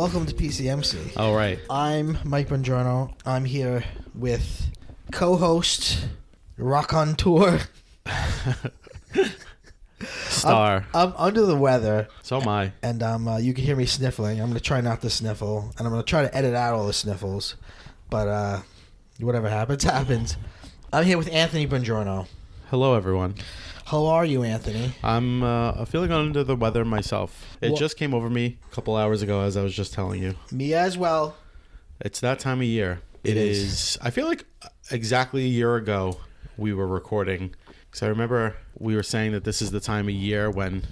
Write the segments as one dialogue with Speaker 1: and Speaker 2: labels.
Speaker 1: welcome to PCMC.
Speaker 2: All right.
Speaker 1: I'm Mike Bongiorno. I'm here with co-host, Rock on Tour.
Speaker 2: Star.
Speaker 1: I'm under the weather.
Speaker 2: So am I.
Speaker 1: And you can hear me sniffling. I'm going to try not to sniffle. And I'm going to try to edit out all the sniffles. But whatever happens, happens. I'm here with Anthony Bongiorno.
Speaker 2: Hello, everyone.
Speaker 1: How are you, Anthony?
Speaker 2: I'm feeling under the weather myself. It just came over me a couple hours ago, as I was just telling you.
Speaker 1: Me as well.
Speaker 2: It's that time of year.
Speaker 1: It is.
Speaker 2: I feel like exactly a year ago we were recording. Because I remember we were saying that this is the time of year when,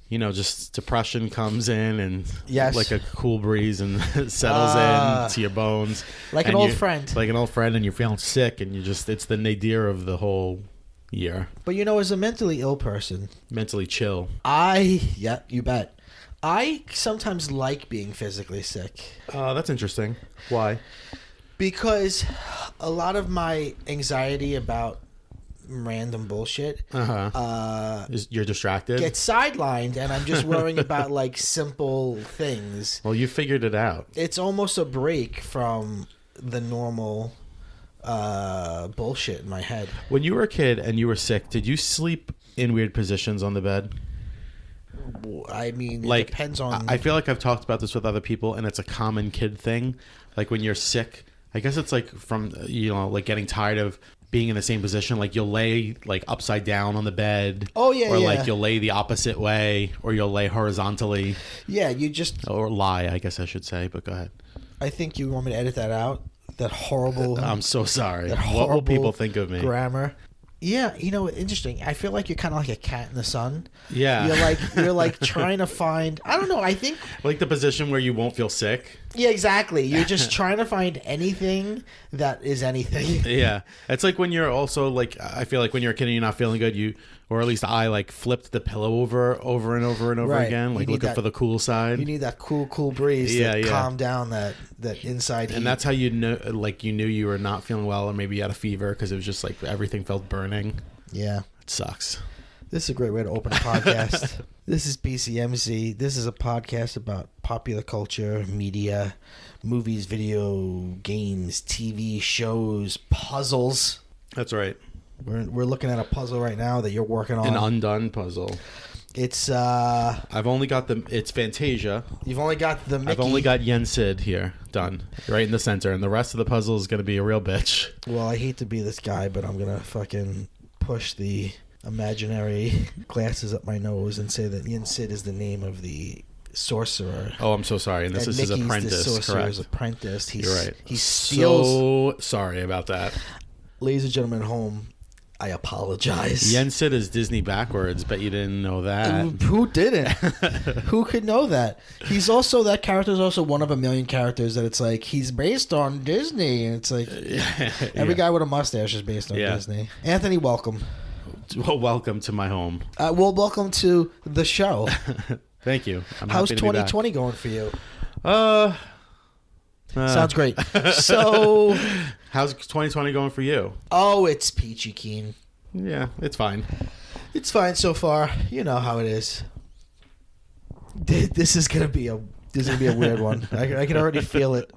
Speaker 2: you know, just depression comes in and like a cool breeze and settles in to your bones.
Speaker 1: Like an old friend.
Speaker 2: Like an old friend, and you're feeling sick, and it's the nadir of the whole year.
Speaker 1: But, you know, as a mentally ill person...
Speaker 2: Mentally chill.
Speaker 1: Yeah, you bet. I sometimes like being physically sick.
Speaker 2: That's interesting. Why?
Speaker 1: Because a lot of my anxiety about random bullshit
Speaker 2: you're distracted,
Speaker 1: gets sidelined, and I'm just worrying about like simple things.
Speaker 2: Well, you figured it out.
Speaker 1: It's almost a break from the normal bullshit in my head.
Speaker 2: When you were a kid and you were sick, did you sleep in weird positions on the bed?
Speaker 1: I mean, it
Speaker 2: like,
Speaker 1: depends on...
Speaker 2: I feel like I've talked about this with other people, and it's a common kid thing. Like when you're sick, I guess it's like from, you know, like getting tired of being in the same position. Like you'll lay like upside down on the bed.
Speaker 1: Oh, yeah,
Speaker 2: Or
Speaker 1: yeah.
Speaker 2: like you'll lay the opposite way, or you'll lay horizontally.
Speaker 1: Yeah, you just...
Speaker 2: Or lie, I guess I should say, but go ahead.
Speaker 1: I think you want me to edit that out. That horrible...
Speaker 2: I'm so sorry.
Speaker 1: What
Speaker 2: will people think of me?
Speaker 1: Grammar. Yeah, you know, interesting. I feel like you're kind of like a cat in the sun.
Speaker 2: Yeah.
Speaker 1: You're like trying to find... I don't know, I think...
Speaker 2: Like the position where you won't feel sick?
Speaker 1: Yeah, exactly. You're just trying to find anything that is anything.
Speaker 2: Yeah. It's like when you're also like... I feel like when you're a kid and you're not feeling good, or at least I like flipped the pillow over and over and over
Speaker 1: right.
Speaker 2: again, like looking for the cool side.
Speaker 1: You need that cool breeze to calm down that inside heat.
Speaker 2: And that's how you know, like you knew you were not feeling well, or maybe you had a fever because it was just like everything felt burning.
Speaker 1: Yeah.
Speaker 2: It sucks.
Speaker 1: This is a great way to open a podcast. This is PCMC. This is a podcast about popular culture, media, movies, video games, TV shows, puzzles.
Speaker 2: That's right.
Speaker 1: We're looking at a puzzle right now that you're working on.
Speaker 2: An undone puzzle.
Speaker 1: It's
Speaker 2: I've only got it's Fantasia.
Speaker 1: You've only got the Mickey.
Speaker 2: I've only got Yen Sid here done, right in the center, and the rest of the puzzle is going to be a real bitch.
Speaker 1: Well, I hate to be this guy, but I'm gonna fucking push the imaginary glasses up my nose and say that Yen Sid is the name of the sorcerer.
Speaker 2: Oh, I'm so sorry. And this is his apprentice,
Speaker 1: the sorcerer's
Speaker 2: correct?
Speaker 1: Apprentice.
Speaker 2: You're right.
Speaker 1: He steals.
Speaker 2: So sorry about that.
Speaker 1: Ladies and gentlemen at home, I apologize.
Speaker 2: Yen Sid is Disney backwards. Bet you didn't know that.
Speaker 1: Who didn't? Who could know that? That character is also one of a million characters that it's like he's based on Disney, and it's like every guy with a mustache is based on Disney. Anthony, welcome.
Speaker 2: Well, welcome to my home.
Speaker 1: Welcome to the show.
Speaker 2: Thank you.
Speaker 1: How's 2020 going for you? Sounds great. So,
Speaker 2: how's 2020 going for you?
Speaker 1: Oh, it's peachy keen.
Speaker 2: Yeah, it's fine.
Speaker 1: It's fine so far. You know how it is. This is gonna be a weird one. I can already feel it.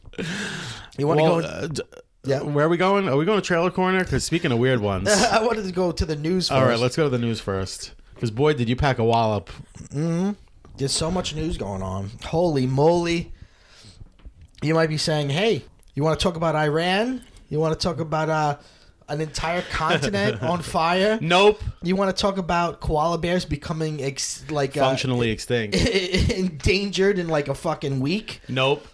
Speaker 1: You want to go? Yeah.
Speaker 2: Where are we going? Are we going to Trailer Corner? Because speaking of weird ones,
Speaker 1: I wanted to go to the news first.
Speaker 2: All right, let's go to the news first. Because boy, did you pack a wallop.
Speaker 1: Mm-hmm. There's so much news going on. Holy moly. You might be saying, hey, you want to talk about Iran? You want to talk about an entire continent on fire?
Speaker 2: Nope.
Speaker 1: You want to talk about koala bears becoming
Speaker 2: functionally extinct,
Speaker 1: endangered in like a fucking week?
Speaker 2: Nope.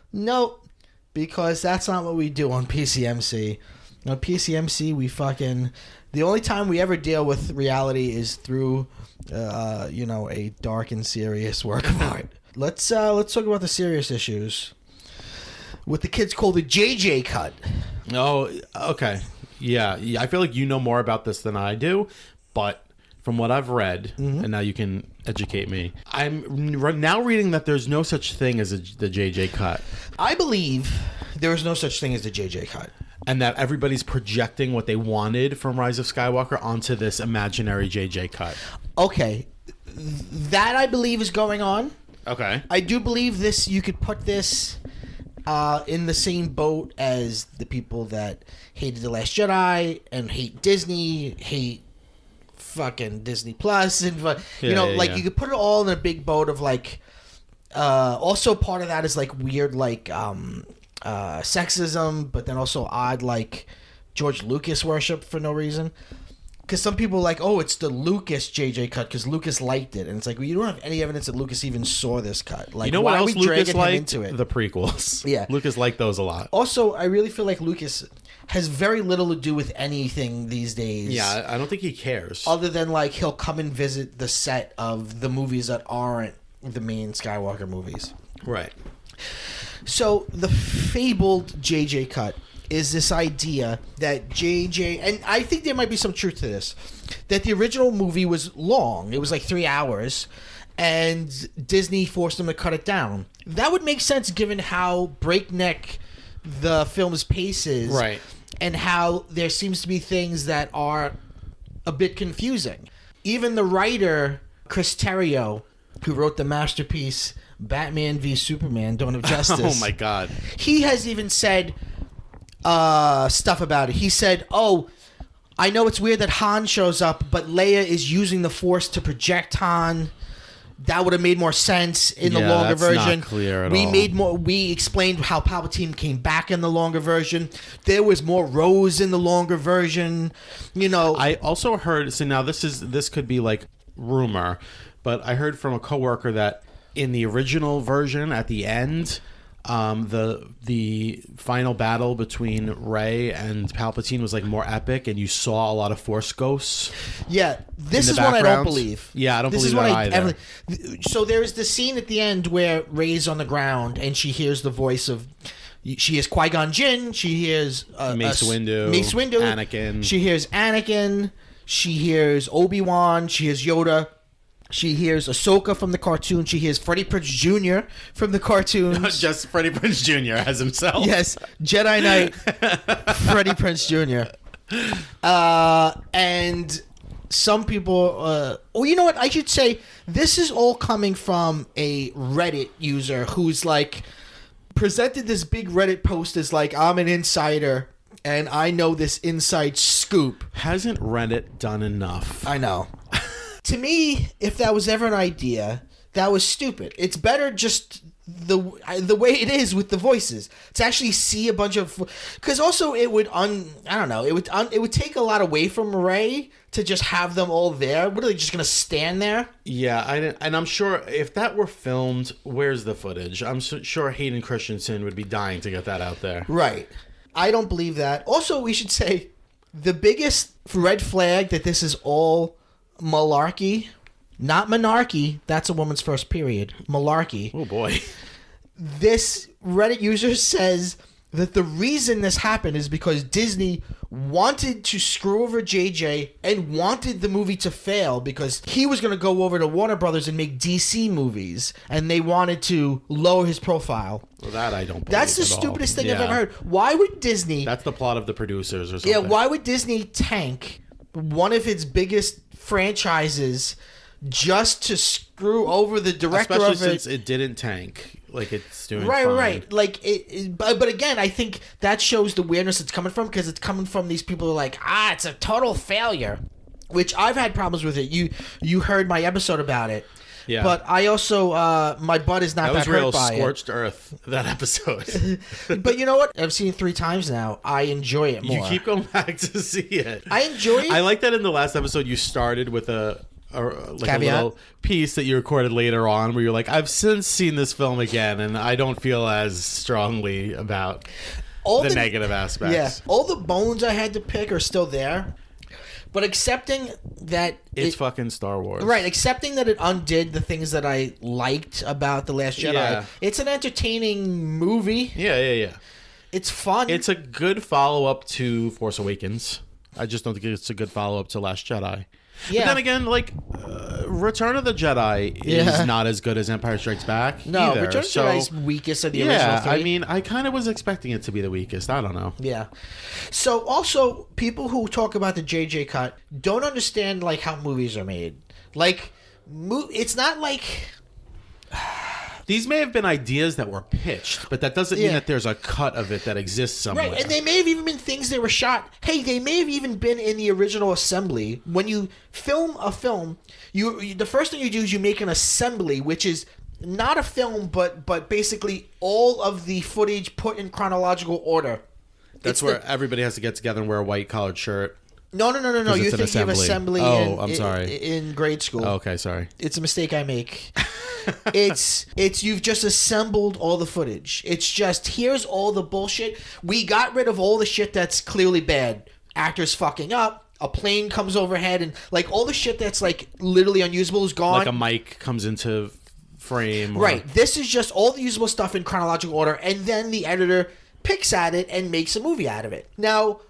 Speaker 1: Because that's not what we do on PCMC. On PCMC, the only time we ever deal with reality is through, a dark and serious work of art. Let's talk about the serious issues. What the kids call the JJ cut.
Speaker 2: Oh, okay. Yeah, I feel like you know more about this than I do, but from what I've read, and now you can educate me, I'm now reading that there's no such thing as the JJ cut.
Speaker 1: I believe there is no such thing as the JJ cut.
Speaker 2: And that everybody's projecting what they wanted from Rise of Skywalker onto this imaginary JJ cut.
Speaker 1: Okay. That I believe is going on.
Speaker 2: Okay.
Speaker 1: I do believe this. You could put this in the same boat as the people that hated The Last Jedi and hate Disney, hate fucking Disney Plus, and you could put it all in a big boat of like. Also, part of that is like weird, like sexism, but then also odd, like George Lucas worship for no reason. Because some people are like, oh, it's the Lucas JJ cut because Lucas liked it, and it's like, well, you don't have any evidence that Lucas even saw this cut. Like,
Speaker 2: you know
Speaker 1: why
Speaker 2: what else
Speaker 1: are we
Speaker 2: Lucas
Speaker 1: dragging
Speaker 2: liked?
Speaker 1: him into it?
Speaker 2: The prequels.
Speaker 1: Yeah,
Speaker 2: Lucas liked those a lot.
Speaker 1: Also, I really feel like Lucas has very little to do with anything these days.
Speaker 2: Yeah, I don't think he cares.
Speaker 1: Other than like he'll come and visit the set of the movies that aren't the main Skywalker movies.
Speaker 2: Right.
Speaker 1: So the fabled JJ cut is this idea that JJ, and I think there might be some truth to this, that the original movie was long. It was like 3 hours, and Disney forced them to cut it down. That would make sense given how breakneck the film's pace is.
Speaker 2: Right.
Speaker 1: And how there seems to be things that are a bit confusing. Even the writer, Chris Terrio, who wrote the masterpiece Batman v Superman, Dawn of Justice.
Speaker 2: Oh my God.
Speaker 1: He has even said stuff about it. He said, oh, I know it's weird that Han shows up, but Leia is using the Force to project Han. That would have made more sense in the longer version.
Speaker 2: Not clear at all.
Speaker 1: We explained how Palpatine came back in the longer version. There was more Rose in the longer version. You know,
Speaker 2: I also heard. So now this could be like rumor, but I heard from a coworker that in the original version, at the end, the final battle between Rey and Palpatine was like more epic, and you saw a lot of Force ghosts.
Speaker 1: Yeah, this is what I don't believe.
Speaker 2: Yeah, I don't believe that either.
Speaker 1: So there's the scene at the end where Rey's on the ground and she hears the voice of. She hears Qui-Gon Jinn. She hears
Speaker 2: Mace Windu. Anakin.
Speaker 1: She hears Anakin. She hears Obi-Wan. She hears Yoda. She hears Ahsoka from the cartoon. She hears Freddie Prinze Jr. from the cartoons.
Speaker 2: Just Freddie Prinze Jr. as himself.
Speaker 1: Yes, Jedi Knight Freddie Prinze Jr. And some people... you know what? I should say this is all coming from a Reddit user who's like... presented this big Reddit post as like, I'm an insider and I know this inside scoop.
Speaker 2: Hasn't Reddit done enough?
Speaker 1: I know. To me, if that was ever an idea, that was stupid. It's better just the way it is with the voices to actually see a bunch of, because also it would it would take a lot away from Rey to just have them all there. What are they just gonna stand there?
Speaker 2: Yeah, and I'm sure if that were filmed, where's the footage? I'm sure Hayden Christensen would be dying to get that out there.
Speaker 1: Right. I don't believe that. Also, we should say the biggest red flag that this is all malarkey, not monarchy. That's a woman's first period. Malarkey.
Speaker 2: Oh boy.
Speaker 1: This Reddit user says that the reason this happened is because Disney wanted to screw over JJ and wanted the movie to fail because he was going to go over to Warner Brothers and make DC movies, and they wanted to lower his profile.
Speaker 2: Well, that I don't believe.
Speaker 1: That's the stupidest thing I've ever heard. Why would Disney...
Speaker 2: That's the plot of The Producers or something.
Speaker 1: Yeah, why would Disney tank one of its biggest franchises just to screw over the director
Speaker 2: Especially
Speaker 1: of it?
Speaker 2: since it didn't tank. Like, it's doing
Speaker 1: right,
Speaker 2: fine.
Speaker 1: Right. Like, but again, I think that shows the weirdness it's coming from, because it's coming from these people who are like, it's a total failure, which I've had problems with it. You heard my episode about it.
Speaker 2: Yeah.
Speaker 1: But I also, my butt is not that hurt by it.
Speaker 2: That was real scorched earth, that episode.
Speaker 1: But you know what? I've seen it 3 times now. I enjoy it more.
Speaker 2: You keep going back to see it.
Speaker 1: I enjoy it.
Speaker 2: I like that in the last episode you started with a little piece that you recorded later on where you're like, I've since seen this film again and I don't feel as strongly about the negative aspects.
Speaker 1: Yeah. All the bones I had to pick are still there. But accepting that
Speaker 2: it's fucking Star Wars.
Speaker 1: Right, accepting that it undid the things that I liked about The Last Jedi. Yeah. It's an entertaining movie.
Speaker 2: Yeah.
Speaker 1: It's fun.
Speaker 2: It's a good follow-up to Force Awakens. I just don't think it's a good follow-up to Last Jedi. Yeah. But then again, like, Return of the Jedi is not as good as Empire Strikes Back either.
Speaker 1: Return of the Jedi is weakest of the original 3.
Speaker 2: I mean, I kind of was expecting it to be the weakest. I don't know.
Speaker 1: Yeah. So, also, people who talk about the JJ cut don't understand, like, how movies are made. Like, it's not like...
Speaker 2: These may have been ideas that were pitched, but that doesn't mean that there's a cut of it that exists somewhere.
Speaker 1: Right, and they may have even been things they were shot. Hey, they may have even been in the original assembly. When you film a film, the first thing you do is you make an assembly, which is not a film, but basically all of the footage put in chronological order.
Speaker 2: That's where everybody has to get together and wear a white collared shirt.
Speaker 1: No. You think of assembly
Speaker 2: I'm sorry.
Speaker 1: In grade school.
Speaker 2: Oh, okay, sorry.
Speaker 1: It's a mistake I make. It's you've just assembled all the footage. It's just, here's all the bullshit. We got rid of all the shit that's clearly bad. Actors fucking up. A plane comes overhead, and like all the shit that's like literally unusable is gone.
Speaker 2: Like a mic comes into frame.
Speaker 1: Right. This is just all the usable stuff in chronological order, and then the editor picks at it and makes a movie out of it. Now,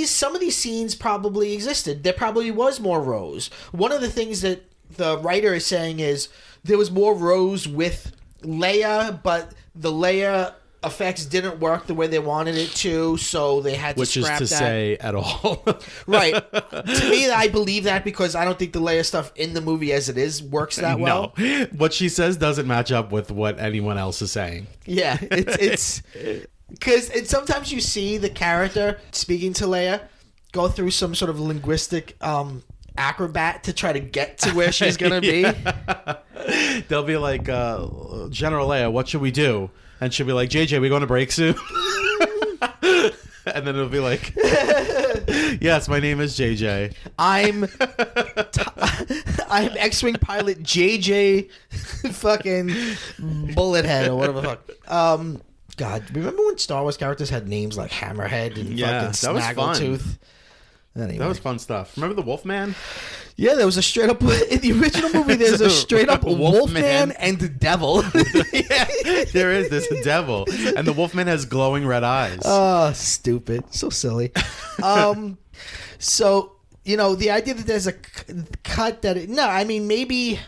Speaker 1: some of these scenes probably existed. There probably was more Rose. One of the things that the writer is saying is there was more Rose with Leia, but the Leia effects didn't work the way they wanted it to, so they had to scrap that.
Speaker 2: Which is to say at all.
Speaker 1: Right. To me, I believe that because I don't think the Leia stuff in the movie as it is works that well.
Speaker 2: No. What she says doesn't match up with what anyone else is saying.
Speaker 1: Yeah, it's because sometimes you see the character speaking to Leia go through some sort of linguistic acrobat to try to get to where she's going to be.
Speaker 2: They'll be like, General Leia, what should we do? And she'll be like, JJ, we going to break soon? And then it'll be like, yes, my name is JJ. I'm
Speaker 1: X-Wing pilot JJ fucking Bullethead or whatever the fuck. God, remember when Star Wars characters had names like Hammerhead and fucking Snaggletooth? Anyway.
Speaker 2: That was fun stuff. Remember the Wolfman?
Speaker 1: Yeah, there was a straight up in the original movie. There's a straight up Wolfman and the devil.
Speaker 2: Yeah, there is. There's a devil, and the Wolfman has glowing red eyes.
Speaker 1: Oh, stupid! So silly. So the idea that there's a cut that maybe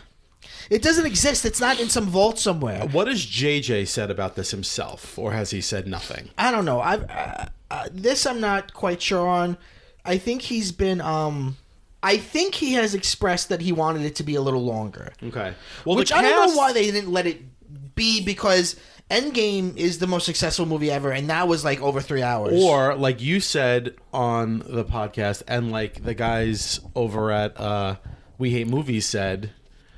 Speaker 1: it doesn't exist. It's not in some vault somewhere.
Speaker 2: What has JJ said about this himself, or has he said nothing?
Speaker 1: I don't know. This I'm not quite sure on. I think he's been. I think he has expressed that he wanted it to be a little longer.
Speaker 2: Okay.
Speaker 1: Well, I don't know why they didn't let it be, because Endgame is the most successful movie ever, and that was like over 3 hours.
Speaker 2: Or like you said on the podcast, and like the guys over at We Hate Movies said,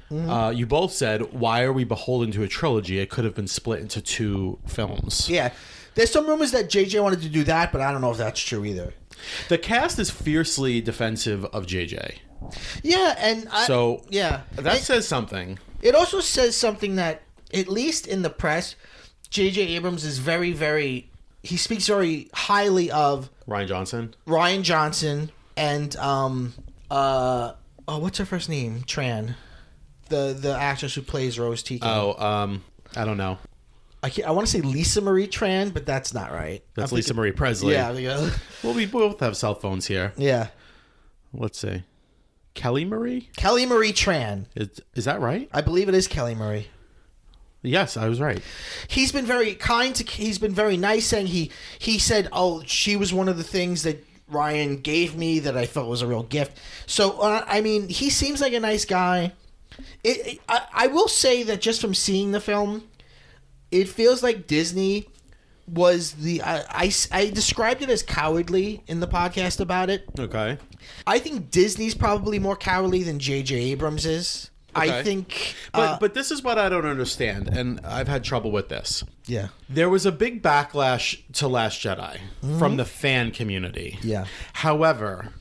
Speaker 2: you both said, why are we beholden to a trilogy? It could have been split into 2 films.
Speaker 1: Yeah. There's some rumors that JJ wanted to do that, but I don't know if that's true either.
Speaker 2: The cast is fiercely defensive of JJ.
Speaker 1: Yeah, and
Speaker 2: that says something.
Speaker 1: It also says something that, at least in the press, JJ Abrams is very, very. He speaks very highly of
Speaker 2: Rian
Speaker 1: Johnson, and what's her first name? Tran, the actress who plays Rose Tico.
Speaker 2: I don't know.
Speaker 1: I want to say Lisa Marie Tran, but that's not right.
Speaker 2: That's Lisa Marie Presley.
Speaker 1: Yeah.
Speaker 2: Well, we both have cell phones here.
Speaker 1: Yeah.
Speaker 2: Let's see. Kelly Marie
Speaker 1: Tran.
Speaker 2: Is that right?
Speaker 1: I believe it is Kelly Marie.
Speaker 2: Yes, I was right.
Speaker 1: He's been very kind he's been very nice, saying he said, she was one of the things that Ryan gave me that I felt was a real gift. So, he seems like a nice guy. I will say that just from seeing the film, it feels like Disney was I described it as cowardly in the podcast about it.
Speaker 2: Okay.
Speaker 1: I think Disney's probably more cowardly than J.J. Abrams is. Okay. I think...
Speaker 2: But this is what I don't understand, and I've had trouble with this.
Speaker 1: Yeah.
Speaker 2: There was a big backlash to Last Jedi from the fan community.
Speaker 1: Yeah.
Speaker 2: However,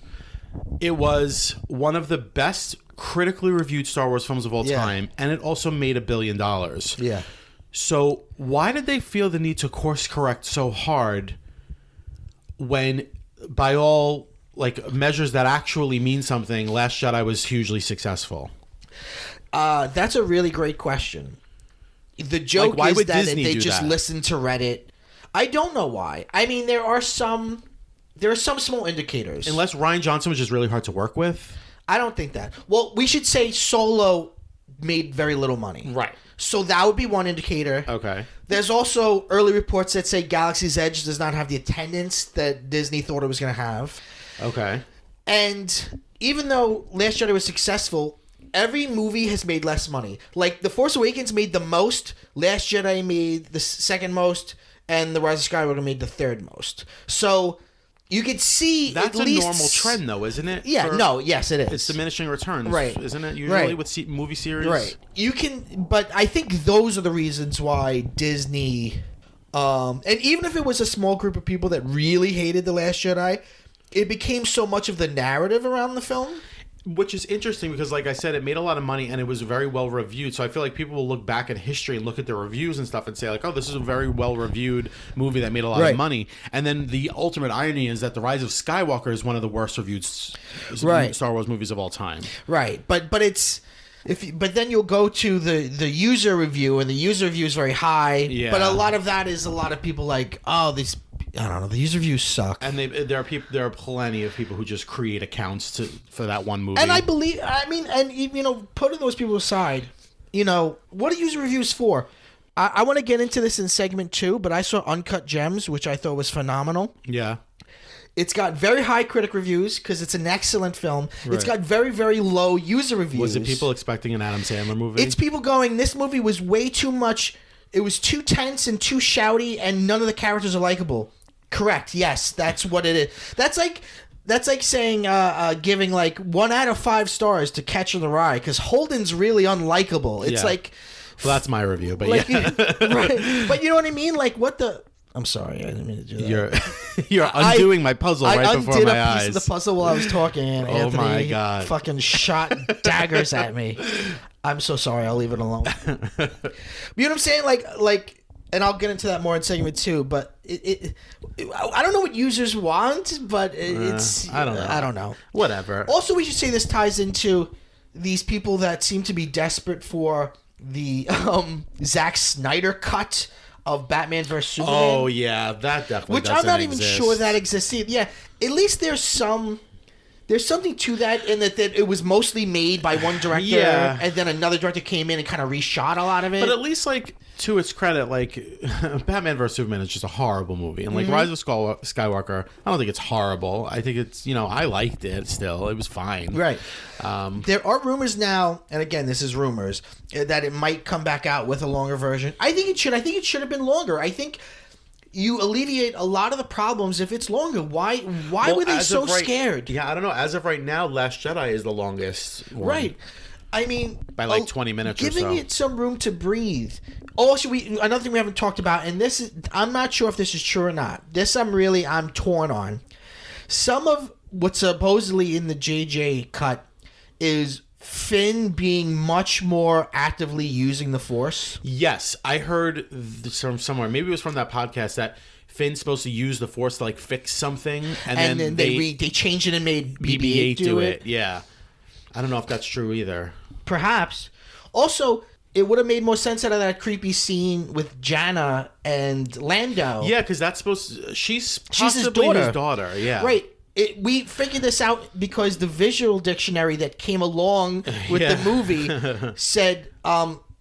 Speaker 2: it was one of the best critically reviewed Star Wars films of all time, and it also made $1 billion.
Speaker 1: Yeah.
Speaker 2: So why did they feel the need to course correct so hard when, by all measures that actually mean something, Last Jedi was hugely successful?
Speaker 1: That's a really great question. The joke is that they just listen to Reddit. I don't know why. There are some small indicators.
Speaker 2: Unless Rian Johnson was just really hard to work with.
Speaker 1: I don't think that. Well, we should say Solo made very little money.
Speaker 2: Right.
Speaker 1: So that would be one indicator.
Speaker 2: Okay.
Speaker 1: There's also early reports that say Galaxy's Edge does not have the attendance that Disney thought it was going to have.
Speaker 2: Okay.
Speaker 1: And even though Last Jedi was successful, every movie has made less money. Like, The Force Awakens made the most, Last Jedi made the second most, and The Rise of Skywalker made the third most. So you could see
Speaker 2: that's
Speaker 1: at
Speaker 2: a
Speaker 1: least
Speaker 2: normal trend, though, isn't it?
Speaker 1: Yeah, yes, it is.
Speaker 2: It's diminishing returns,
Speaker 1: right?
Speaker 2: Isn't it usually with movie series?
Speaker 1: Right. You can, but I think those are the reasons why Disney, and even if it was a small group of people that really hated The Last Jedi, it became so much of the narrative around the film.
Speaker 2: Which is interesting because, like I said, it made a lot of money and it was very well reviewed. So I feel like people will look back at history and look at the reviews and stuff and say, like, oh, this is a very well reviewed movie that made a lot of money. And then the ultimate irony is that The Rise of Skywalker is one of the worst reviewed Star Wars movies of all time. Right.
Speaker 1: But it's... But then you'll go to the user review, and the user review is very high. Yeah. But a lot of that is a lot of people like, oh, these... I don't know. The user reviews suck,
Speaker 2: and there are plenty of people who just create accounts for that one movie.
Speaker 1: And putting those people aside, what are user reviews for? I want to get into this in segment 2, but I saw Uncut Gems, which I thought was phenomenal.
Speaker 2: Yeah,
Speaker 1: it's got very high critic reviews because it's an excellent film. Right. It's got very, very low user reviews.
Speaker 2: Was it people expecting an Adam Sandler movie?
Speaker 1: It's people going, this movie was way too much. It was too tense and too shouty, and none of the characters are likable. Correct. Yes, that's what it is. That's like saying giving like 1 out of 5 stars to Catcher in the Rye because Holden's really unlikable. It's like,
Speaker 2: well, that's my review, but
Speaker 1: right? But you know what I mean? Like, what the? I'm sorry, I didn't mean to do that.
Speaker 2: You're undoing my puzzle right before my eyes.
Speaker 1: I undid a piece of the puzzle while I was talking, and Anthony
Speaker 2: my God.
Speaker 1: fucking shot daggers at me. I'm so sorry. I'll leave it alone. You know what I'm saying? Like. And I'll get into that more in segment 2, but I don't know what users want, but it's...
Speaker 2: I don't know.
Speaker 1: I don't know.
Speaker 2: Whatever.
Speaker 1: Also, we should say this ties into these people that seem to be desperate for the Zack Snyder cut of Batman vs. Superman.
Speaker 2: Oh, yeah. That definitely
Speaker 1: Which I'm not even sure that exists. Yeah, at least there's something to that in that it was mostly made by one director, and then another director came in and kind of reshot a lot of it.
Speaker 2: But at least, like, to its credit, like, Batman vs. Superman is just a horrible movie. And, like, Rise of Skywalker, I don't think it's horrible. I think it's, I liked it still. It was fine.
Speaker 1: Right. There are rumors now, and again, this is rumors, that it might come back out with a longer version. I think it should. I think it should have been longer. I think you alleviate a lot of the problems if it's longer. Why were they so scared?
Speaker 2: Yeah, I don't know. As of right now, Last Jedi is the longest one.
Speaker 1: Right. I mean,
Speaker 2: by like 20 minutes or so.
Speaker 1: Giving it some room to breathe. Also, another thing we haven't talked about, and this is, I'm not sure if this is true or not. This I'm torn on. Some of what's supposedly in the JJ cut is Finn being much more actively using the Force.
Speaker 2: Yes, I heard from somewhere, maybe it was from that podcast, that Finn's supposed to use the Force to like fix something, and then they
Speaker 1: changed it and made BB-8 do it.
Speaker 2: Yeah, I don't know if that's true either.
Speaker 1: Perhaps. Also, it would have made more sense out of that creepy scene with Janna and Lando.
Speaker 2: Yeah, because that's she's possibly his daughter. Yeah,
Speaker 1: right. We figured this out because the visual dictionary that came along with the movie said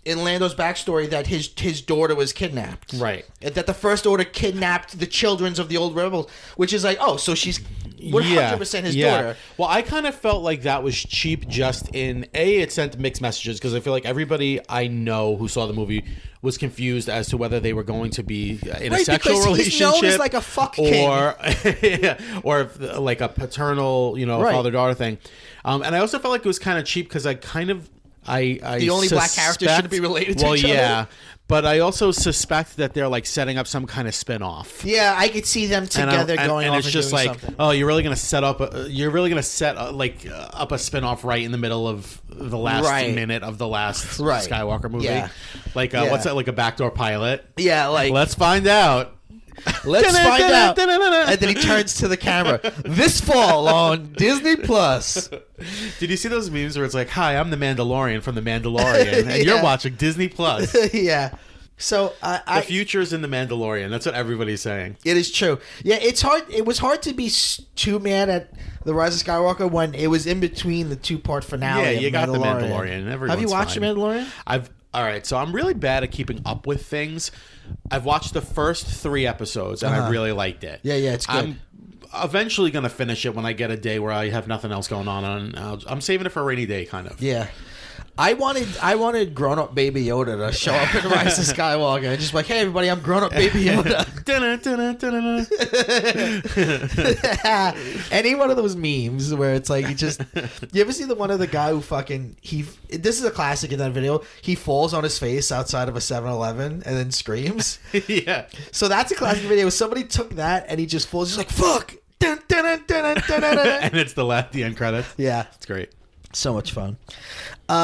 Speaker 1: in Lando's backstory that his daughter was kidnapped.
Speaker 2: Right.
Speaker 1: That the First Order kidnapped the children of the old rebels, which is like, oh, so she's 100% his daughter.
Speaker 2: Well, I kind of felt like that was cheap just in, it sent mixed messages because I feel like everybody I know who saw the movie was confused as to whether they were going to be in a sexual relationship. He's known as
Speaker 1: like a fuck king.
Speaker 2: Or like a paternal, father-daughter thing. And I also felt like it was kind of cheap because I the
Speaker 1: only black character shouldn't be related to each other. Well, yeah.
Speaker 2: But I also suspect that they're like setting up some kind of spin-off.
Speaker 1: Yeah, I could see them together going off and it's just like, something.
Speaker 2: Oh, you're really going to set up a spin-off right in the middle of the last minute of the last Skywalker movie. Yeah. Like what's that, like a backdoor pilot?
Speaker 1: Yeah, like
Speaker 2: let's find out.
Speaker 1: Let's find out. And then he turns to the camera. This fall on Disney Plus.
Speaker 2: Did you see those memes where it's like, "Hi, I'm the Mandalorian from the Mandalorian, and you're watching Disney Plus."
Speaker 1: Yeah. So
Speaker 2: the future's in the Mandalorian. That's what everybody's saying.
Speaker 1: It is true. Yeah, it's hard. It was hard to be too mad at The Rise of Skywalker when it was in between the 2-part finale.
Speaker 2: Yeah, you got the Mandalorian.
Speaker 1: Have you watched The Mandalorian?
Speaker 2: All right, so I'm really bad at keeping up with things. I've watched the first 3 episodes, and I really liked it.
Speaker 1: Yeah, it's good.
Speaker 2: I'm eventually going to finish it when I get a day where I have nothing else going on. I'm saving it for a rainy day, kind of.
Speaker 1: Yeah. I wanted grown up Baby Yoda to show up in Rise of Skywalker and just be like, hey everybody, I'm grown up Baby Yoda. Any one of those memes where it's like you ever see the one of the guy who this is a classic in that video. He falls on his face outside of a 7-Eleven and then screams.
Speaker 2: Yeah.
Speaker 1: So that's a classic video. Somebody took that and he just falls. He's like, fuck. And
Speaker 2: it's the end credits.
Speaker 1: Yeah,
Speaker 2: it's great.
Speaker 1: So much fun.
Speaker 2: So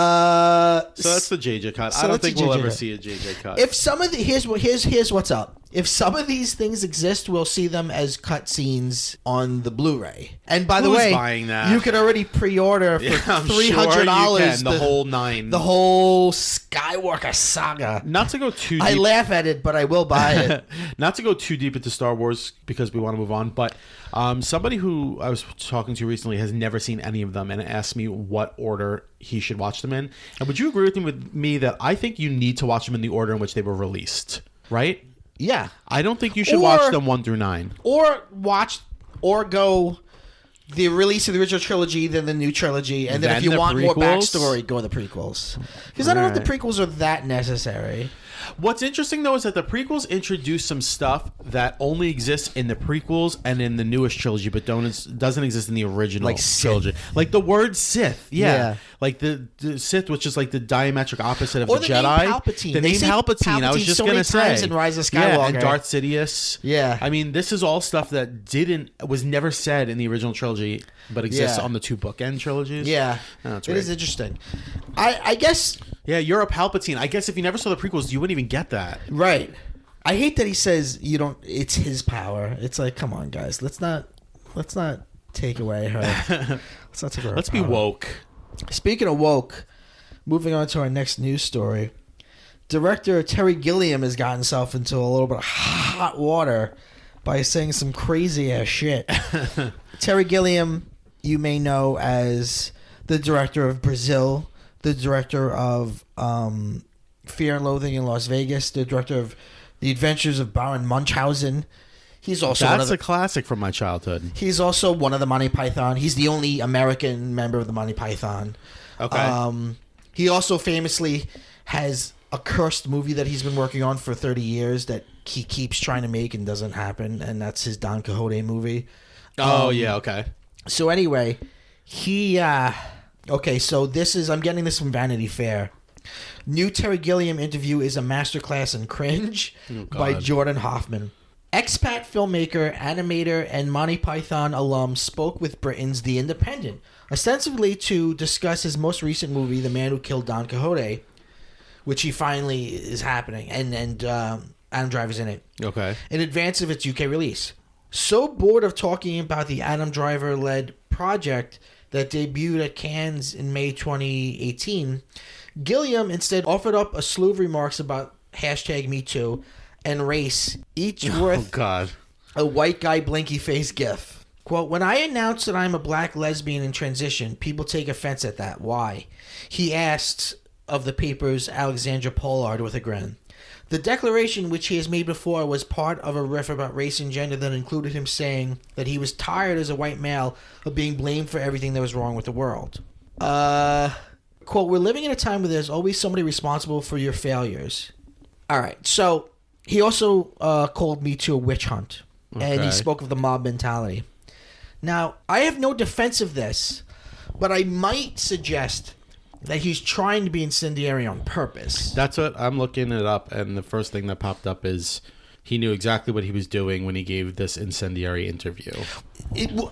Speaker 2: that's the JJ cut. I don't think we'll ever see a JJ cut.
Speaker 1: If some of the here's what's up. If some of these things exist, we'll see them as cut scenes on the Blu-ray. And by the way,
Speaker 2: buying that?
Speaker 1: You can already pre-order for $300
Speaker 2: the whole 9,
Speaker 1: the whole Skywalker saga.
Speaker 2: Not to go too deep.
Speaker 1: I laugh at it, but I will buy it.
Speaker 2: Not to go too deep into Star Wars because we want to move on, but somebody who I was talking to recently has never seen any of them and asked me what order he should watch them in. And would you agree with me that I think you need to watch them in the order in which they were released, right?
Speaker 1: Yeah.
Speaker 2: I don't think you should watch them 1 through 9.
Speaker 1: Or go the release of the original trilogy, then the new trilogy, and then if you want more backstory, go the prequels. Because I don't know if the prequels are that necessary.
Speaker 2: What's interesting, though, is that the prequels introduce some stuff that only exists in the prequels and in the newest trilogy, but doesn't exist in the original trilogy. Like the word Sith. Yeah. Like the Sith, which is like the diametric opposite of the Jedi.
Speaker 1: Name Palpatine.
Speaker 2: The name Palpatine. I was just going to say.
Speaker 1: In Rise of Skywalker.
Speaker 2: Yeah, and Darth Sidious.
Speaker 1: Yeah.
Speaker 2: I mean, this is all stuff that was never said in the original trilogy, but exists on the 2 bookend trilogies.
Speaker 1: Yeah.
Speaker 2: Oh,
Speaker 1: it is interesting. I guess...
Speaker 2: Yeah, you're a Palpatine. I guess if you never saw the prequels, you wouldn't even get that.
Speaker 1: Right. I hate that he says it's his power. It's like, come on, guys. Let's not take away her. Let's not take away her
Speaker 2: Let's
Speaker 1: power.
Speaker 2: be woke.
Speaker 1: Speaking of woke, moving on to our next news story. Director Terry Gilliam has gotten himself into a little bit of hot water by saying some crazy ass shit. Terry Gilliam, you may know as the director of Brazil, the director of Fear and Loathing in Las Vegas, the director of The Adventures of Baron Munchausen. He's also
Speaker 2: a classic from my childhood.
Speaker 1: He's also one of the Monty Python. He's the only American member of the Monty Python.
Speaker 2: Okay.
Speaker 1: He also famously has a cursed movie that he's been working on for 30 years that he keeps trying to make and doesn't happen, and that's his Don Quixote movie.
Speaker 2: Yeah, okay.
Speaker 1: So anyway, okay, so I'm getting this from Vanity Fair. New Terry Gilliam interview is a masterclass in cringe by Jordan Hoffman. Expat filmmaker, animator, and Monty Python alum spoke with Britain's The Independent, ostensibly to discuss his most recent movie, The Man Who Killed Don Quixote, which he finally is happening, and Adam Driver's in it.
Speaker 2: Okay.
Speaker 1: In advance of its UK release. So bored of talking about the Adam Driver-led project that debuted at Cannes in May 2018, Gilliam instead offered up a slew of remarks about #MeToo and race, each worth a white guy blinky face gif. Quote, "When I announce that I'm a black lesbian in transition, people take offense at that. Why?" He asked of the paper's Alexandra Pollard with a grin. The declaration, which he has made before, was part of a riff about race and gender that included him saying that he was tired as a white male of being blamed for everything that was wrong with the world. Quote, "We're living in a time where there's always somebody responsible for your failures." All right, so he also called Me Too a witch hunt, and he spoke of the mob mentality. Now, I have no defense of this, but I might suggest that he's trying to be incendiary on purpose.
Speaker 2: That's what I'm looking it up, and the first thing that popped up is he knew exactly what he was doing when he gave this incendiary interview.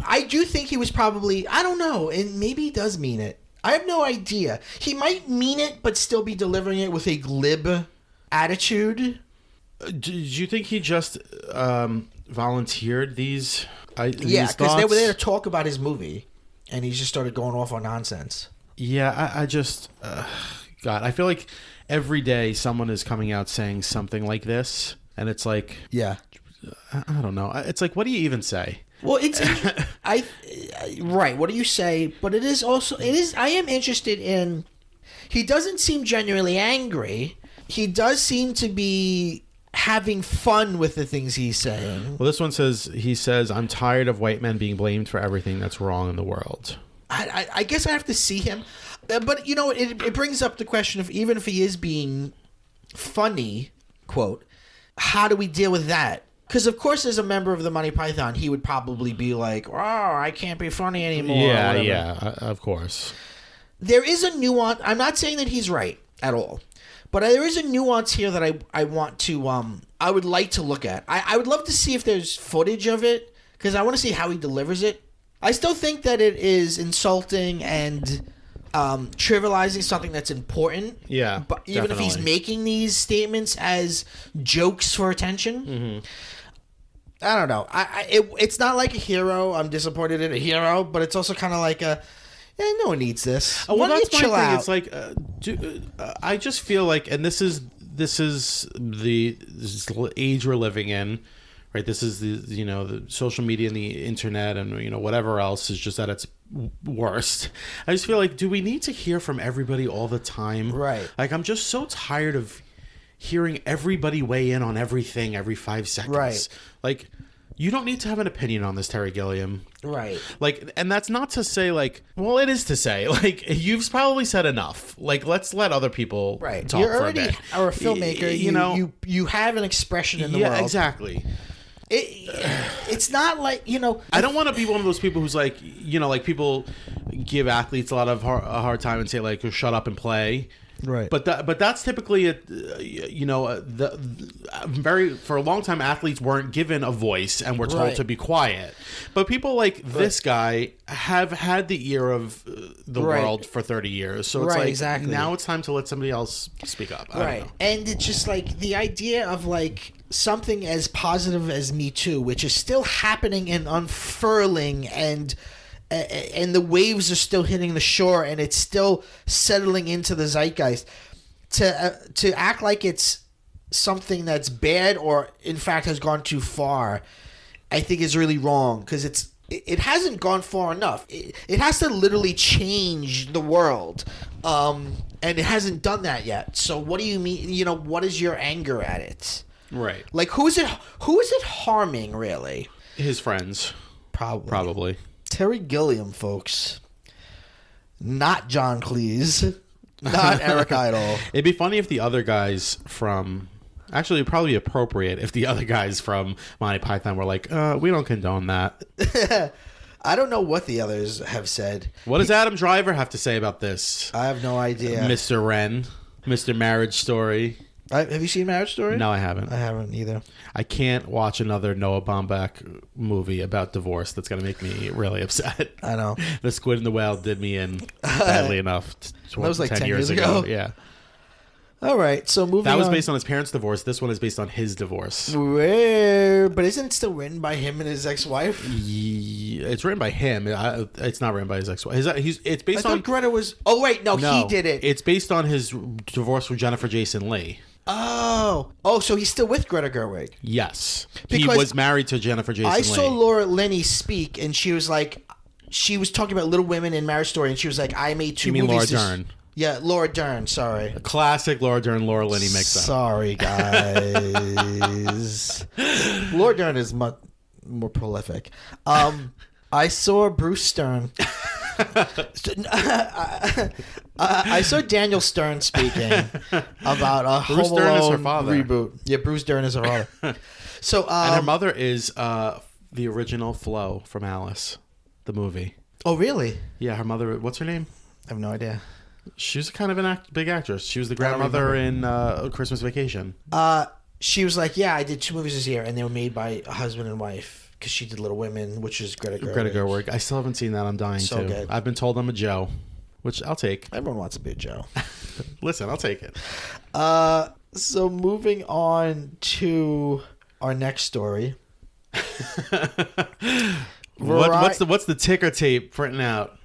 Speaker 1: I do think he was probably, I don't know, and maybe he does mean it. I have no idea. He might mean it, but still be delivering it with a glib attitude.
Speaker 2: Do you think he just volunteered these
Speaker 1: Yeah, because they were there to talk about his movie, and he just started going off on nonsense.
Speaker 2: Yeah, I just... God, I feel like every day someone is coming out saying something like this, and it's like...
Speaker 1: Yeah.
Speaker 2: I don't know. It's like, what do you even say?
Speaker 1: Well, it's... right, what do you say? But it is also... I am interested in... He doesn't seem genuinely angry. He does seem to be having fun with the things he's saying.
Speaker 2: Well, this one says... He says, "I'm tired of white men being blamed for everything that's wrong in the world."
Speaker 1: I guess I have to see him. But, you know, it brings up the question of, even if he is being funny, quote, how do we deal with that? Because, of course, as a member of the Monty Python, he would probably be like, oh, I can't be funny anymore.
Speaker 2: Yeah, of course.
Speaker 1: There is a nuance. I'm not saying that he's right at all. But there is a nuance here that I want to, I would like to look at. I would love to see if there's footage of it, because I want to see how he delivers it. I still think that it is insulting and trivializing something that's important.
Speaker 2: Yeah,
Speaker 1: but even if he's making these statements as jokes for attention. Mm-hmm. I don't know. It's not like a hero. I'm disappointed in a hero, but it's also kind of like a... Yeah, no one needs this.
Speaker 2: Well, that's my thing. Out. It's like, I just feel like, and this is the age we're living in, right? This is the social media and the internet and whatever else is just at its worst. I just feel like, do we need to hear from everybody all the time?
Speaker 1: Right.
Speaker 2: Like, I'm just so tired of hearing everybody weigh in on everything every 5 seconds.
Speaker 1: Right.
Speaker 2: Like, you don't need to have an opinion on this, Terry Gilliam.
Speaker 1: Right.
Speaker 2: Like, and that's not to say, like, well, it is to say, like, you've probably said enough. Like, let's let other people talk
Speaker 1: You're
Speaker 2: for
Speaker 1: already
Speaker 2: a bit.
Speaker 1: Are a filmmaker. You have an expression in the world.
Speaker 2: Yeah, exactly.
Speaker 1: It's not like,
Speaker 2: I don't want to be one of those people who's like, like people give athletes a lot of a hard time and say, like, shut up and play.
Speaker 1: Right.
Speaker 2: But that's typically for a long time athletes weren't given a voice and were told to be quiet. But people like this guy have had the ear of the world for 30 years. So it's like
Speaker 1: exactly.
Speaker 2: Now it's time to let somebody else speak up. I don't know.
Speaker 1: And it's just like the idea of like something as positive as Me Too, which is still happening and unfurling, and the waves are still hitting the shore, and it's still settling into the zeitgeist. To act like it's something that's bad or in fact has gone too far, I think is really wrong, because it hasn't gone far enough. It has to literally change the world, and it hasn't done that yet. So what do you mean? What is your anger at it?
Speaker 2: Right.
Speaker 1: Like, who is it harming, really?
Speaker 2: His friends. Probably.
Speaker 1: Terry Gilliam, folks. Not John Cleese. Not Eric Idle.
Speaker 2: It'd be funny if the other guys from... Actually, it'd probably be appropriate if the other guys from Monty Python were like, we don't condone that.
Speaker 1: I don't know what the others have said.
Speaker 2: What does Adam Driver have to say about this?
Speaker 1: I have no idea.
Speaker 2: Mr. Wren. Mr. Marriage Story.
Speaker 1: Have you seen Marriage Story?
Speaker 2: No, I haven't.
Speaker 1: I haven't either.
Speaker 2: I can't watch another Noah Baumbach movie about divorce. That's going to make me really upset.
Speaker 1: I know.
Speaker 2: The Squid and the Whale did me in badly enough.
Speaker 1: That was like 10 years ago.
Speaker 2: Yeah.
Speaker 1: All right, so moving on.
Speaker 2: That was based on his parents' divorce. This one is based on his divorce.
Speaker 1: But isn't it still written by him and his ex-wife?
Speaker 2: It's written by him. It's not written by his ex-wife. It's based on...
Speaker 1: Greta was... Oh, wait, no, he did it.
Speaker 2: It's based on his divorce from Jennifer Jason Leigh.
Speaker 1: Oh, so he's still with Greta Gerwig?
Speaker 2: Yes.
Speaker 1: Because
Speaker 2: he was married to Jennifer Jason Leigh.
Speaker 1: I saw Laura Linney speak, and she was like... She was talking about Little Women in Marriage Story, and she was like, I made two movies...
Speaker 2: You mean Laura Dern?
Speaker 1: Yeah, Laura Dern, sorry.
Speaker 2: A classic Laura Dern, Laura Linney mix-up.
Speaker 1: Sorry, guys. Laura Dern is much more prolific. I saw Bruce Stern. I saw Daniel Stern speaking about a
Speaker 2: Bruce
Speaker 1: Home
Speaker 2: Dern
Speaker 1: Alone
Speaker 2: is her father.
Speaker 1: reboot. Yeah, Bruce Dern is her father. So,
Speaker 2: and her mother is the original Flo from Alice, the movie.
Speaker 1: Oh, really?
Speaker 2: Yeah, her mother. What's her name?
Speaker 1: I have no idea.
Speaker 2: She was kind of a big actress. She was the grandmother in Christmas Vacation.
Speaker 1: She was like, yeah, I did 2 movies this year, and they were made by a husband and wife, because she did Little Women, which is Greta Gerwig.
Speaker 2: Greta Gerwig. I still haven't seen that. I'm dying
Speaker 1: so
Speaker 2: to.
Speaker 1: Good.
Speaker 2: I've been told I'm a Joe, which I'll take.
Speaker 1: Everyone wants to be a Joe.
Speaker 2: Listen, I'll take it.
Speaker 1: So moving on to our next story.
Speaker 2: What's the ticker tape printing out?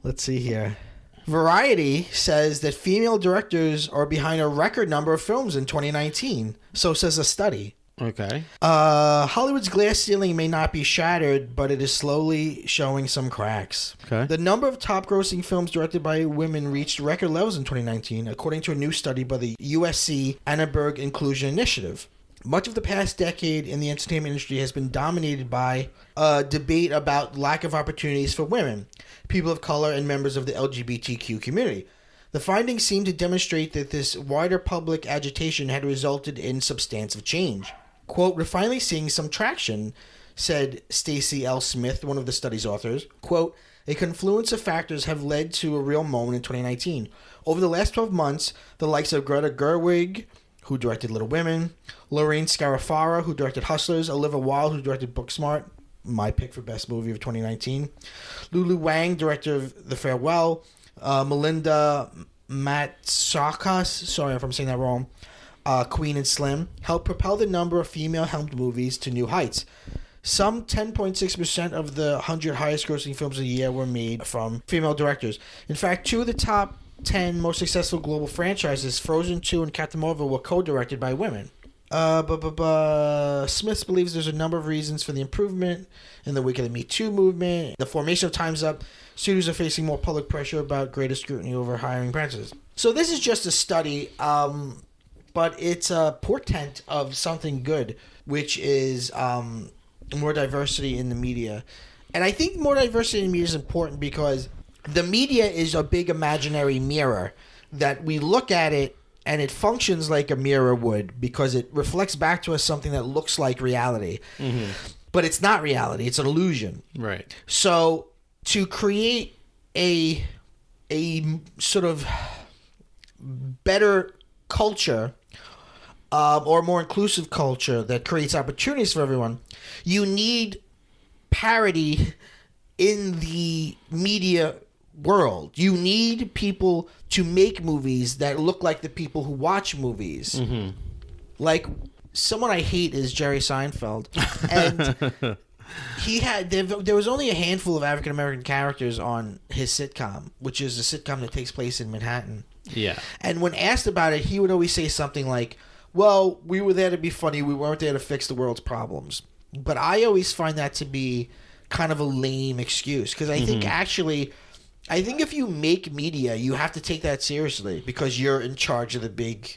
Speaker 1: Let's see here. Variety says that female directors are behind a record number of films in 2019. So says a study.
Speaker 2: Okay.
Speaker 1: Hollywood's glass ceiling may not be shattered, but it is slowly showing some cracks.
Speaker 2: Okay.
Speaker 1: The number of top-grossing films directed by women reached record levels in 2019, according to a new study by the USC Annenberg Inclusion Initiative. Much of the past decade in the entertainment industry has been dominated by a debate about lack of opportunities for women, people of color, and members of the LGBTQ community. The findings seem to demonstrate that this wider public agitation had resulted in substantive change. Quote, "We're finally seeing some traction," said Stacey L. Smith, one of the study's authors. Quote, "A confluence of factors have led to a real moment in 2019. Over the last 12 months, the likes of Greta Gerwig, who directed Little Women, Lorraine Scarafara, who directed Hustlers, Olivia Wilde, who directed Booksmart, my pick for best movie of 2019, Lulu Wang, director of The Farewell, Melinda Matsoukas, sorry if I'm saying that wrong, Queen and Slim, helped propel the number of female-helmed movies to new heights. Some 10.6% of the 100 highest-grossing films of the year were made from female directors. In fact, 2 of the top 10 most successful global franchises, Frozen 2 and Captain Marvel, were co-directed by women. Smith believes there's a number of reasons for the improvement in the wake of the Me Too movement. The formation of Time's Up, studios are facing more public pressure about greater scrutiny over hiring apprentices. So this is just a study, but it's a portent of something good, which is more diversity in the media. And I think more diversity in the media is important because the media is a big imaginary mirror that we look at it and it functions like a mirror would because it reflects back to us something that looks like reality. Mm-hmm. But it's not reality. It's an illusion.
Speaker 2: Right.
Speaker 1: So to create a sort of better culture or more inclusive culture that creates opportunities for everyone, you need parity in the media world. You need people to make movies that look like the people who watch movies. Mm-hmm. Like, someone I hate is Jerry Seinfeld. And there was only a handful of African American characters on his sitcom, which is a sitcom that takes place in Manhattan.
Speaker 2: Yeah.
Speaker 1: And when asked about it, he would always say something like, well, we were there to be funny. We weren't there to fix the world's problems. But I always find that to be kind of a lame excuse because I think I think if you make media, you have to take that seriously because you're in charge of the big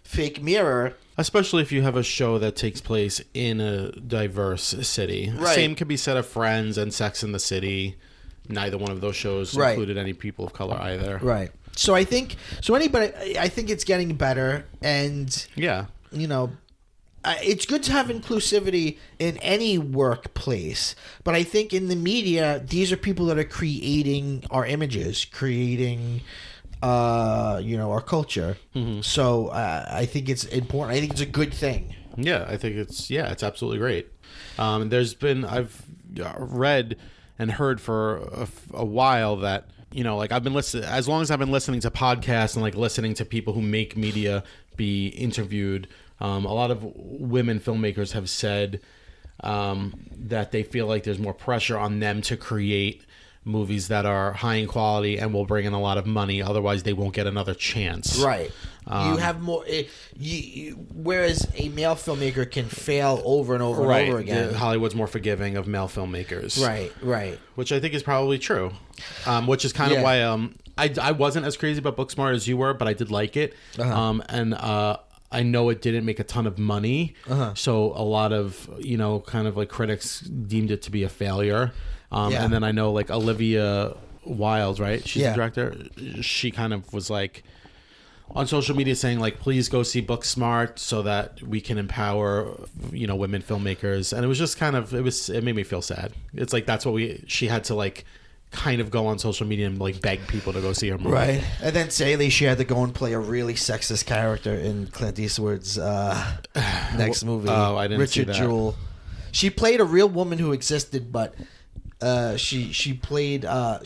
Speaker 1: fake mirror.
Speaker 2: Especially if you have a show that takes place in a diverse city. Right. Same could be said of Friends and Sex and the City. Neither one of those shows included any people of color either.
Speaker 1: Right. So I think it's getting better, and it's good to have inclusivity in any workplace. But I think in the media, these are people that are creating our images, creating our culture. Mm-hmm. So I think it's important. I think it's a good thing.
Speaker 2: Yeah, I think it's absolutely great. I've read and heard for a while that, I've been listening, as long as I've been listening to podcasts and listening to people who make media be interviewed, a lot of women filmmakers have said that they feel like there's more pressure on them to create movies that are high in quality and will bring in a lot of money. Otherwise, they won't get another chance.
Speaker 1: Right. You have more. Whereas a male filmmaker can fail over and over and over again.
Speaker 2: Hollywood's more forgiving of male filmmakers.
Speaker 1: Right.
Speaker 2: Which I think is probably true. Which is kind of why I wasn't as crazy about Booksmart as you were, but I did like it. Uh-huh. I know it didn't make a ton of money, so a lot of critics deemed it to be a failure. And then I know Olivia Wilde, right? She's the director. She kind of was on social media saying please go see Booksmart so that we can empower women filmmakers. And it was just it made me feel sad. It's that's what she had to kind of go on social media and beg people to go see her movie.
Speaker 1: Right. And then Saley, she had to go and play a really sexist character in Clint Eastwood's next movie.
Speaker 2: Oh, I didn't
Speaker 1: Richard
Speaker 2: see that.
Speaker 1: Jewell. She played a real woman who existed, but she played a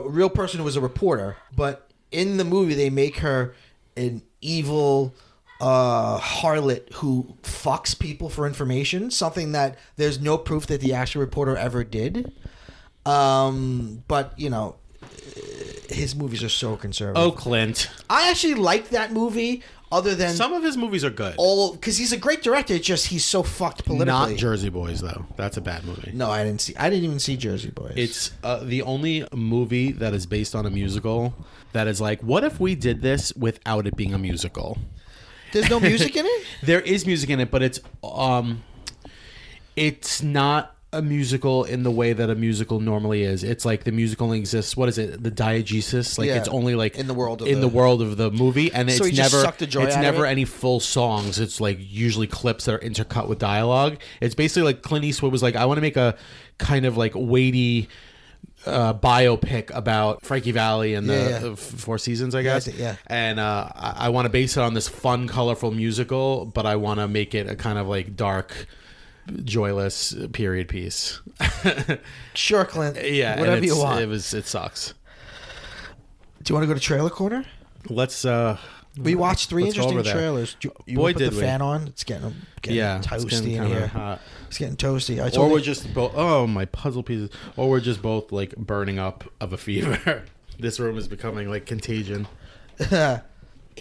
Speaker 1: real person who was a reporter. But in the movie, they make her an evil harlot who fucks people for information. Something that there's no proof that the actual reporter ever did. But his movies are so conservative.
Speaker 2: Oh, Clint.
Speaker 1: I actually liked that movie. Other than
Speaker 2: some of his movies are good,
Speaker 1: because he's a great director. It's just he's so fucked politically.
Speaker 2: Not Jersey Boys though. That's a bad movie.
Speaker 1: No, I didn't even see Jersey Boys.
Speaker 2: It's the only movie that is based on a musical that is what if we did this without it being a musical?
Speaker 1: There's no music in it?
Speaker 2: There is music in it, but it's not a musical in the way that a musical normally is. It's like the music only exists. What is it? The diegesis. Like it's only like
Speaker 1: in the world of the
Speaker 2: movie, and
Speaker 1: so
Speaker 2: it's never
Speaker 1: it's
Speaker 2: never any full songs. It's like usually clips that are intercut with dialogue. It's basically like Clint Eastwood was like, I want to make a kind of like weighty biopic about Frankie Valli and the Four Seasons, I guess.
Speaker 1: Yeah.
Speaker 2: And I want to base it on this fun, colorful musical, but I want to make it a kind of like dark, joyless period piece.
Speaker 1: Sure, Clint.
Speaker 2: Yeah,
Speaker 1: whatever you want.
Speaker 2: It sucks.
Speaker 1: Do you want to go to Trailer Corner?
Speaker 2: Let's.
Speaker 1: We watched 3 interesting trailers. You
Speaker 2: Boy,
Speaker 1: put
Speaker 2: did
Speaker 1: the
Speaker 2: we.
Speaker 1: fan on? It's getting toasty in here.
Speaker 2: Hot.
Speaker 1: It's getting toasty.
Speaker 2: Or we're just both. Oh, my puzzle pieces. Or we're just both like burning up of a fever. This room is becoming like Contagion. Can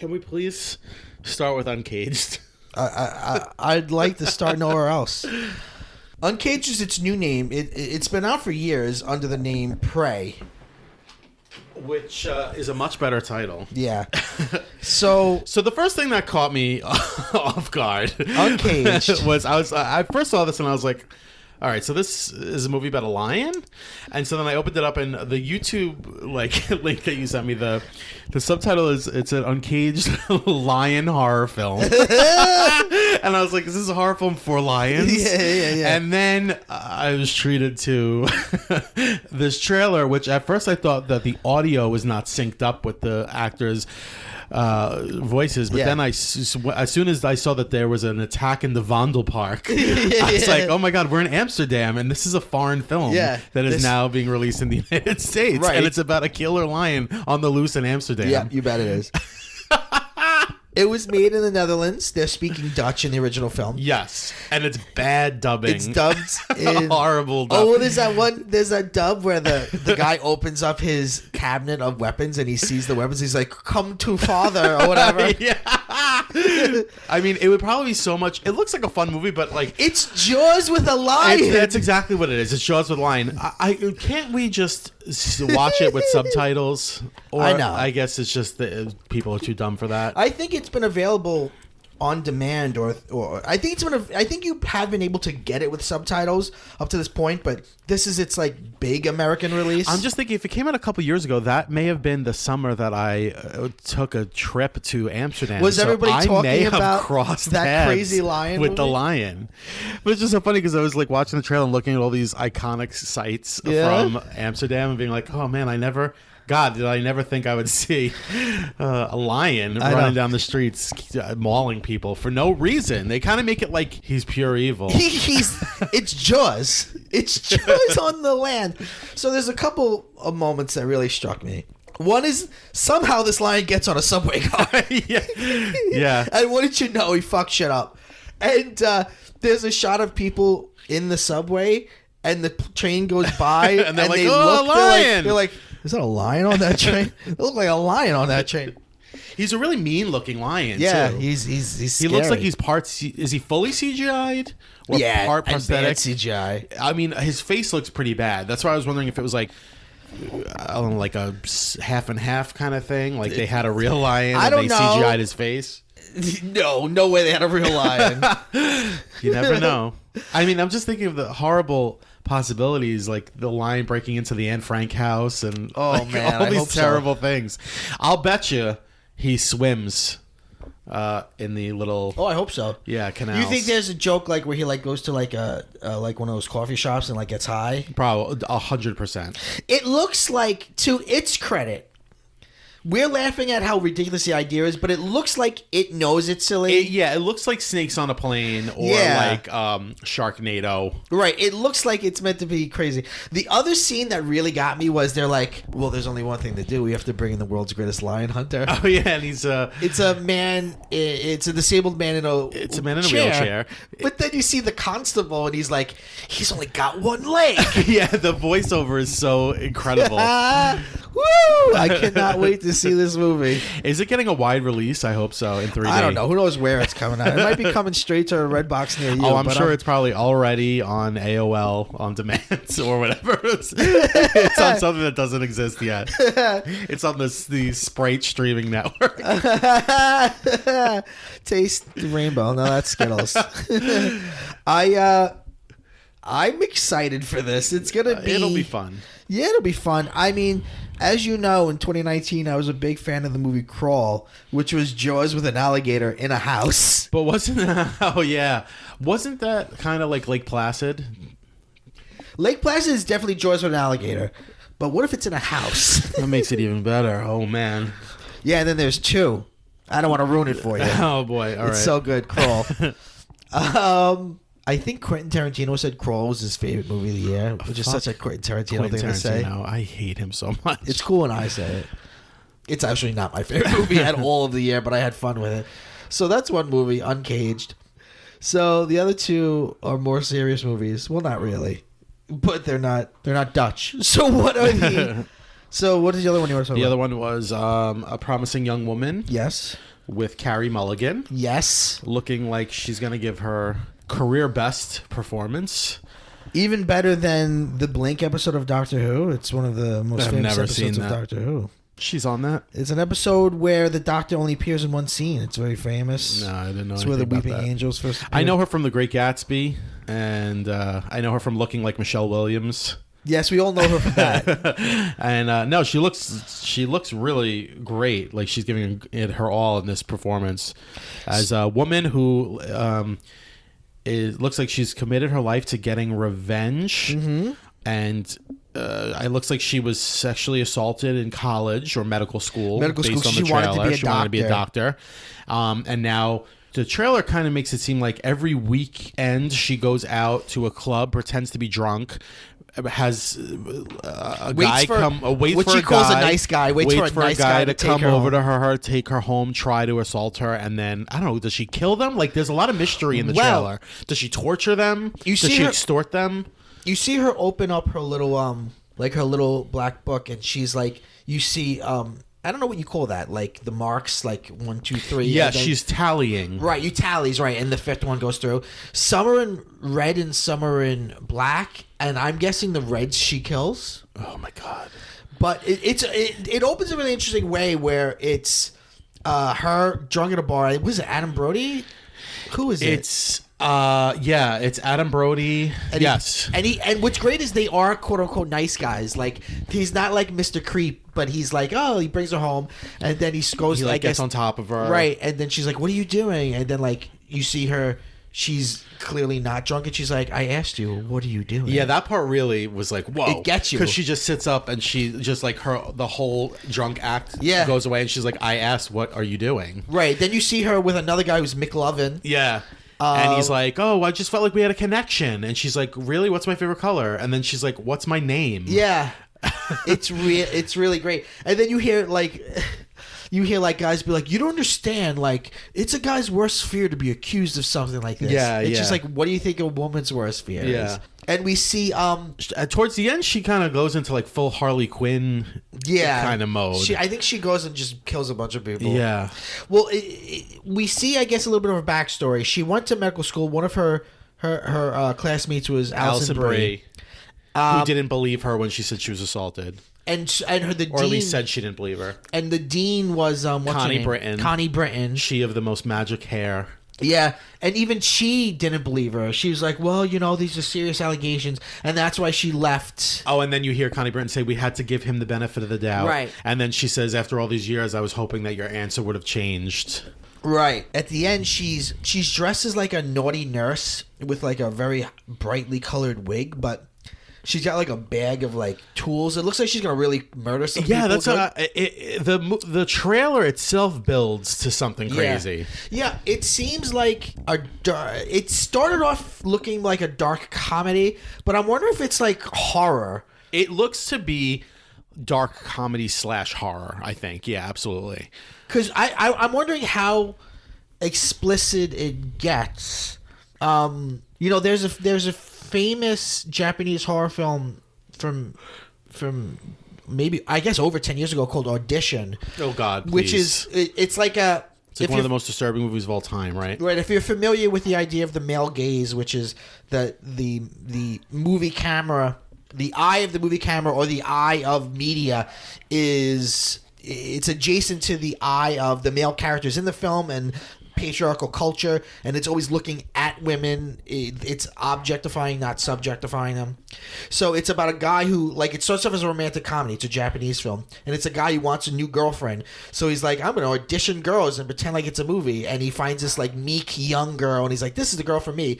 Speaker 2: we please start with Uncaged?
Speaker 1: I'd like to start nowhere else. Uncaged is its new name. It's been out for years under the name Prey,
Speaker 2: which is a much better title.
Speaker 1: Yeah. So
Speaker 2: the first thing that caught me off guard,
Speaker 1: Uncaged,
Speaker 2: was I first saw this and I was like, all right, so this is a movie about a lion, and so then I opened it up and the YouTube link that you sent me, the subtitle it's an Uncaged lion horror film, and I was like, is this a horror film for lions?
Speaker 1: Yeah.
Speaker 2: And then I was treated to this trailer, which at first I thought that the audio was not synced up with the actors' voices, but then as soon as I saw that there was an attack in the Vondel Park, I was like, oh my god, we're in Amsterdam and this is a foreign film that is now being released in the United States, and it's about a killer lion on the loose in Amsterdam.
Speaker 1: Yeah, you bet it is. It was made in the Netherlands. They're speaking Dutch in the original film.
Speaker 2: Yes, and it's bad dubbing.
Speaker 1: It's dubbed in
Speaker 2: horrible dub.
Speaker 1: Oh, there's that dub where the guy opens up his cabinet of weapons and he sees the weapons. He's like, "Come to father," or whatever.
Speaker 2: Yeah. I mean, it would probably be so much. It looks like a fun movie, but like
Speaker 1: it's Jaws with a lion.
Speaker 2: That's exactly what it is. It's Jaws with a lion. Can't we just watch it with subtitles? Or
Speaker 1: I know.
Speaker 2: I guess it's just that people are too dumb for that.
Speaker 1: I think it's been available on demand, or I think you have been able to get it with subtitles up to this point, but this is its like big American release.
Speaker 2: I'm just thinking, if it came out a couple years ago, that may have been the summer that I took a trip to Amsterdam.
Speaker 1: Was everybody talking about
Speaker 2: crossed
Speaker 1: that crazy lion
Speaker 2: with
Speaker 1: movie?
Speaker 2: the lion? But it's just so funny because I was like watching the trailer and looking at all these iconic sights from Amsterdam and being like, oh man, did I never think I would see a lion running down the streets, mauling people for no reason. They kind of make it like he's pure evil.
Speaker 1: It's Jaws. It's Jaws on the land. So there's a couple of moments that really struck me. One is somehow this lion gets on a subway car.
Speaker 2: Yeah.
Speaker 1: And what did you know? He fucked shit up. And there's a shot of people in the subway, and the train goes by,
Speaker 2: and they're like,
Speaker 1: they
Speaker 2: oh,
Speaker 1: look,
Speaker 2: a lion!
Speaker 1: They're like, is that a lion on that train? It looked like a lion on that train.
Speaker 2: He's a really mean-looking lion,
Speaker 1: yeah,
Speaker 2: too.
Speaker 1: he's
Speaker 2: He looks like he's is he fully CGI'd? Or part prosthetic?
Speaker 1: CGI.
Speaker 2: I mean, his face looks pretty bad. That's why I was wondering if it was like, I don't know, like a half and half kind of thing. Like they had a real lion and they CGI'd his face.
Speaker 1: No way they had a real lion.
Speaker 2: You never know. I mean, I'm just thinking of the horrible possibilities, like the lion breaking into the Anne Frank house and all these terrible things. I'll bet you he swims in the little
Speaker 1: I hope so.
Speaker 2: Canals.
Speaker 1: You think there's a joke like where he like goes to like a like one of those coffee shops and like gets high?
Speaker 2: Probably 100%.
Speaker 1: It looks like, to its credit, we're laughing at how ridiculous the idea is, but it looks like it knows it's silly.
Speaker 2: It looks like Snakes on a Plane or like Sharknado.
Speaker 1: Right, it looks like it's meant to be crazy. The other scene that really got me was they're like, well, there's only one thing to do. We have to bring in the world's greatest lion hunter.
Speaker 2: Oh, yeah, and he's
Speaker 1: It's a man, it's a disabled man in a
Speaker 2: It's a man in a wheelchair.
Speaker 1: But then you see the constable and he's like, he's only got one leg.
Speaker 2: Yeah, the voiceover is so incredible.
Speaker 1: Woo! I cannot wait to see this movie.
Speaker 2: Is it getting a wide release? I hope so in 3D.
Speaker 1: I don't know. Who knows where it's coming out? It might be coming straight to a Redbox near you.
Speaker 2: Oh, I'm sure it's probably already on AOL on demand or whatever. It's on something that doesn't exist yet. It's on the Sprite streaming network.
Speaker 1: Taste the rainbow. No, that's Skittles. I'm excited for this. It's gonna be.
Speaker 2: It'll be fun.
Speaker 1: Yeah, it'll be fun. I mean, as you know, in 2019, I was a big fan of the movie Crawl, which was Jaws with an alligator in a house.
Speaker 2: But wasn't that kind of like Lake Placid?
Speaker 1: Lake Placid is definitely Jaws with an alligator. But what if it's in a house?
Speaker 2: That makes it even better. Oh, man.
Speaker 1: Yeah, and then there's 2. I don't want to ruin it for you.
Speaker 2: Oh, boy. All right.
Speaker 1: It's so good, Crawl. I think Quentin Tarantino said Crawl was his favorite movie of the year, which is such a Quentin Tarantino thing to say.
Speaker 2: I hate him so much.
Speaker 1: It's cool when I say it. It's actually not my favorite movie at all of the year, but I had fun with it. So that's one movie, Uncaged. So the other 2 are more serious movies. Well, not really, but they're not Dutch. So what are the? So what is the other one you want to talk about?
Speaker 2: The other one was A Promising Young Woman.
Speaker 1: Yes.
Speaker 2: With Carey Mulligan.
Speaker 1: Yes.
Speaker 2: Looking like she's gonna give her career best performance.
Speaker 1: Even better than the Blink episode of Doctor Who. It's one of the most famous episodes of Doctor Who.
Speaker 2: She's on that.
Speaker 1: It's an episode where the Doctor only appears in one scene. It's very famous.
Speaker 2: No, I didn't know.
Speaker 1: It's where the Weeping Angels first appear.
Speaker 2: I know her from The Great Gatsby, and I know her from looking like Michelle Williams.
Speaker 1: Yes, we all know her from that.
Speaker 2: And no, she looks really great. Like she's giving it her all in this performance as a woman who it looks like she's committed her life to getting revenge, and it looks like she was sexually assaulted in college or medical school. Based on the
Speaker 1: she
Speaker 2: trailer.
Speaker 1: She wanted to be a doctor,
Speaker 2: and now. The trailer kind of makes it seem like every weekend she goes out to a club, pretends to be drunk, has a guy come, waits for a guy to come over to her, take her home, try to assault her, and then I don't know. Does she kill them? Like, there's a lot of mystery in the trailer. Does she torture them? Does she extort them?
Speaker 1: You see her open up her little like her little black book, and she's like, you see I don't know what you call that, like the marks, like 1, 2, 3.
Speaker 2: Yeah, she's tallying.
Speaker 1: Right, you tallies, right, and the 5th one goes through. Some are in red and some are in black, and I'm guessing the reds she kills.
Speaker 2: Oh my god!
Speaker 1: But it opens in a really interesting way where it's her drunk at a bar. Was it Adam Brody? Who is it?
Speaker 2: It's Adam Brody.
Speaker 1: And
Speaker 2: yes,
Speaker 1: and what's great is they are quote unquote nice guys. Like he's not like Mr. Creep, but he's like, oh, he brings her home, and then he goes,
Speaker 2: he gets on top of her,
Speaker 1: right? And then she's like, what are you doing? And then like you see her, she's clearly not drunk, and she's like, I asked you, what are you doing?
Speaker 2: Yeah, that part really was like, whoa,
Speaker 1: it gets you
Speaker 2: because she just sits up and she just like the whole drunk act goes away, and she's like, I asked, what are you doing?
Speaker 1: Right. Then you see her with another guy who's McLovin.
Speaker 2: Yeah. And he's like, oh, I just felt like we had a connection. And she's like, really? What's my favorite color? And then she's like, what's my name?
Speaker 1: Yeah. It's really great. And then you hear guys be like, you don't understand. Like, it's a guy's worst fear to be accused of something like this.
Speaker 2: Yeah,
Speaker 1: it's just like, what do you think a woman's worst fear is? And we see
Speaker 2: towards the end, she kind of goes into like full Harley Quinn kind of mode.
Speaker 1: I think she goes and just kills a bunch of people.
Speaker 2: Yeah.
Speaker 1: Well, we see, I guess, a little bit of her backstory. She went to medical school. One of her classmates was Alison Brie.
Speaker 2: Who didn't believe her when she said she was assaulted.
Speaker 1: And the dean,
Speaker 2: or at least said she didn't believe her.
Speaker 1: And the dean was
Speaker 2: Connie Britton.
Speaker 1: Connie Britton.
Speaker 2: She of the most magic hair.
Speaker 1: Yeah, and even she didn't believe her. She was like, well, these are serious allegations, and that's why she left.
Speaker 2: Oh, and then you hear Connie Britton say, we had to give him the benefit of the doubt.
Speaker 1: Right.
Speaker 2: And then she says, after all these years, I was hoping that your answer would have changed.
Speaker 1: Right. At the end, she's dressed as like a naughty nurse with like a very brightly colored wig, but she's got like a bag of like tools. It looks like she's gonna really murder some people.
Speaker 2: Yeah, that's the trailer itself builds to something crazy.
Speaker 1: Yeah, it seems like it started off looking like a dark comedy, but I'm wondering if it's like horror.
Speaker 2: It looks to be dark comedy / horror. I think, yeah, absolutely.
Speaker 1: Because I'm wondering how explicit it gets. There's a famous Japanese horror film from maybe I guess over 10 years ago called Audition.
Speaker 2: Oh God, please.
Speaker 1: Which is it's like a.
Speaker 2: It's like one of the most disturbing movies of all time, right?
Speaker 1: Right. If you're familiar with the idea of the male gaze, which is the movie camera, the eye of the movie camera or the eye of media it's adjacent to the eye of the male characters in the film and patriarchal culture, and it's always looking at women. It's objectifying, not subjectifying them. So it's about a guy who, like, it starts off as a romantic comedy. It's a Japanese film, and it's a guy who wants a new girlfriend. So he's like, I'm going to audition girls and pretend like it's a movie, and he finds this, like, meek young girl, and he's like, this is the girl for me.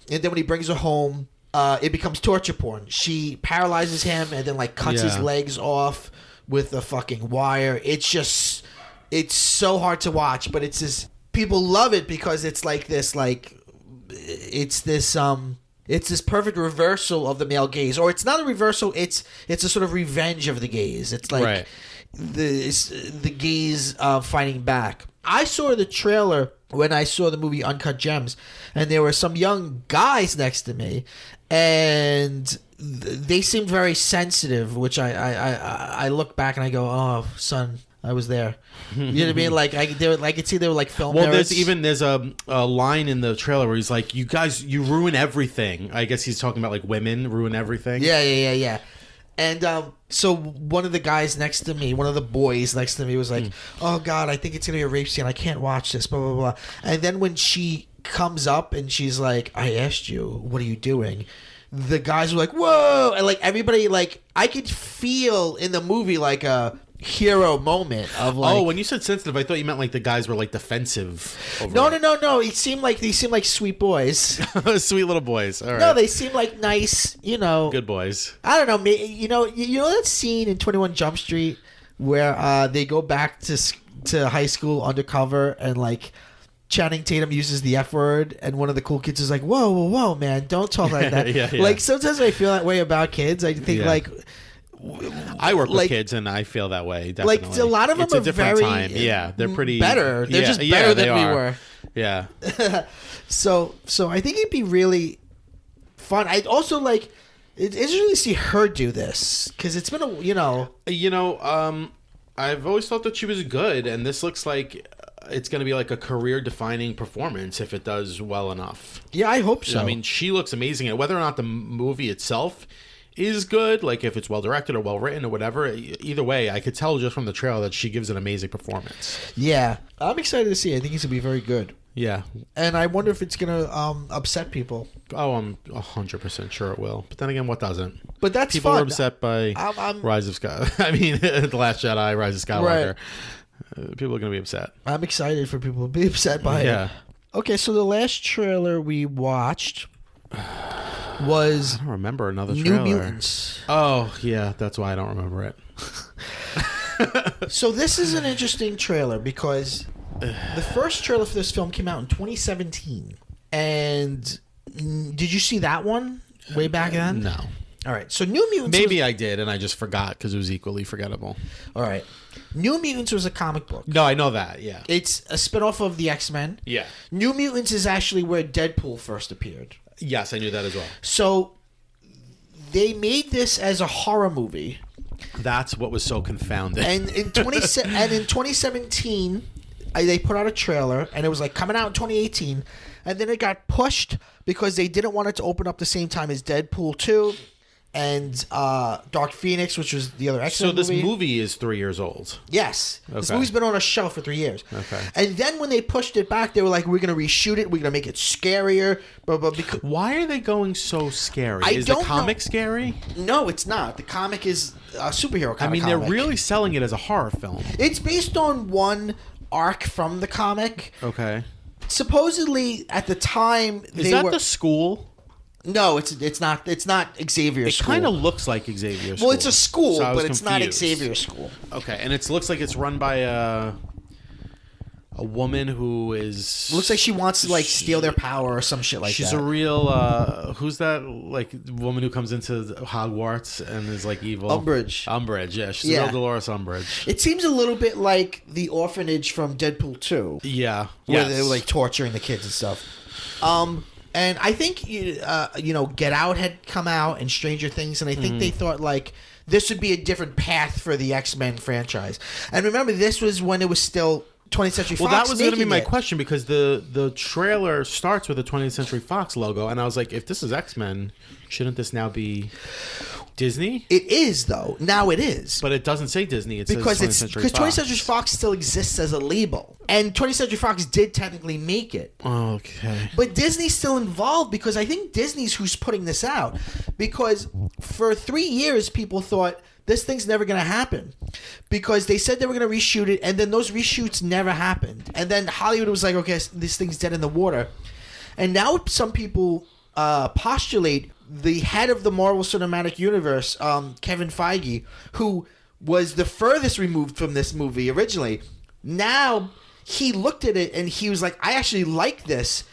Speaker 1: And then when he brings her home, it becomes torture porn. She paralyzes him and then, like, cuts his legs off with a fucking wire. It's just, it's so hard to watch, but it's this. People love it because it's like this, like, it's this perfect reversal of the male gaze, or it's not a reversal. It's a sort of revenge of the gaze. It's like the gaze fighting back. I saw the trailer when I saw the movie Uncut Gems, and there were some young guys next to me, and they seemed very sensitive. Which I look back and I go, oh, son, I was there. You know what I mean? Like I could see they were like film.
Speaker 2: Well,
Speaker 1: nerds.
Speaker 2: there's a line in the trailer where he's like, "You guys, you ruin everything." I guess he's talking about like women ruin everything.
Speaker 1: Yeah. And so one of the guys next to me, one of the boys next to me, was like, "Oh God, I think it's gonna be a rape scene. I can't watch this." Blah blah blah. And then when she comes up and she's like, "I asked you, what are you doing?" The guys were like, "Whoa!" And like everybody, like I could feel in the movie like a hero moment of like.
Speaker 2: Oh, when you said sensitive, I thought you meant like the guys were like defensive.
Speaker 1: No. They seemed like sweet boys,
Speaker 2: sweet little boys. All right.
Speaker 1: No, they seem like nice,
Speaker 2: good boys.
Speaker 1: I don't know, you know that scene in 21 Jump Street where they go back to high school undercover and like Channing Tatum uses the F word and one of the cool kids is like, whoa, man, don't talk like that. Yeah. Like sometimes I feel that way about kids. I think like.
Speaker 2: I work with kids and I feel that way. Definitely.
Speaker 1: Like a lot of them are very
Speaker 2: time. Yeah, they're pretty
Speaker 1: better. They're just better than we were.
Speaker 2: Yeah.
Speaker 1: So I think it'd be really fun. I'd also like it's interesting to see her do this because it's been
Speaker 2: I've always thought that she was good, and this looks like it's going to be like a career-defining performance if it does well enough.
Speaker 1: Yeah, I hope so.
Speaker 2: I mean, she looks amazing, and whether or not the movie itself is good, like if it's well directed or well written or whatever, either way, I could tell just from the trailer that she gives an amazing performance.
Speaker 1: Yeah, I'm excited to see it. I think he's gonna be very good.
Speaker 2: Yeah,
Speaker 1: and I wonder if it's gonna upset people.
Speaker 2: Oh, I'm 100% sure it will. But then again, what doesn't?
Speaker 1: But that's
Speaker 2: people
Speaker 1: fun.
Speaker 2: are upset by Rise of Sky. I mean, The Last Jedi, Rise of Skywalker. Right. People are gonna be upset.
Speaker 1: I'm excited for people to be upset by it. Yeah. Okay, so the last trailer we watched was
Speaker 2: I don't remember another trailer.
Speaker 1: New Mutants.
Speaker 2: Oh, yeah, that's why I don't remember it.
Speaker 1: So this is an interesting trailer because the first trailer for this film came out in 2017. And did you see that one way back then?
Speaker 2: No.
Speaker 1: All right. So New Mutants
Speaker 2: Maybe I did and I just forgot because it was equally forgettable.
Speaker 1: All right. New Mutants was a comic book.
Speaker 2: No, I know that, yeah.
Speaker 1: It's a spinoff of the X-Men.
Speaker 2: Yeah.
Speaker 1: New Mutants is actually where Deadpool first appeared.
Speaker 2: Yes, I knew that as well.
Speaker 1: So they made this as a horror movie.
Speaker 2: That's what was so confounding.
Speaker 1: And in 2017, they put out a trailer, and it was like coming out in 2018, and then it got pushed because they didn't want it to open up the same time as Deadpool 2 and Dark Phoenix, which was the other X-Men movie.
Speaker 2: So this movie is 3 years old?
Speaker 1: Yes. Okay. This movie's been on a shelf for 3 years.
Speaker 2: Okay.
Speaker 1: And then when they pushed it back, they were like, we're going to reshoot it. We're going to make it scarier. Because
Speaker 2: why are they going so scary? Is the comic scary?
Speaker 1: No, it's not. The comic is a superhero comic.
Speaker 2: I mean, they're really selling it as a horror film.
Speaker 1: It's based on one arc from the comic.
Speaker 2: Okay.
Speaker 1: Supposedly, at the time...
Speaker 2: Is that the school?
Speaker 1: No, it's not. It's not Xavier's school.
Speaker 2: It kind of looks like Xavier's school.
Speaker 1: Well, it's a school,
Speaker 2: so
Speaker 1: but it's not Xavier's school.
Speaker 2: Okay, and it looks like it's run by a woman who is...
Speaker 1: Looks like she wants to like steal their power or some shit like that.
Speaker 2: She's a real... who's that like woman who comes into Hogwarts and is like evil? Umbridge, yeah. She's a real Dolores Umbridge.
Speaker 1: It seems a little bit like the orphanage from Deadpool 2.
Speaker 2: Yeah.
Speaker 1: Where they were like torturing the kids and stuff. And I think, Get Out had come out and Stranger Things, and I think they thought like this would be a different path for the X-Men franchise. And remember, this was when it was still 20th Century Fox.
Speaker 2: Well, that was going to be my question, because the trailer starts with a 20th Century Fox logo, and I was like, if this is X-Men, shouldn't this now be Disney?
Speaker 1: It is, though. Now it is.
Speaker 2: But it doesn't say Disney. It
Speaker 1: because
Speaker 2: says 20th Century Fox.
Speaker 1: Because 20th Century Fox still exists as a label. And 20th Century Fox did technically make it.
Speaker 2: Okay.
Speaker 1: But Disney's still involved, because I think Disney's who's putting this out. Because for 3 years, people thought this thing's never going to happen, because they said they were going to reshoot it, and then those reshoots never happened. And then Hollywood was like, okay, this thing's dead in the water. And now some people postulate the head of the Marvel Cinematic Universe, Kevin Feige, who was the furthest removed from this movie originally. Now he looked at it and he was like, I actually like this.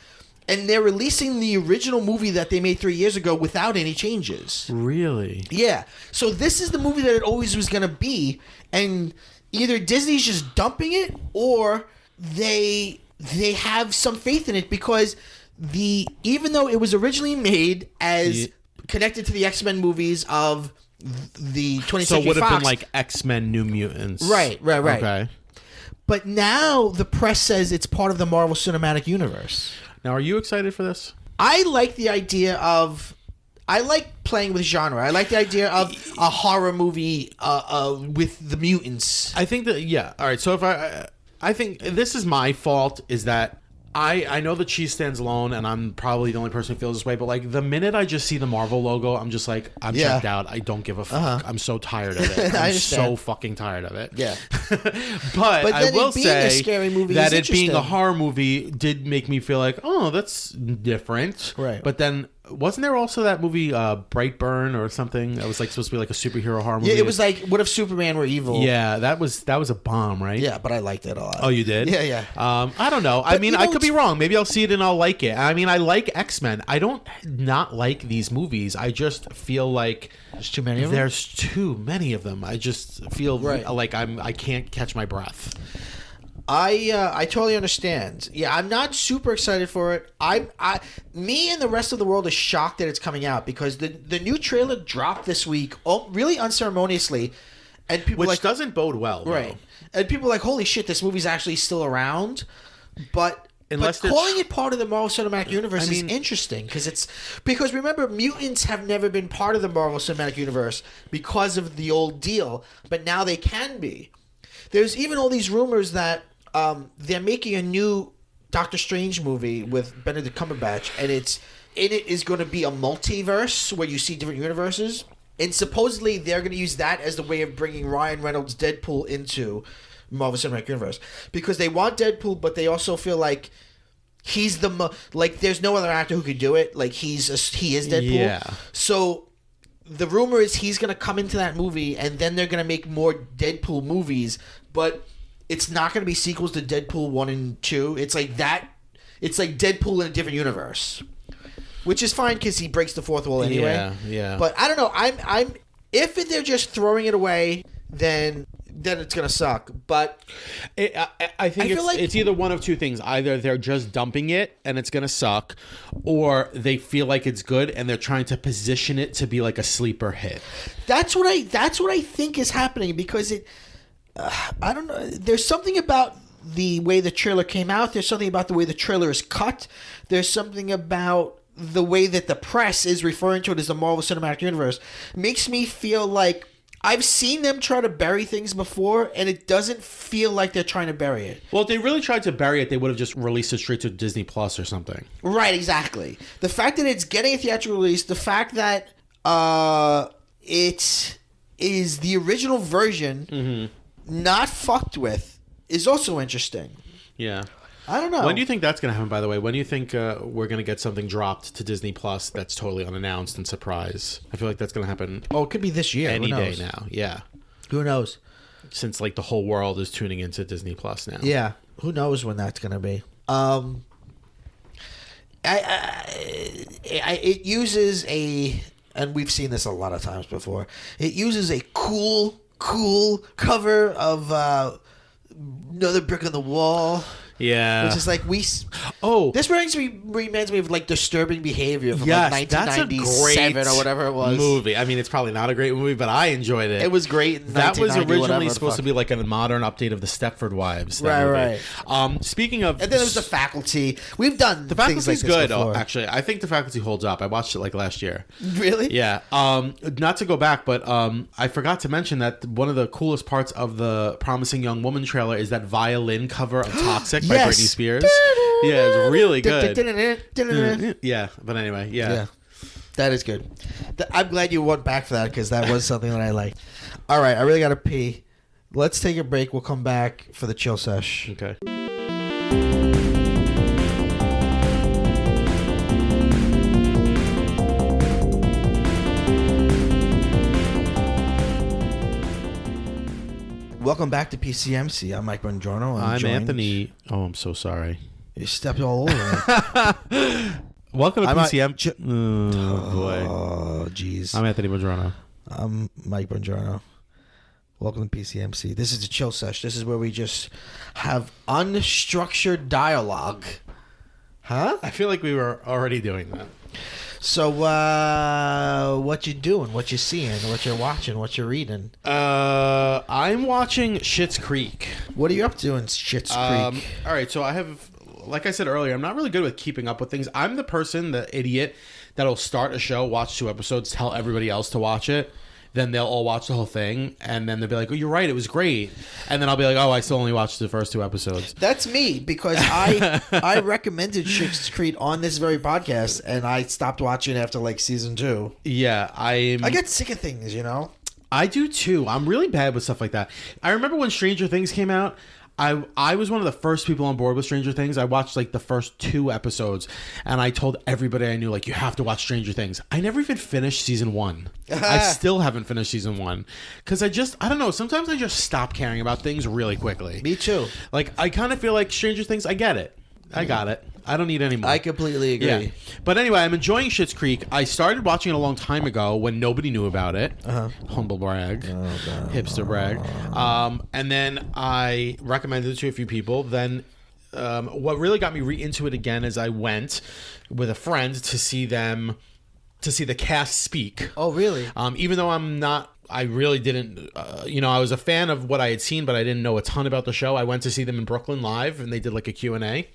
Speaker 1: And they're releasing the original movie that they made 3 years ago without any changes.
Speaker 2: Really?
Speaker 1: Yeah. So this is the movie that it always was going to be. And either Disney's just dumping it, or they have some faith in it, because even though it was originally made as connected to the X-Men movies of the 20th Century Fox.
Speaker 2: So it would have been like X-Men New Mutants.
Speaker 1: Right.
Speaker 2: Okay.
Speaker 1: But now the press says it's part of the Marvel Cinematic Universe.
Speaker 2: Now, are you excited for this?
Speaker 1: I like the idea of... I like playing with genre. I like the idea of a horror movie with the mutants.
Speaker 2: I think that, yeah. All right, so if I think this is my fault, is that I know the cheese stands alone, and I'm probably the only person who feels this way, but like the minute I just see the Marvel logo, I'm just like, I'm checked out. I don't give a fuck. I'm so tired of it. I'm so fucking tired of it.
Speaker 1: Yeah.
Speaker 2: but I will say
Speaker 1: a scary movie
Speaker 2: that it being a horror movie did make me feel like, oh, that's different.
Speaker 1: Right.
Speaker 2: But then, wasn't there also that movie Brightburn or something that was like supposed to be like a superhero horror movie?
Speaker 1: Yeah, it was like, what if Superman were evil?
Speaker 2: Yeah, that was a bomb, right?
Speaker 1: Yeah, but I liked it a lot.
Speaker 2: Oh, you did?
Speaker 1: Yeah.
Speaker 2: I don't know. I mean, I could be wrong. Maybe I'll see it and I'll like it. I mean, I like X-Men. I don't not like these movies. I just feel like
Speaker 1: there's too many of them.
Speaker 2: There's too many of them. I just feel like I can't catch my breath.
Speaker 1: I totally understand. Yeah, I'm not super excited for it. Me and the rest of the world is shocked that it's coming out, because the new trailer dropped this week, really unceremoniously, and people
Speaker 2: doesn't bode well,
Speaker 1: right? And people are like, holy shit, this movie's actually still around. But calling it part of the Marvel Cinematic Universe is interesting, because remember, mutants have never been part of the Marvel Cinematic Universe because of the old deal, but now they can be. There's even all these rumors that they're making a new Doctor Strange movie with Benedict Cumberbatch, and it is going to be a multiverse where you see different universes. And supposedly they're going to use that as the way of bringing Ryan Reynolds' Deadpool into Marvel Cinematic Universe, because they want Deadpool, but they also feel like he's there's no other actor who could do it. Like he is Deadpool. Yeah. So the rumor is he's going to come into that movie, and then they're going to make more Deadpool movies, but it's not going to be sequels to Deadpool 1 and 2. It's like that. It's like Deadpool in a different universe, which is fine because he breaks the fourth wall anyway.
Speaker 2: Yeah.
Speaker 1: But I don't know. I'm if they're just throwing it away, then it's gonna suck. But
Speaker 2: I think it's either one of two things: either they're just dumping it and it's gonna suck, or they feel like it's good and they're trying to position it to be like a sleeper hit.
Speaker 1: That's what I think is happening, because I don't know. There's something about the way the trailer came out. There's something about the way the trailer is cut. There's something about the way that the press is referring to it as the Marvel Cinematic Universe. It makes me feel like I've seen them try to bury things before, and it doesn't feel like they're trying to bury it.
Speaker 2: Well, if they really tried to bury it, they would have just released it straight to Disney Plus or something.
Speaker 1: Right, exactly. The fact that it's getting a theatrical release, the fact that it is the original version, not fucked with, is also interesting.
Speaker 2: Yeah.
Speaker 1: I don't know.
Speaker 2: When do you think that's going to happen, by the way? When do you think we're going to get something dropped to Disney Plus that's totally unannounced and surprise? I feel like that's going to happen.
Speaker 1: Oh, it could be this year.
Speaker 2: Any day now. Yeah.
Speaker 1: Who knows?
Speaker 2: Since like the whole world is tuning into Disney Plus now.
Speaker 1: Yeah. Who knows when that's going to be? It uses and we've seen this a lot of times before. It uses a cool cover of another brick on the wall.
Speaker 2: Yeah.
Speaker 1: Which is like this reminds me of like Disturbing Behavior from like 1997 or whatever it was.
Speaker 2: Movie. I mean, it's probably not a great movie, but I enjoyed it.
Speaker 1: It was great.
Speaker 2: That was originally supposed to be like a modern update of the Stepford Wives.
Speaker 1: Right.
Speaker 2: Speaking of,
Speaker 1: and then there was The Faculty. We've done
Speaker 2: The Faculty's
Speaker 1: things like
Speaker 2: good.
Speaker 1: This before.
Speaker 2: Actually, I think The Faculty holds up. I watched it like last year.
Speaker 1: Really?
Speaker 2: Yeah. Not to go back, but I forgot to mention that one of the coolest parts of the Promising Young Woman trailer is that violin cover of Toxic by Britney Spears. Yeah, it's really good. Yeah, but anyway, yeah.
Speaker 1: That is good. I'm glad you went back for that because that was something that I liked. All right, I really got to pee. Let's take a break. We'll come back for the chill sesh.
Speaker 2: Okay.
Speaker 1: Welcome back to PCMC. I'm Mike Bongiorno.
Speaker 2: I'm Anthony. Oh, I'm so sorry.
Speaker 1: You stepped all over me.
Speaker 2: Welcome to PCM. Oh, boy.
Speaker 1: Oh, jeez.
Speaker 2: I'm Anthony Bongiorno.
Speaker 1: I'm Mike Bongiorno. Welcome to PCMC. This is the chill sesh. This is where we just have unstructured dialogue. Huh?
Speaker 2: I feel like we were already doing that.
Speaker 1: So, what you doing? What you seeing? What you watching? What you reading?
Speaker 2: I'm watching Schitt's Creek.
Speaker 1: What are you up to in Schitt's Creek?
Speaker 2: All right, so I have, like I said earlier, I'm not really good with keeping up with things. I'm the person, the idiot, that'll start a show, watch 2 episodes, tell everybody else to watch it. Then they'll all watch the whole thing, and then they'll be like, "Oh, you're right, it was great." And then I'll be like, "Oh, I still only watched the first 2 episodes."
Speaker 1: That's me because I recommended Schitt's Creek on this very podcast, and I stopped watching after like season 2.
Speaker 2: Yeah, I
Speaker 1: get sick of things, you know.
Speaker 2: I do too. I'm really bad with stuff like that. I remember when Stranger Things came out. I was one of the first people on board with Stranger Things. I watched like the first 2 episodes, and I told everybody I knew, like, you have to watch Stranger Things. I never even finished season 1. I still haven't finished season 1 because I don't know. Sometimes I just stop caring about things really quickly.
Speaker 1: Me too.
Speaker 2: Like, I kind of feel like Stranger Things. I get it. I got it. I don't need any more.
Speaker 1: I completely agree.
Speaker 2: Yeah. But anyway, I'm enjoying Schitt's Creek. I started watching it a long time ago when nobody knew about it. Humble brag. Hipster brag. And then I recommended it to a few people. Then what really got me into it again is I went with a friend to see the cast speak.
Speaker 1: Oh, really?
Speaker 2: Even though I really didn't, I was a fan of what I had seen, but I didn't know a ton about the show. I went to see them in Brooklyn live, and they did like a Q&A.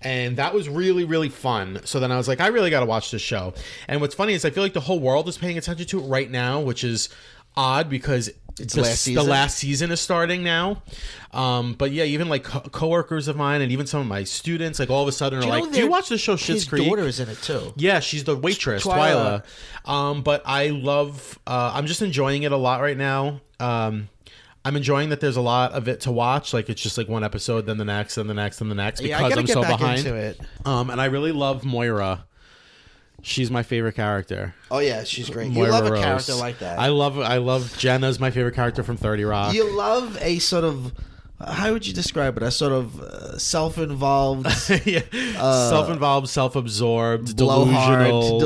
Speaker 2: And that was really, really fun. So then I was like, I really got to watch this show. And what's funny is I feel like the whole world is paying attention to it right now, which is odd because the last season is starting now. But yeah, even like coworkers of mine and even some of my students, like all of a sudden are like, do you watch the show Schitt's Creek?
Speaker 1: His daughter is in it too.
Speaker 2: Yeah, she's the waitress, Twyla. But I love, I'm just enjoying it a lot right now. I'm enjoying that there's a lot of it to watch. Like, it's just like one episode, then the next, then the next, then the next, because I'm so behind.
Speaker 1: Into it.
Speaker 2: And I really love Moira. She's my favorite character.
Speaker 1: Oh yeah, she's great.
Speaker 2: Moira
Speaker 1: you love
Speaker 2: Rose.
Speaker 1: A character like that.
Speaker 2: I love Jenna's my favorite character from 30 Rock.
Speaker 1: You love a sort of, how would you describe it? A sort of self-involved,
Speaker 2: self-involved, self-absorbed, delusional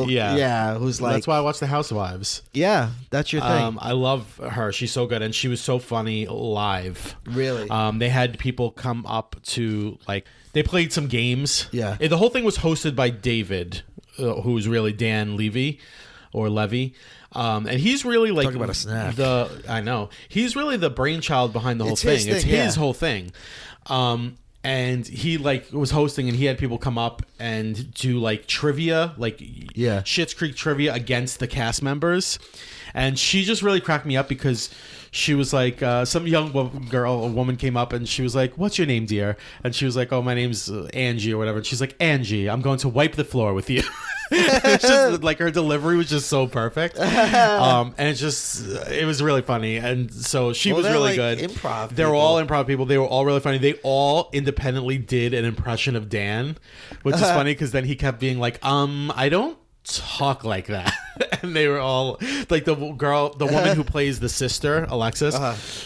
Speaker 2: woman.
Speaker 1: Yeah. Who's like,
Speaker 2: that's why I watch The Housewives.
Speaker 1: Yeah, that's your thing.
Speaker 2: I love her. She's so good, and she was so funny live.
Speaker 1: Really?
Speaker 2: They had people come up to they played some games.
Speaker 1: Yeah.
Speaker 2: The whole thing was hosted by David, who's really Dan Levy. And he's really like,
Speaker 1: talk about a snack.
Speaker 2: I know he's really the brainchild behind the whole thing. It's his whole thing. And he was hosting, and he had people come up and do trivia, Schitt's Creek trivia against the cast members. And she just really cracked me up because she was like, some young woman came up and she was like, "What's your name, dear?" And she was like, "Oh, my name's Angie," or whatever. And she's like, "Angie, I'm going to wipe the floor with you." It's just her delivery was just so perfect. And it was really funny. And so she was really good.
Speaker 1: Improv.
Speaker 2: They were all improv people. They were all really funny. They all independently did an impression of Dan, which is funny because then he kept being like, I don't talk like that. And they were all like, the woman who plays the sister, Alexis,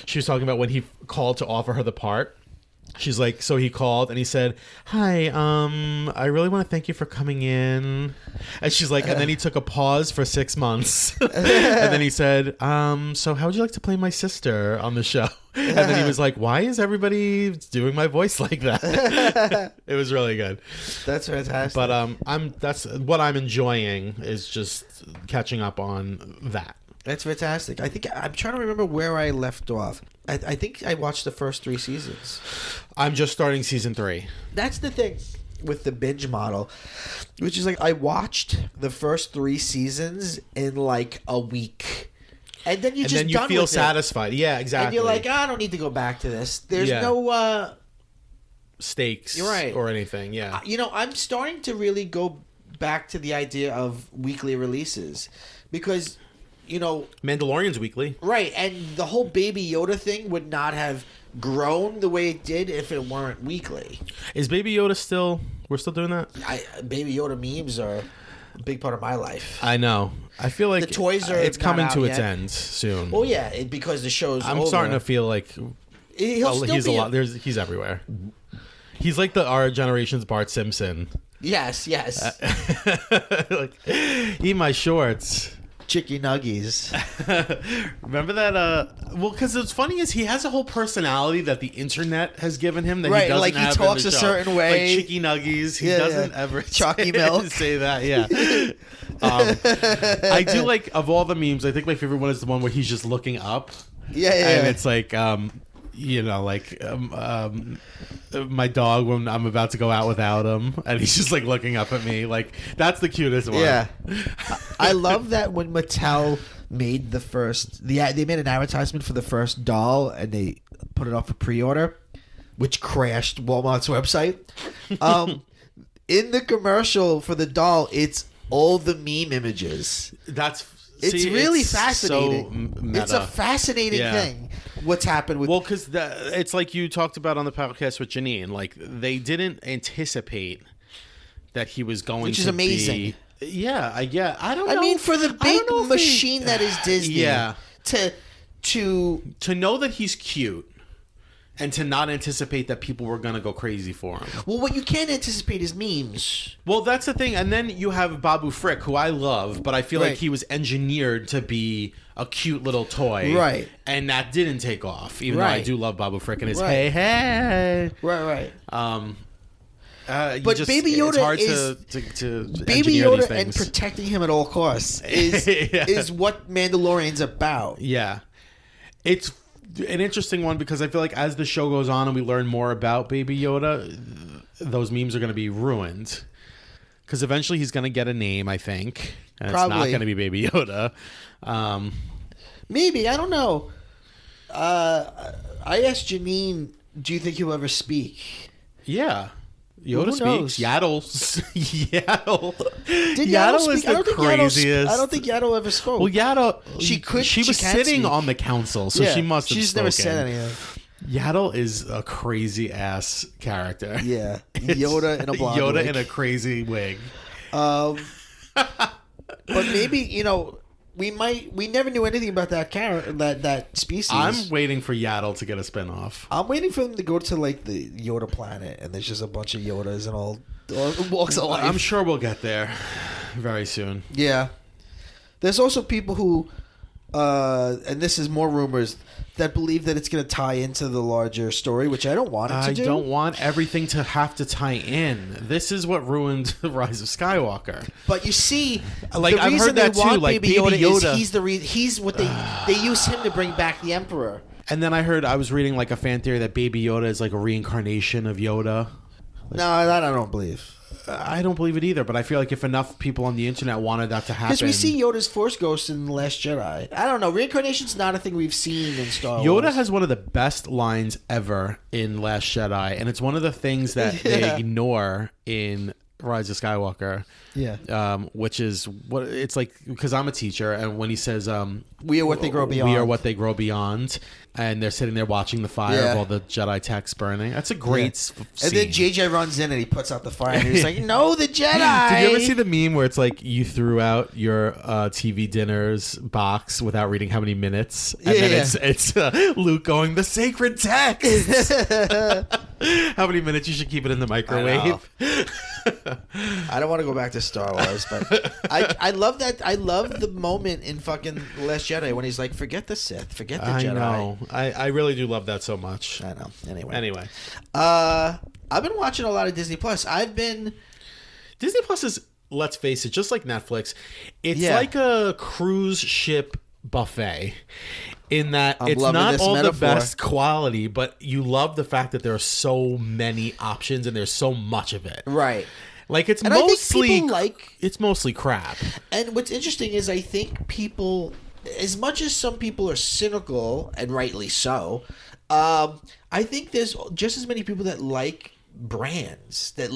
Speaker 2: she was talking about when he called to offer her the part, she's like, so he called and he said, hi, I really want to thank you for coming in. And she's like, and then he took a pause for 6 months. And then he said, so how would you like to play my sister on the show? And then he was like, why is everybody doing my voice like that? It was really good.
Speaker 1: That's fantastic.
Speaker 2: But that's what I'm enjoying, is just catching up on that.
Speaker 1: That's fantastic. I think I'm trying to remember where I left off. I think I watched the first 3 seasons.
Speaker 2: I'm just starting season 3.
Speaker 1: That's the thing with the binge model, which is like I watched the first 3 seasons in like a week. And then you
Speaker 2: feel satisfied. Yeah, exactly.
Speaker 1: And you're like, I don't need to go back to this. There's no
Speaker 2: stakes
Speaker 1: right.
Speaker 2: or anything. Yeah.
Speaker 1: I'm starting to really go back to the idea of weekly releases because,
Speaker 2: Mandalorian's weekly.
Speaker 1: Right. And the whole Baby Yoda thing would not have grown the way it did if it weren't weekly.
Speaker 2: Is Baby Yoda we're still doing that?
Speaker 1: Baby Yoda memes are a big part of my life.
Speaker 2: I know. I feel like
Speaker 1: the toys are
Speaker 2: it's coming to its
Speaker 1: yet.
Speaker 2: end soon.
Speaker 1: Well, yeah, because the show's
Speaker 2: I'm
Speaker 1: over.
Speaker 2: starting to feel like he's everywhere. He's like our generation's Bart Simpson.
Speaker 1: Yes.
Speaker 2: Like, eat my shorts.
Speaker 1: Chicky Nuggies.
Speaker 2: Remember that? Well, because what's funny is he has a whole personality that the internet has given him that
Speaker 1: right,
Speaker 2: he doesn't
Speaker 1: like
Speaker 2: have
Speaker 1: he talks
Speaker 2: in the
Speaker 1: a
Speaker 2: show.
Speaker 1: certain way.
Speaker 2: Like Chicky Nuggies, he doesn't ever
Speaker 1: Chalky milk.
Speaker 2: say that. Yeah. I do like, of all the memes, I think my favorite one is the one where he's just looking up.
Speaker 1: Yeah.
Speaker 2: And it's like, my dog when I'm about to go out without him, and he's just like looking up at me. Like, that's the cutest one.
Speaker 1: Yeah. I love that when Mattel made they made an advertisement for the first doll and they put it up for pre-order, which crashed Walmart's website. In the commercial for the doll, it's all the meme images. It's really fascinating.
Speaker 2: So meta.
Speaker 1: It's a fascinating thing. What's happened with...
Speaker 2: Well, because it's like you talked about on the podcast with Janine. Like, they didn't anticipate that he was going to be...
Speaker 1: Which is amazing.
Speaker 2: Yeah, I don't know.
Speaker 1: I mean, for the big machine that is Disney...
Speaker 2: Yeah.
Speaker 1: To
Speaker 2: know that he's cute and to not anticipate that people were going to go crazy for him.
Speaker 1: Well, what you can't anticipate is memes.
Speaker 2: Well, that's the thing. And then you have Babu Frick, who I love, but I feel like he was engineered to be a cute little toy.
Speaker 1: Right.
Speaker 2: And that didn't take off, even though I do love Babu Frick and his hey.
Speaker 1: Right.
Speaker 2: But
Speaker 1: Baby Yoda
Speaker 2: it's hard
Speaker 1: is...
Speaker 2: to
Speaker 1: Baby
Speaker 2: Yoda
Speaker 1: Yoda and protecting him at all costs is what Mandalorian's about.
Speaker 2: Yeah. It's an interesting one because I feel like as the show goes on and we learn more about Baby Yoda, those memes are going to be ruined. Because eventually he's going to get a name, I think. And Probably. It's not going to be Baby Yoda.
Speaker 1: Maybe. I don't know. I asked Janine, do you think he'll ever speak?
Speaker 2: Yeah. Yoda speaks. Yaddle.
Speaker 1: Did
Speaker 2: Yaddle
Speaker 1: speak?
Speaker 2: is the craziest.
Speaker 1: I don't think Yaddle ever spoke.
Speaker 2: Well, Yaddle... She was sitting
Speaker 1: speak.
Speaker 2: on the council, so she must have
Speaker 1: She's
Speaker 2: spoken.
Speaker 1: Never said anything.
Speaker 2: Yaddle is a crazy-ass character.
Speaker 1: Yeah. Yoda in a blonde
Speaker 2: Yoda
Speaker 1: wig.
Speaker 2: in a crazy wig.
Speaker 1: But maybe, we never knew anything about that character, that species.
Speaker 2: I'm waiting for Yaddle to get a spinoff.
Speaker 1: I'm waiting for them to go to like the Yoda planet, and there's just a bunch of Yodas and all walks of life.
Speaker 2: I'm sure we'll get there very soon.
Speaker 1: Yeah. There's also people who, and this is more rumors, that believe that it's going to tie into the larger story, which I don't want it to do.
Speaker 2: I don't want everything to have to tie in. This is what ruined the Rise of Skywalker.
Speaker 1: But you see,
Speaker 2: like,
Speaker 1: the
Speaker 2: I've
Speaker 1: reason
Speaker 2: heard that
Speaker 1: they want
Speaker 2: too. Like
Speaker 1: Baby Yoda,
Speaker 2: is
Speaker 1: he's what they use him to bring back the Emperor.
Speaker 2: And then I was reading like a fan theory that Baby Yoda is like a reincarnation of Yoda.
Speaker 1: No, that I don't believe.
Speaker 2: I don't believe it either, but I feel like if enough people on the internet wanted that to happen...
Speaker 1: Because we see Yoda's Force Ghost in The Last Jedi. I don't know. Reincarnation's not a thing we've seen in Star Wars.
Speaker 2: Yoda has one of the best lines ever in Last Jedi, and it's one of the things that they ignore in Rise of Skywalker.
Speaker 1: Yeah.
Speaker 2: Which is what it's like, because I'm a teacher, and when he says,
Speaker 1: we are what they grow beyond.
Speaker 2: We are what they grow beyond. And they're sitting there watching the fire of all the Jedi techs burning. That's a great scene.
Speaker 1: And then JJ runs in and he puts out the fire and he's like, no, the Jedi.
Speaker 2: Did you ever see the meme where it's like you threw out your TV dinners box without reading how many minutes? And then it's Luke going, the sacred text. How many minutes you should keep it in the microwave?
Speaker 1: I don't want to go back to Star Wars, but I love that. I love the moment in fucking Last Jedi when he's like, "Forget the Sith, forget the Jedi."
Speaker 2: I know. I really do love that so much.
Speaker 1: I know.
Speaker 2: Anyway,
Speaker 1: I've been watching a lot of Disney Plus.
Speaker 2: Disney Plus is, let's face it, just like Netflix. It's like a cruise ship buffet. In that it's not all the best quality, but you love the fact that there are so many options and there's so much of it.
Speaker 1: Right.
Speaker 2: Like it's mostly crap.
Speaker 1: And what's interesting is I think people, as much as some people are cynical, and rightly so, I think there's just as many people that like brands, you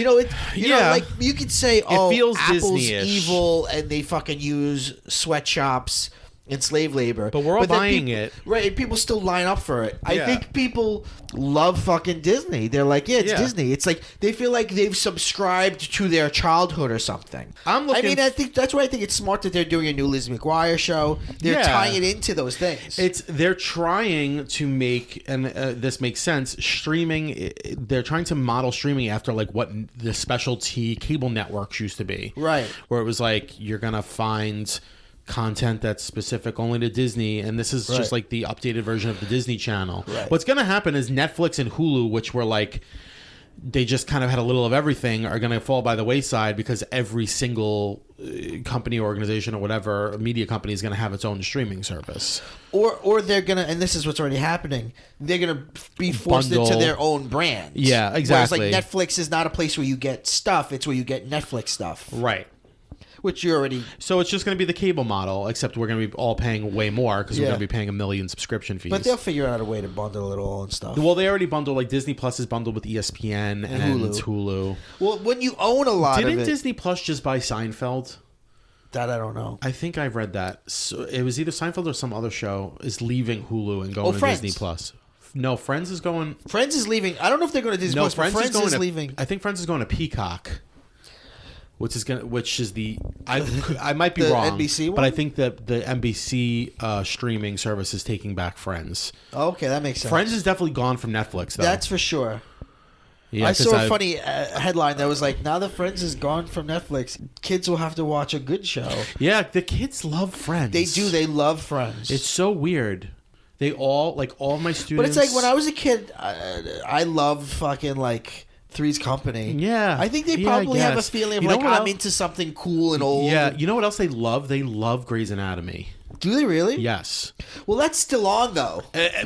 Speaker 1: know, like you could say, oh, Apple's
Speaker 2: Disney-ish.
Speaker 1: evil and they fucking use sweatshops and slave labor,
Speaker 2: but we're all buying it,
Speaker 1: right? And people still line up for it. I think people love fucking Disney. They're like, it's Disney. It's like they feel like they've subscribed to their childhood or something. I think that's why I think it's smart that they're doing a new Liz McGuire show. They're tying it into those things.
Speaker 2: They're trying to make, and this makes sense. Streaming, they're trying to model streaming after like what the specialty cable networks used to be,
Speaker 1: right?
Speaker 2: Where it was like you're gonna find content that's specific only to Disney, and this is just like the updated version of the Disney Channel.
Speaker 1: Right.
Speaker 2: What's going to happen is Netflix and Hulu, which were like, they just kind of had a little of everything, are going to fall by the wayside because every single company, organization, or whatever media company is going to have its own streaming service.
Speaker 1: Or they're gonna, and this is what's already happening, they're gonna be forced into their own brand.
Speaker 2: Yeah, exactly.
Speaker 1: Whereas like Netflix is not a place where you get stuff; it's where you get Netflix stuff.
Speaker 2: Right.
Speaker 1: Which you already...
Speaker 2: So it's just going to be the cable model, except we're going to be all paying way more because we're going to be paying 1 million subscription fees.
Speaker 1: But they'll figure out a way to bundle it all and stuff.
Speaker 2: Well, they already bundle, like Disney Plus is bundled with ESPN and Hulu.
Speaker 1: Well, when you own a lot of it...
Speaker 2: Didn't Disney Plus just buy Seinfeld?
Speaker 1: That I don't know.
Speaker 2: I think I've read that. So it was either Seinfeld or some other show is leaving Hulu and going to Disney Plus. No, Friends is going...
Speaker 1: Friends is leaving. I don't know if they're going to Disney Plus, but Friends is leaving.
Speaker 2: I think Friends is going to Peacock. Which is the I might be wrong,
Speaker 1: NBC one?
Speaker 2: But I think that the NBC streaming service is taking back Friends.
Speaker 1: Okay, that makes sense.
Speaker 2: Friends is definitely gone from Netflix, though.
Speaker 1: That's for sure. Yeah, I saw a funny headline that was like, now that Friends is gone from Netflix, kids will have to watch a good show.
Speaker 2: Yeah, the kids love Friends.
Speaker 1: They do. They love Friends.
Speaker 2: It's so weird. They all, like all my students.
Speaker 1: But it's like when I was a kid, I loved fucking like... Three's Company.
Speaker 2: Yeah.
Speaker 1: I think they probably have a feeling of like, I'm into something cool and old.
Speaker 2: Yeah. You know what else they love? They love Grey's Anatomy.
Speaker 1: Do they really?
Speaker 2: Yes.
Speaker 1: Well, that's still on, though.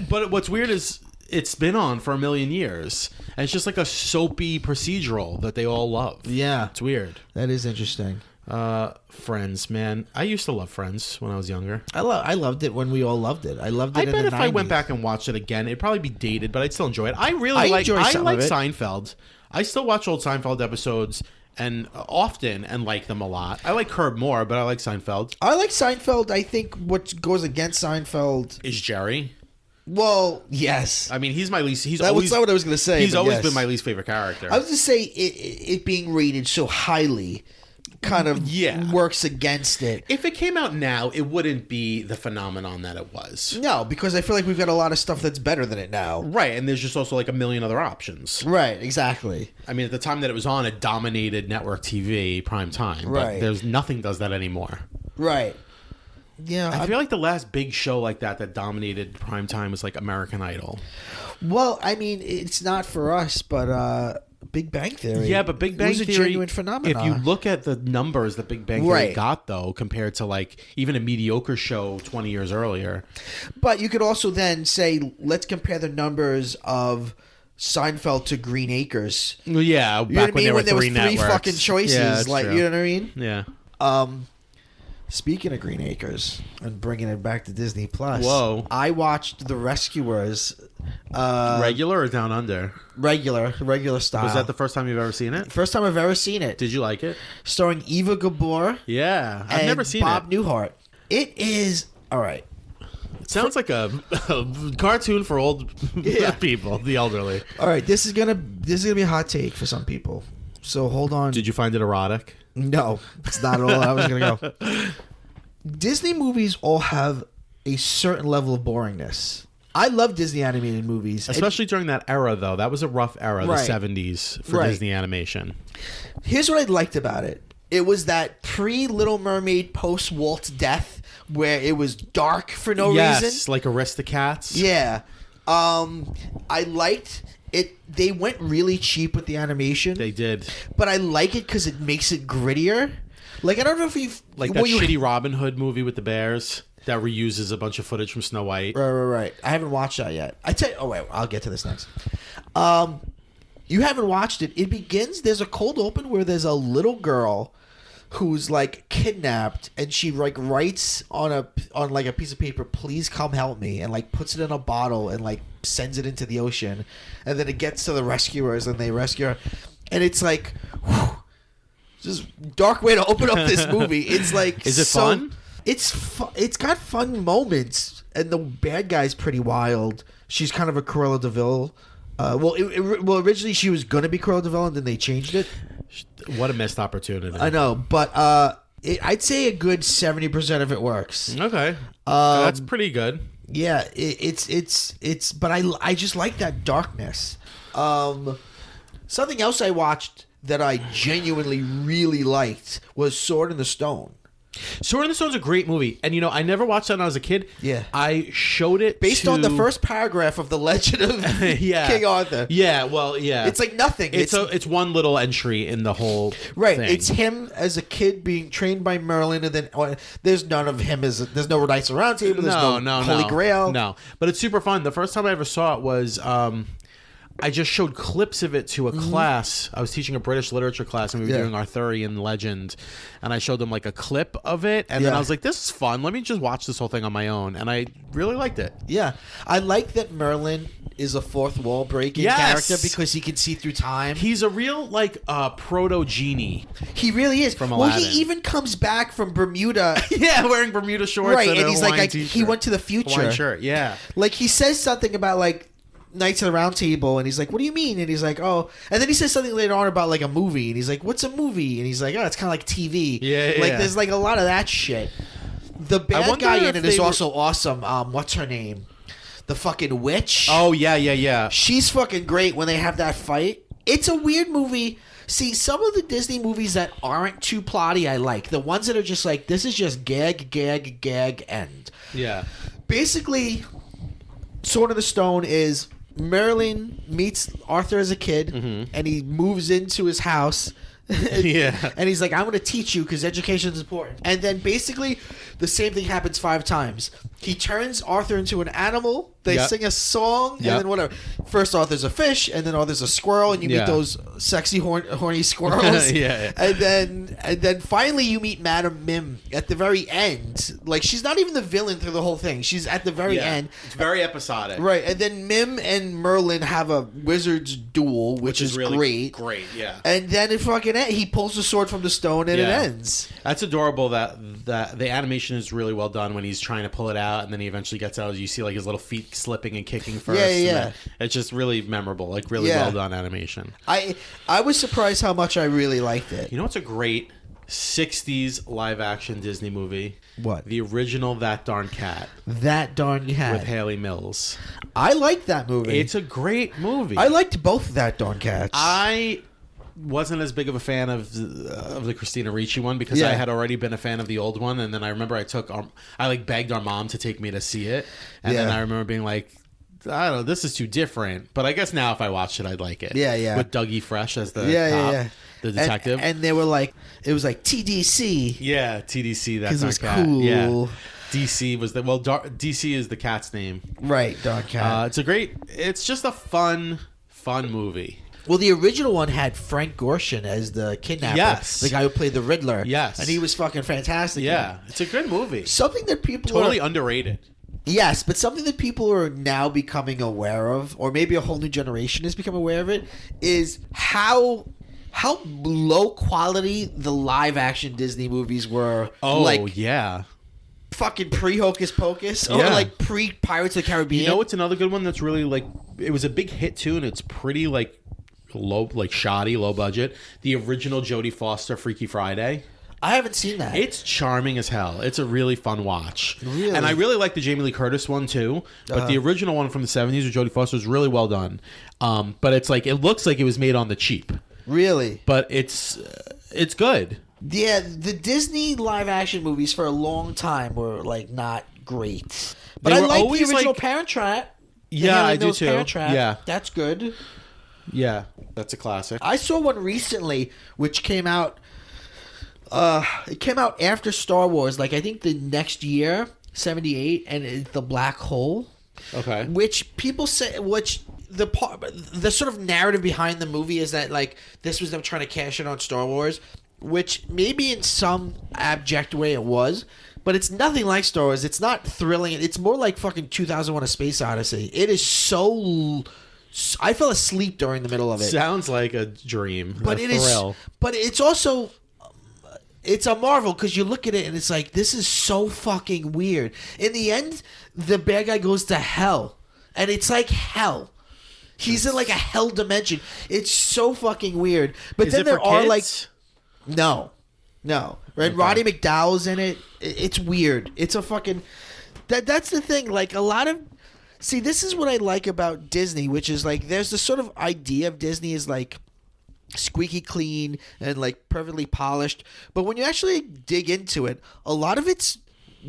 Speaker 2: But what's weird is it's been on for 1 million years. And it's just like a soapy procedural that they all love.
Speaker 1: Yeah.
Speaker 2: It's weird.
Speaker 1: That is interesting.
Speaker 2: Friends, man. I used to love Friends when I was younger.
Speaker 1: I loved it when we all loved it. I loved it in the 90s. I bet if
Speaker 2: I went back and watched it again, it'd probably be dated, but I'd still enjoy it. I like Seinfeld. I still watch old Seinfeld episodes and often and like them a lot. I like Curb more, but I like Seinfeld.
Speaker 1: I like Seinfeld. I think what goes against Seinfeld
Speaker 2: is Jerry.
Speaker 1: Well, yes.
Speaker 2: I mean, he's my least.
Speaker 1: That's not what I was going to say.
Speaker 2: He's always been my least favorite character.
Speaker 1: I was going to say it being rated so highly kind of works against it.
Speaker 2: If it came out now, it wouldn't be the phenomenon that it was.
Speaker 1: No, because I feel like we've got a lot of stuff that's better than it now.
Speaker 2: Right, and there's just also like 1 million other options.
Speaker 1: Right, exactly.
Speaker 2: I mean, at the time that it was on, it dominated network TV prime time. Right. But there's nothing does that anymore.
Speaker 1: Right. Yeah.
Speaker 2: I feel like the last big show like that dominated prime time was like American Idol.
Speaker 1: Well, I mean, it's not for us, but Big Bang Theory.
Speaker 2: Yeah, but Big Bang Theory
Speaker 1: was a genuine phenomenon.
Speaker 2: If you look at the numbers that Big Bang Theory got, though, compared to like even a mediocre show 20 years earlier.
Speaker 1: But you could also then say, let's compare the numbers of Seinfeld to Green Acres.
Speaker 2: Yeah, back when there were three networks.
Speaker 1: Fucking choices.
Speaker 2: Yeah,
Speaker 1: like,
Speaker 2: true.
Speaker 1: You know what I mean?
Speaker 2: Yeah.
Speaker 1: Speaking of Green Acres and bringing it back to Disney Plus,
Speaker 2: whoa!
Speaker 1: I watched The Rescuers.
Speaker 2: Regular or Down Under?
Speaker 1: Regular style.
Speaker 2: Was that the first time you've ever seen it?
Speaker 1: First time I've ever seen it.
Speaker 2: Did you like it?
Speaker 1: Starring Eva Gabor.
Speaker 2: Yeah, I've never seen
Speaker 1: Bob Newhart. It is all right.
Speaker 2: It sounds like a cartoon for old people, the elderly.
Speaker 1: All right, this is gonna be a hot take for some people. So hold on.
Speaker 2: Did you find it erotic?
Speaker 1: No, it's not at all. I was gonna go. Disney movies all have a certain level of boringness. I love Disney animated movies.
Speaker 2: Especially during that era, though. That was a rough era, the 70s, for Disney animation.
Speaker 1: Here's what I liked about it. It was that pre-Little Mermaid, post-Walt's death, where it was dark for no reason.
Speaker 2: Yes, like Aristocats.
Speaker 1: Yeah. I liked it. They went really cheap with the animation.
Speaker 2: They did.
Speaker 1: But I like it because it makes it grittier. Like, I don't know if you've...
Speaker 2: Like that shitty Robin Hood movie with the bears that reuses a bunch of footage from Snow White.
Speaker 1: Right. I haven't watched that yet. Oh, wait. I'll get to this next. You haven't watched it. It begins... There's a cold open where there's a little girl who's like kidnapped, and she like writes on like a piece of paper, "Please come help me," and like puts it in a bottle and like sends it into the ocean, and then it gets to the rescuers and they rescue her, and it's like, whew, just dark way to open up this movie. It's like,
Speaker 2: is it fun?
Speaker 1: It's got fun moments, and the bad guy's pretty wild. She's kind of a Cruella de Vil. Well, originally she was gonna be Cruella de Vil, and then they changed it.
Speaker 2: What a missed opportunity.
Speaker 1: I know, but I'd say a good 70% of it works.
Speaker 2: Okay, that's pretty good.
Speaker 1: Yeah, it's but I just like that darkness. Something else I watched that I genuinely really liked was Sword in the Stone.
Speaker 2: Sword in the Stone's a great movie, and I never watched that when I was a kid.
Speaker 1: Yeah,
Speaker 2: I showed it
Speaker 1: based on the first paragraph of the Legend of King Arthur.
Speaker 2: Yeah, well, yeah,
Speaker 1: it's like nothing.
Speaker 2: It's one little entry in the whole
Speaker 1: right.
Speaker 2: thing.
Speaker 1: It's him as a kid being trained by Merlin, and then there's none of him there's no Knights of the Round Table. There's no Holy Grail.
Speaker 2: No, but it's super fun. The first time I ever saw it was. I just showed clips of it to a class. I was teaching a British literature class, and we were doing Arthurian legend. And I showed them like a clip of it, and then I was like, "This is fun. Let me just watch this whole thing on my own." And I really liked it.
Speaker 1: Yeah, I like that Merlin is a fourth wall breaking character because he can see through time.
Speaker 2: He's a real like proto genie.
Speaker 1: He really is.
Speaker 2: From Aladdin.
Speaker 1: Well, he even comes back from Bermuda.
Speaker 2: Wearing Bermuda shorts.
Speaker 1: Right, and he's
Speaker 2: Hawaiian
Speaker 1: like,
Speaker 2: t-shirt.
Speaker 1: he went to the future.
Speaker 2: Hawaiian shirt, yeah.
Speaker 1: Like he says something about like Knights of the Round Table, and he's like, "What do you mean?" And he's like, "Oh," and then he says something later on about like a movie, and he's like, "What's a movie?" And he's like, "Oh, it's kind of like TV."
Speaker 2: Yeah.
Speaker 1: Like there's like a lot of that shit. The bad guy in it is also awesome. What's her name? The fucking witch.
Speaker 2: Oh yeah.
Speaker 1: She's fucking great when they have that fight. It's a weird movie. See, some of the Disney movies that aren't too plotty, I like. The ones that are just like, this is just gag, end.
Speaker 2: Yeah.
Speaker 1: Basically, Sword of the Stone is Merlin meets Arthur as a kid, and he moves into his house. And he's like, "I'm going to teach you because education is important." And then basically the same thing happens 5 times. He turns Arthur into an animal. They sing a song, and then whatever. First Arthur's a fish, and then Arthur's a squirrel, and you meet those sexy horny squirrels. And then finally you meet Madame Mim at the very end. Like, she's not even the villain through the whole thing. She's at the very end.
Speaker 2: It's very episodic.
Speaker 1: Right, and then Mim and Merlin have a wizard's duel, which is
Speaker 2: really
Speaker 1: great.
Speaker 2: Great, yeah.
Speaker 1: And then it fucking he pulls the sword from the stone, and it ends.
Speaker 2: That's adorable. That the animation is really well done when he's trying to pull it out, and then he eventually gets out. You see like his little feet slipping and kicking first.
Speaker 1: Yeah.
Speaker 2: It's just really memorable, like really well done animation.
Speaker 1: I was surprised how much I really liked it.
Speaker 2: You know what's a great 60s live action Disney movie?
Speaker 1: What?
Speaker 2: The original That Darn Cat.
Speaker 1: That Darn Cat.
Speaker 2: With Haley Mills.
Speaker 1: I liked that movie.
Speaker 2: It's a great movie.
Speaker 1: I liked both That Darn Cats.
Speaker 2: I wasn't as big of a fan of the Christina Ricci one because I had already been a fan of the old one, and then I remember I begged our mom to take me to see it, and then I remember being like, I don't know, this is too different. But I guess now if I watched it, I'd like it.
Speaker 1: Yeah.
Speaker 2: With Dougie Fresh as the cop, the detective,
Speaker 1: and they were like, it was like TDC.
Speaker 2: Yeah, TDC. That's
Speaker 1: because it was
Speaker 2: cat.
Speaker 1: cool.
Speaker 2: Yeah. DC was DC is the cat's name.
Speaker 1: Right, Darn Cat.
Speaker 2: It's just a fun movie.
Speaker 1: Well, the original one had Frank Gorshin as the kidnapper.
Speaker 2: Yes.
Speaker 1: The guy who played the Riddler.
Speaker 2: Yes.
Speaker 1: And he was fucking fantastic.
Speaker 2: Yeah. It's a good movie.
Speaker 1: Something that people
Speaker 2: totally underrated.
Speaker 1: Yes, but something that people are now becoming aware of, or maybe a whole new generation has become aware of it, is how low quality the live action Disney movies were.
Speaker 2: Oh, yeah.
Speaker 1: Fucking pre-Hocus Pocus or like pre-Pirates of the Caribbean.
Speaker 2: You know what's another good one that's really like, it was a big hit too, and it's pretty like low, like shoddy, low budget. The original Jodie Foster Freaky Friday.
Speaker 1: I haven't seen that.
Speaker 2: It's charming as hell. It's a really fun watch.
Speaker 1: Really?
Speaker 2: And I really like the Jamie Lee Curtis one too. But the original one from the 70s with Jodie Foster is really well done. But it's like, it looks like it was made on the cheap.
Speaker 1: Really?
Speaker 2: But it's good.
Speaker 1: Yeah, the Disney live action movies for a long time were like not great. But I like the original Parent Trap.
Speaker 2: Yeah, I do too.
Speaker 1: Parent Trap.
Speaker 2: Yeah.
Speaker 1: That's good.
Speaker 2: Yeah, that's a classic.
Speaker 1: I saw one recently which came out it came out after Star Wars, like I think the next year, 78, and it's The Black Hole.
Speaker 2: Okay.
Speaker 1: Which people say the sort of narrative behind the movie is that like this was them trying to cash in on Star Wars, which maybe in some abject way it was, but it's nothing like Star Wars. It's not thrilling. It's more like fucking 2001: A Space Odyssey. It is so. I fell asleep during the middle of it.
Speaker 2: Sounds like a dream,
Speaker 1: but
Speaker 2: a
Speaker 1: it
Speaker 2: thrill.
Speaker 1: is. But it's also. It's a marvel because you look at it and it's like, this is so fucking weird. In the end, the bad guy goes to hell, and it's like hell. He's in like a hell dimension. It's so fucking weird. But
Speaker 2: Is
Speaker 1: then
Speaker 2: it
Speaker 1: there
Speaker 2: for
Speaker 1: are
Speaker 2: kids?
Speaker 1: like, no. And
Speaker 2: Okay.
Speaker 1: Roddy McDowell's in it. It's weird. It's a fucking. That's the thing. Like a lot of. See, this is what I like about Disney, which is like there's this sort of idea of Disney is like squeaky clean and like perfectly polished, but when you actually dig into it, a lot of it's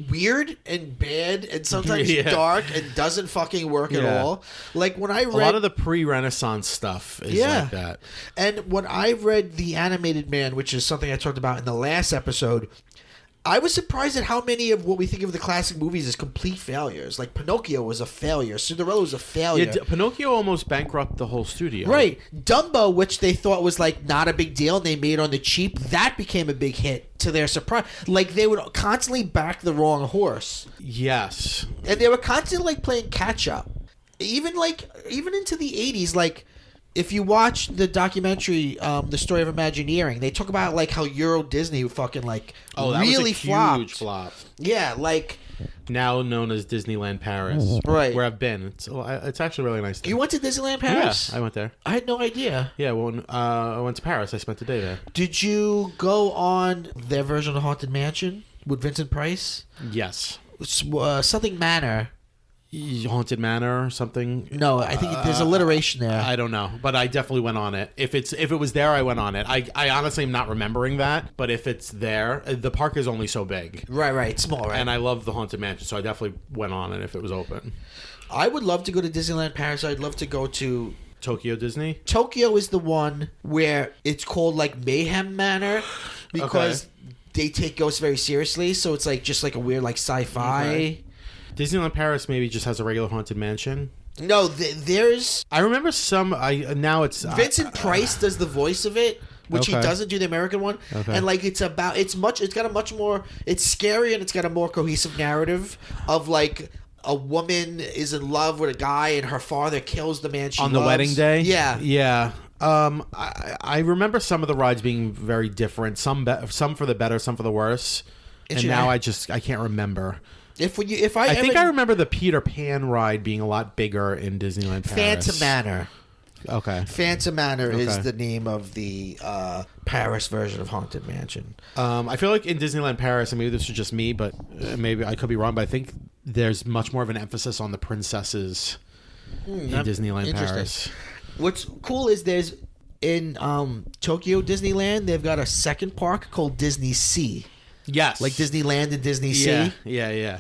Speaker 1: weird and bad and sometimes dark and doesn't fucking work at all. Like when I read
Speaker 2: a lot of the pre-Renaissance stuff is like that.
Speaker 1: And when I read The Animated Man, which is something I talked about in the last episode, I was surprised at how many of what we think of the classic movies as complete failures. Like Pinocchio was a failure. Cinderella was a failure.
Speaker 2: Yeah, Pinocchio almost bankrupted the whole studio.
Speaker 1: Right. Dumbo, which they thought was like not a big deal and they made on the cheap, that became a big hit to their surprise. Like they would constantly back the wrong horse.
Speaker 2: Yes.
Speaker 1: And they were constantly like playing catch up. Even into the 80s, like if you watch the documentary, The Story of Imagineering, they talk about like how Euro Disney fucking like really flopped.
Speaker 2: Huge flop.
Speaker 1: Yeah, like
Speaker 2: now known as Disneyland Paris,
Speaker 1: right?
Speaker 2: Where I've been. It's actually really nice.
Speaker 1: You went to Disneyland Paris?
Speaker 2: Yeah, I went there.
Speaker 1: I had no idea.
Speaker 2: Yeah, when I went to Paris, I spent the day there.
Speaker 1: Did you go on their version of Haunted Mansion with Vincent Price?
Speaker 2: Yes.
Speaker 1: Something Manor.
Speaker 2: Haunted Manor or something.
Speaker 1: No, I think there's alliteration there.
Speaker 2: I don't know, but I definitely went on it. If it was there, I went on it. I honestly am not remembering that, but if it's there, the park is only so big.
Speaker 1: Right, it's small, right?
Speaker 2: And I love the Haunted Mansion, so I definitely went on it if it was open.
Speaker 1: I would love to go to Disneyland Paris. I'd love to go to
Speaker 2: Tokyo Disney.
Speaker 1: Tokyo is the one where it's called like Mayhem Manor because they take ghosts very seriously. So it's like just like a weird like sci-fi.
Speaker 2: Okay. Disneyland Paris maybe just has a regular Haunted Mansion.
Speaker 1: No, there's.
Speaker 2: I remember some. Now it's
Speaker 1: Vincent Price does the voice of it, which he doesn't do the American one. Okay. And like it's got a much more. It's scary and it's got a more cohesive narrative of like a woman is in love with a guy and her father kills the man she loves.
Speaker 2: On the wedding day.
Speaker 1: Yeah.
Speaker 2: I remember some of the rides being very different. Some for the better, some for the worse. And now I can't remember. I think I remember the Peter Pan ride being a lot bigger in Disneyland Paris.
Speaker 1: Phantom Manor.
Speaker 2: Okay.
Speaker 1: Phantom Manor is the name of the Paris version of Haunted Mansion.
Speaker 2: I feel like in Disneyland Paris, and maybe this is just me, but maybe I could be wrong, but I think there's much more of an emphasis on the princesses in Disneyland Paris.
Speaker 1: What's cool is there's in Tokyo Disneyland, they've got a second park called Disney Sea.
Speaker 2: Yes.
Speaker 1: Like Disneyland and Disney Sea?
Speaker 2: Yeah.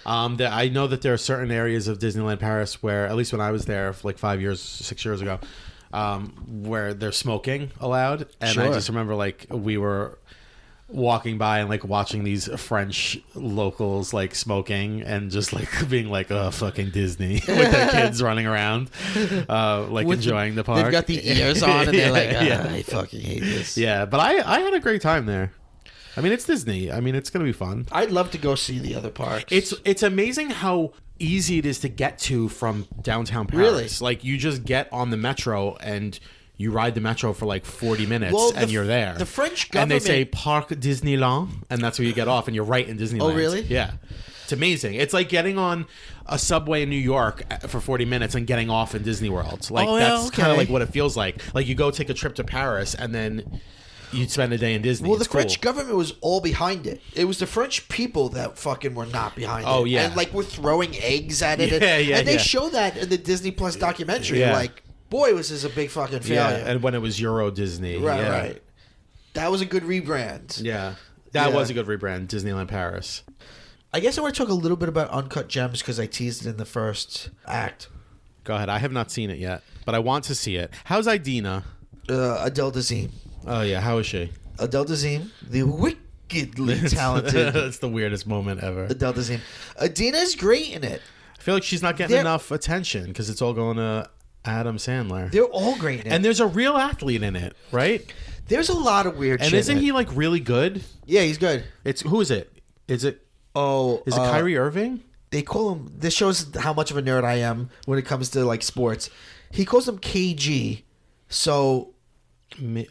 Speaker 2: I know that there are certain areas of Disneyland Paris where, at least when I was there like 6 years ago, where there's smoking allowed. And I just remember like we were walking by and like watching these French locals like smoking and just like being like, oh, fucking Disney with their kids running around like enjoying the park.
Speaker 1: They've got the ears on and they're like, I fucking hate this.
Speaker 2: Yeah, but I had a great time there. I mean, it's Disney. I mean, it's going to be fun.
Speaker 1: I'd love to go see the other parks.
Speaker 2: It's amazing how easy it is to get to from downtown Paris.
Speaker 1: Really?
Speaker 2: Like, you just get on the metro and you ride the metro for like 40 minutes and you're there.
Speaker 1: The French government...
Speaker 2: And they say Parc Disneyland, and that's where you get off, and you're right in Disneyland.
Speaker 1: Oh, really?
Speaker 2: Yeah. It's amazing. It's like getting on a subway in New York for 40 minutes and getting off in Disney World. Like, that's kind of like what it feels like. Like, you go take a trip to Paris, and then... you'd spend a day in Disney.
Speaker 1: Well,
Speaker 2: it's
Speaker 1: the French government was all behind it. It was the French people that fucking were not behind it.
Speaker 2: Oh, yeah.
Speaker 1: And, like, were throwing eggs at it.
Speaker 2: Yeah,
Speaker 1: and they show that in the Disney Plus documentary.
Speaker 2: Yeah.
Speaker 1: Like, boy, was this a big fucking failure.
Speaker 2: Yeah, and when it was Euro Disney.
Speaker 1: Right. That was a good rebrand.
Speaker 2: Yeah. That was a good rebrand, Disneyland Paris.
Speaker 1: I guess I want to talk a little bit about Uncut Gems because I teased it in the first act.
Speaker 2: Go ahead. I have not seen it yet, but I want to see it. How's Idina?
Speaker 1: Adele Dazeem.
Speaker 2: Oh, yeah. How is she?
Speaker 1: Adele Dazeem, the wickedly talented.
Speaker 2: That's the weirdest moment ever.
Speaker 1: Adele Dazeem. Adina's great in it.
Speaker 2: I feel like she's not getting enough attention because it's all going to Adam Sandler.
Speaker 1: They're all great in it.
Speaker 2: And there's a real athlete in it, right?
Speaker 1: There's a lot of weird shit.
Speaker 2: And isn't he, like, really good?
Speaker 1: Yeah, he's good.
Speaker 2: Who is it? Is it Kyrie Irving?
Speaker 1: They call him. This shows how much of a nerd I am when it comes to like sports. He calls him KG. So,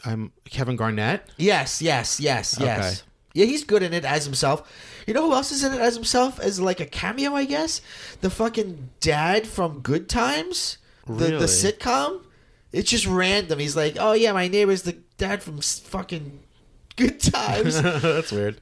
Speaker 2: I'm Kevin Garnett.
Speaker 1: Yes. Okay. Yeah, he's good in it as himself. You know who else is in it as himself? As like a cameo, I guess. The fucking dad from Good Times, the sitcom. It's just random. He's like, oh yeah, my neighbor's the dad from fucking Good Times.
Speaker 2: That's weird.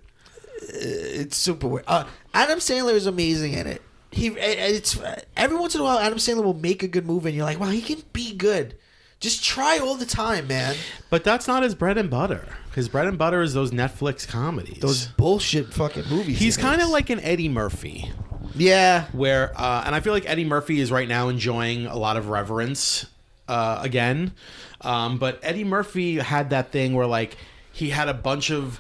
Speaker 1: It's super weird. Adam Sandler is amazing in it. It's every once in a while Adam Sandler will make a good movie and you're like, wow, he can be good. Just try all the time, man.
Speaker 2: But that's not his bread and butter. His bread and butter is those Netflix comedies.
Speaker 1: Those bullshit fucking movies.
Speaker 2: He's kind of like an Eddie Murphy.
Speaker 1: Yeah.
Speaker 2: Where and I feel like Eddie Murphy is right now enjoying a lot of reverence again. But Eddie Murphy had that thing where like he had a bunch of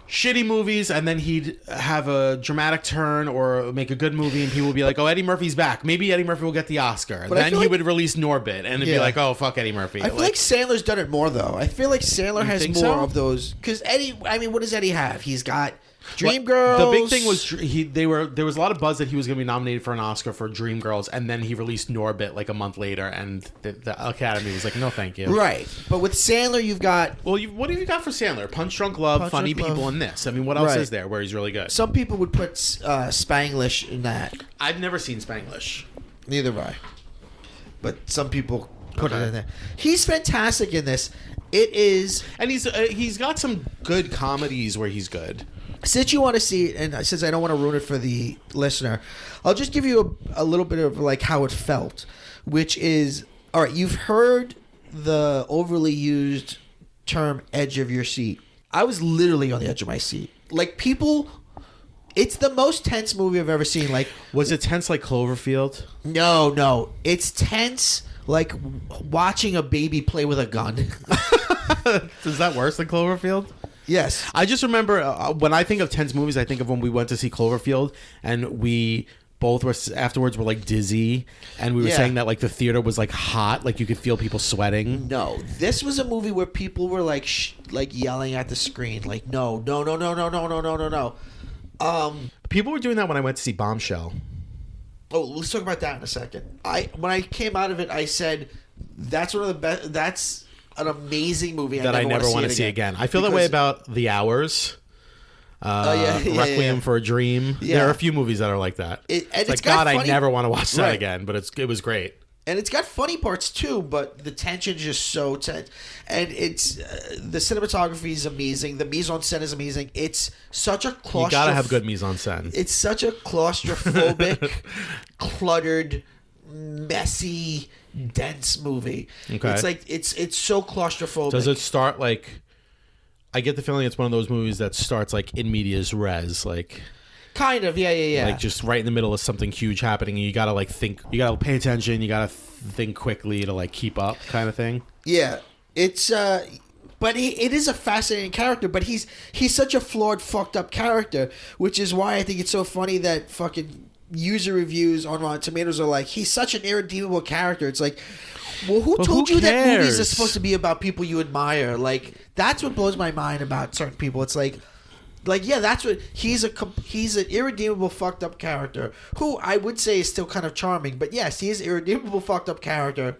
Speaker 2: shitty movies and then he'd have a dramatic turn or make a good movie and people would be like, oh, Eddie Murphy's back, maybe Eddie Murphy will get the Oscar. And then he would release Norbit and it'd be like, oh, fuck Eddie Murphy.
Speaker 1: I feel like Sandler's done it more though. I feel like Sandler has more of those because Eddie, I mean, what does Eddie have? He's got Dreamgirls.
Speaker 2: The big thing was there was a lot of buzz that he was going to be nominated for an Oscar for Dreamgirls, and then he released Norbit like a month later, and the Academy was like, no, thank you.
Speaker 1: Right, but with Sandler, you've got
Speaker 2: what have you got for Sandler? Punch Drunk Love, Funny People, and this. I mean, what else is there where he's really good?
Speaker 1: Some people would put Spanglish in that.
Speaker 2: I've never seen Spanglish.
Speaker 1: Neither have I. But some people put it in there. He's fantastic in this. It is,
Speaker 2: and he's got some good comedies where he's good.
Speaker 1: Since you want to see it, and since I don't want to ruin it for the listener, I'll just give you a little bit of like how it felt, which is, all right, you've heard the overly used term edge of your seat. I was literally on the edge of my seat. Like people, it's the most tense movie I've ever seen. Like,
Speaker 2: was it tense like Cloverfield?
Speaker 1: No. It's tense like watching a baby play with a gun.
Speaker 2: Is that worse than Cloverfield?
Speaker 1: Yes.
Speaker 2: I just remember when I think of tense movies, I think of when we went to see Cloverfield and we both were afterwards were like dizzy and we were saying that like the theater was like hot, like you could feel people sweating.
Speaker 1: No, this was a movie where people were like like yelling at the screen, like no.
Speaker 2: People were doing that when I went to see Bombshell.
Speaker 1: Oh, let's talk about that in a second. When I came out of it, I said that's one of the best. That's an amazing movie
Speaker 2: that I never want to see again. I feel that way about The Hours. Requiem for a Dream. Yeah. There are a few movies that are like that. It's like, God, I never want to watch that again, but it was great.
Speaker 1: And it's got funny parts too, but the tension is just so tense. And it's the cinematography is amazing. The mise en scène is amazing. It's such a claustrophobic.
Speaker 2: You gotta have good mise en scène.
Speaker 1: It's such a claustrophobic, cluttered, messy, dense movie. Okay. It's like it's so claustrophobic.
Speaker 2: Does it start like? I get the feeling it's one of those movies that starts like in medias res, like.
Speaker 1: Kind of, yeah.
Speaker 2: Like just right in the middle of something huge happening, and you gotta like think, you gotta pay attention, you gotta think quickly to like keep up, kind of thing.
Speaker 1: Yeah, it's but it is a fascinating character, but he's such a flawed, fucked up character, which is why I think it's so funny that fucking user reviews on Rotten Tomatoes are like, he's such an irredeemable character. It's like, well, who told you that movies are supposed to be about people you admire? Like, that's what blows my mind about certain people. It's like, yeah, that's what he's an irredeemable fucked up character who I would say is still kind of charming, but yes, he is an irredeemable fucked up character.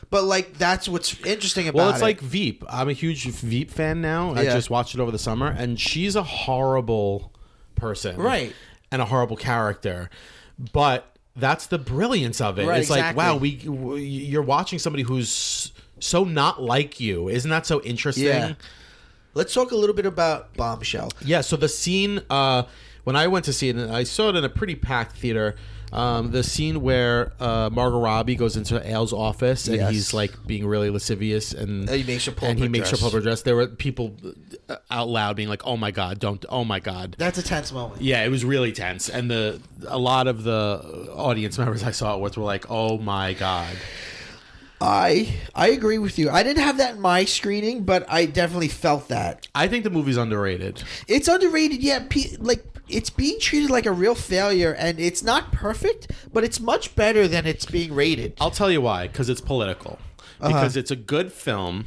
Speaker 1: But like that's what's interesting about it.
Speaker 2: Well, it's like Veep. I'm a huge Veep fan now. I just watched it over the summer, and she's a horrible person,
Speaker 1: right?
Speaker 2: And a horrible character, but that's the brilliance of it. Right, it's exactly. Like, wow, you're watching somebody who's so not like you. Isn't that so interesting?
Speaker 1: Yeah. Let's talk a little bit about Bombshell.
Speaker 2: Yeah, so the scene, when I went to see it, and I saw it in a pretty packed theater, the scene where Margot Robbie goes into Al's office and he's like being really lascivious and
Speaker 1: he makes her pull
Speaker 2: up her dress. There were people out loud being like, "Oh my god, don't! Oh my god!"
Speaker 1: That's a tense moment.
Speaker 2: Yeah, it was really tense, and a lot of the audience members I saw it with were like, "Oh my god."
Speaker 1: I agree with you. I didn't have that in my screening, but I definitely felt that.
Speaker 2: I think the movie's underrated.
Speaker 1: It's underrated, yeah. It's being treated like a real failure, and it's not perfect, but it's much better than it's being rated.
Speaker 2: I'll tell you why, because it's political. Because it's a good film.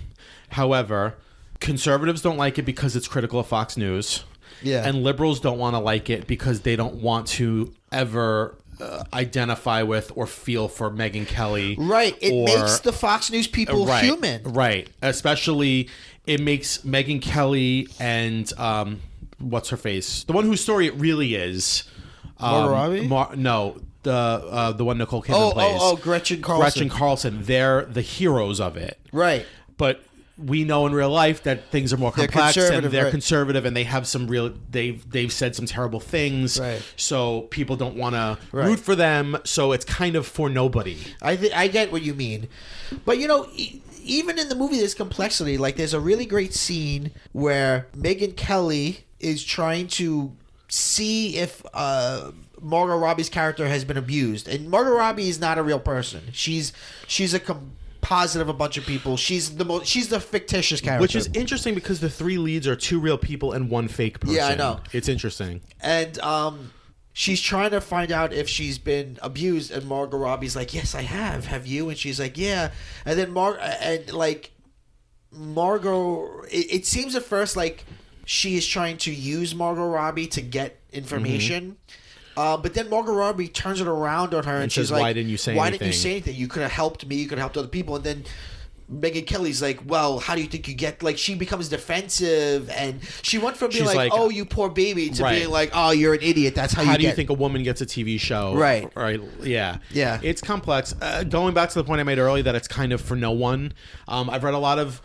Speaker 2: However, conservatives don't like it because it's critical of Fox News.
Speaker 1: Yeah.
Speaker 2: And liberals don't want to like it because they don't want to ever identify with or feel for Megyn Kelly.
Speaker 1: Right. It makes the Fox News people human.
Speaker 2: Right. Especially, it makes Megyn Kelly and... what's her face? The one whose story it really is.
Speaker 1: Margot Robbie?
Speaker 2: No, the one Nicole Kidman plays.
Speaker 1: Gretchen Carlson.
Speaker 2: Gretchen Carlson. They're the heroes of it.
Speaker 1: Right.
Speaker 2: But we know in real life that things are more complex and they're conservative and they have some real. They've said some terrible things.
Speaker 1: Right.
Speaker 2: So people don't want to root for them. So it's kind of for nobody.
Speaker 1: I get what you mean, but even in the movie, there's complexity. Like, there's a really great scene where Megyn Kelly is trying to see if Margot Robbie's character has been abused, and Margot Robbie is not a real person. She's a composite of a bunch of people. She's the fictitious character,
Speaker 2: which is interesting because the three leads are two real people and one fake person.
Speaker 1: Yeah, I know.
Speaker 2: It's interesting.
Speaker 1: And she's trying to find out if she's been abused, and Margot Robbie's like, "Yes, I have. Have you?" And she's like, "Yeah." And then Margot, it seems at first like she is trying to use Margot Robbie to get information. But then Margot Robbie turns it around on her and she's
Speaker 2: says,
Speaker 1: like,
Speaker 2: why didn't you say anything?
Speaker 1: You could have helped me. You could have helped other people. And then Megyn Kelly's like, well, how do you think you get... Like, she becomes defensive, and she went from being like, oh, you poor baby, to being like, oh, you're an idiot. That's how
Speaker 2: do you think a woman gets a TV show?
Speaker 1: Right.
Speaker 2: Right. Yeah.
Speaker 1: Yeah.
Speaker 2: It's complex. Going back to the point I made earlier that it's kind of for no one. I've read a lot of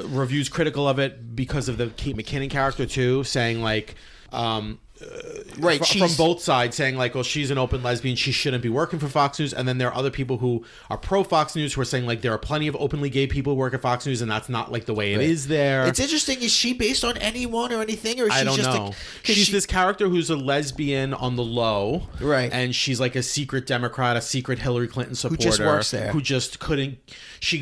Speaker 2: reviews critical of it because of the Kate McKinnon character too, saying like from both sides, saying like, well, she's an open lesbian, she shouldn't be working for Fox News. And then there are other people who are pro Fox News who are saying like there are plenty of openly gay people who work at Fox News and that's not like the way it is there.
Speaker 1: It's interesting. Is she based on anyone or anything, or is
Speaker 2: I don't
Speaker 1: just
Speaker 2: know. She's this character who's a lesbian on the low,
Speaker 1: right?
Speaker 2: And she's like a secret Democrat, a secret Hillary Clinton supporter
Speaker 1: who just works there,
Speaker 2: who just couldn't.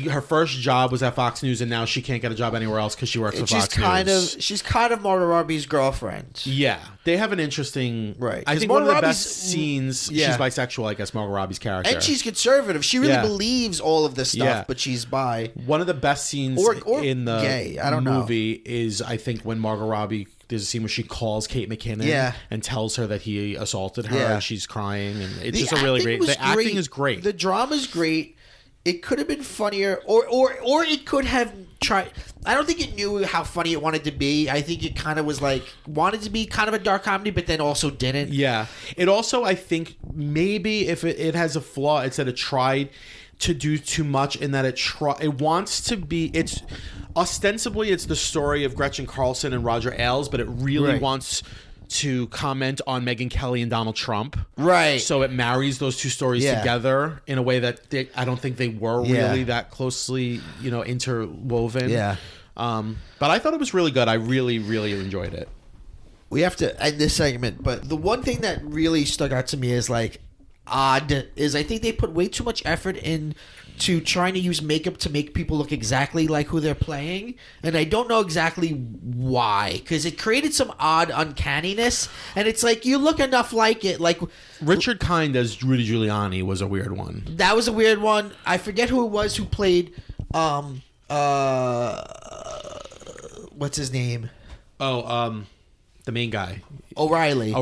Speaker 2: Her first job was at Fox News, and now she can't get a job anywhere else because she works for Fox News.
Speaker 1: She's kind of Margot Robbie's girlfriend.
Speaker 2: Yeah, they have an interesting.
Speaker 1: Right.
Speaker 2: I think one of the best scenes. Yeah. She's bisexual, I guess. Margot Robbie's character,
Speaker 1: and she's conservative. She really believes all of this stuff, but she's bi.
Speaker 2: One of the best scenes
Speaker 1: or
Speaker 2: in the
Speaker 1: gay. I don't
Speaker 2: movie is, I think, when Margot Robbie. There's a scene where she calls Kate McKinnon and tells her that he assaulted her, and she's crying, and it's just a really great. The acting is great.
Speaker 1: The drama's great. It could have been funnier, or it could have tried. I don't think it knew how funny it wanted to be. I think it kind of was like wanted to be kind of a dark comedy, but then also didn't.
Speaker 2: Yeah. It also, I think, maybe if it has a flaw, it's that it tried to do too much in that it wants to be. It's ostensibly it's the story of Gretchen Carlson and Roger Ailes, but it really wants to comment on Megyn Kelly and Donald Trump. Right. So it marries those two stories together in a way that I don't think they were really that closely, interwoven. Yeah. But I thought it was really good. I really, really enjoyed it.
Speaker 1: We have to end this segment, but the one thing that really stuck out to me is like odd is I think they put way too much effort into trying to use makeup to make people look exactly like who they're playing, and I don't know exactly why, because it created some odd uncanniness, and it's like you look enough like it. Like
Speaker 2: Richard Kind as Rudy Giuliani was a weird one.
Speaker 1: That was a weird one. I forget who it was who played what's his name?
Speaker 2: The main guy.
Speaker 1: O'Reilly,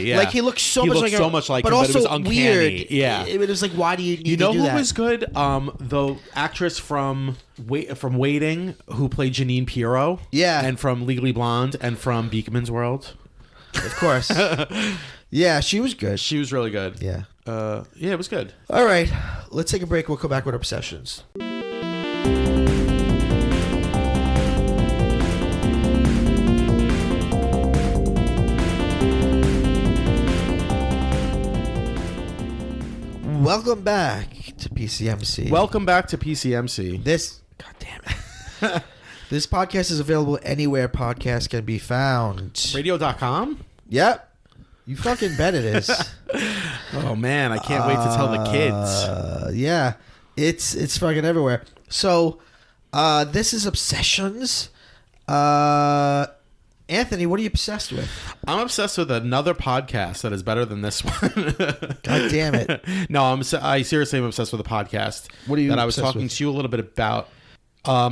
Speaker 2: yeah.
Speaker 1: Like he looked so much like
Speaker 2: him,
Speaker 1: but
Speaker 2: it was uncanny.
Speaker 1: Weird.
Speaker 2: Yeah.
Speaker 1: It was like, why do you need to do that?
Speaker 2: You know who was good? The actress from Waiting who played Janine Pirro. Yeah. And from Legally Blonde and from Beekman's World.
Speaker 1: Of course. Yeah, she was good.
Speaker 2: She was really good.
Speaker 1: Yeah.
Speaker 2: It was good.
Speaker 1: All right. Let's take a break. We'll come back with Obsessions. Welcome back to PCMC.
Speaker 2: Welcome back to PCMC.
Speaker 1: God damn it. This podcast is available anywhere podcasts can be found.
Speaker 2: Radio.com?
Speaker 1: Yep. You fucking bet it is.
Speaker 2: Oh, man. I can't wait to tell the kids.
Speaker 1: Yeah. It's fucking everywhere. So, this is Obsessions. Anthony, what are you obsessed with?
Speaker 2: I'm obsessed with another podcast that is better than this one.
Speaker 1: God damn it.
Speaker 2: No, I seriously am obsessed with a podcast that I was talking to you a little bit about.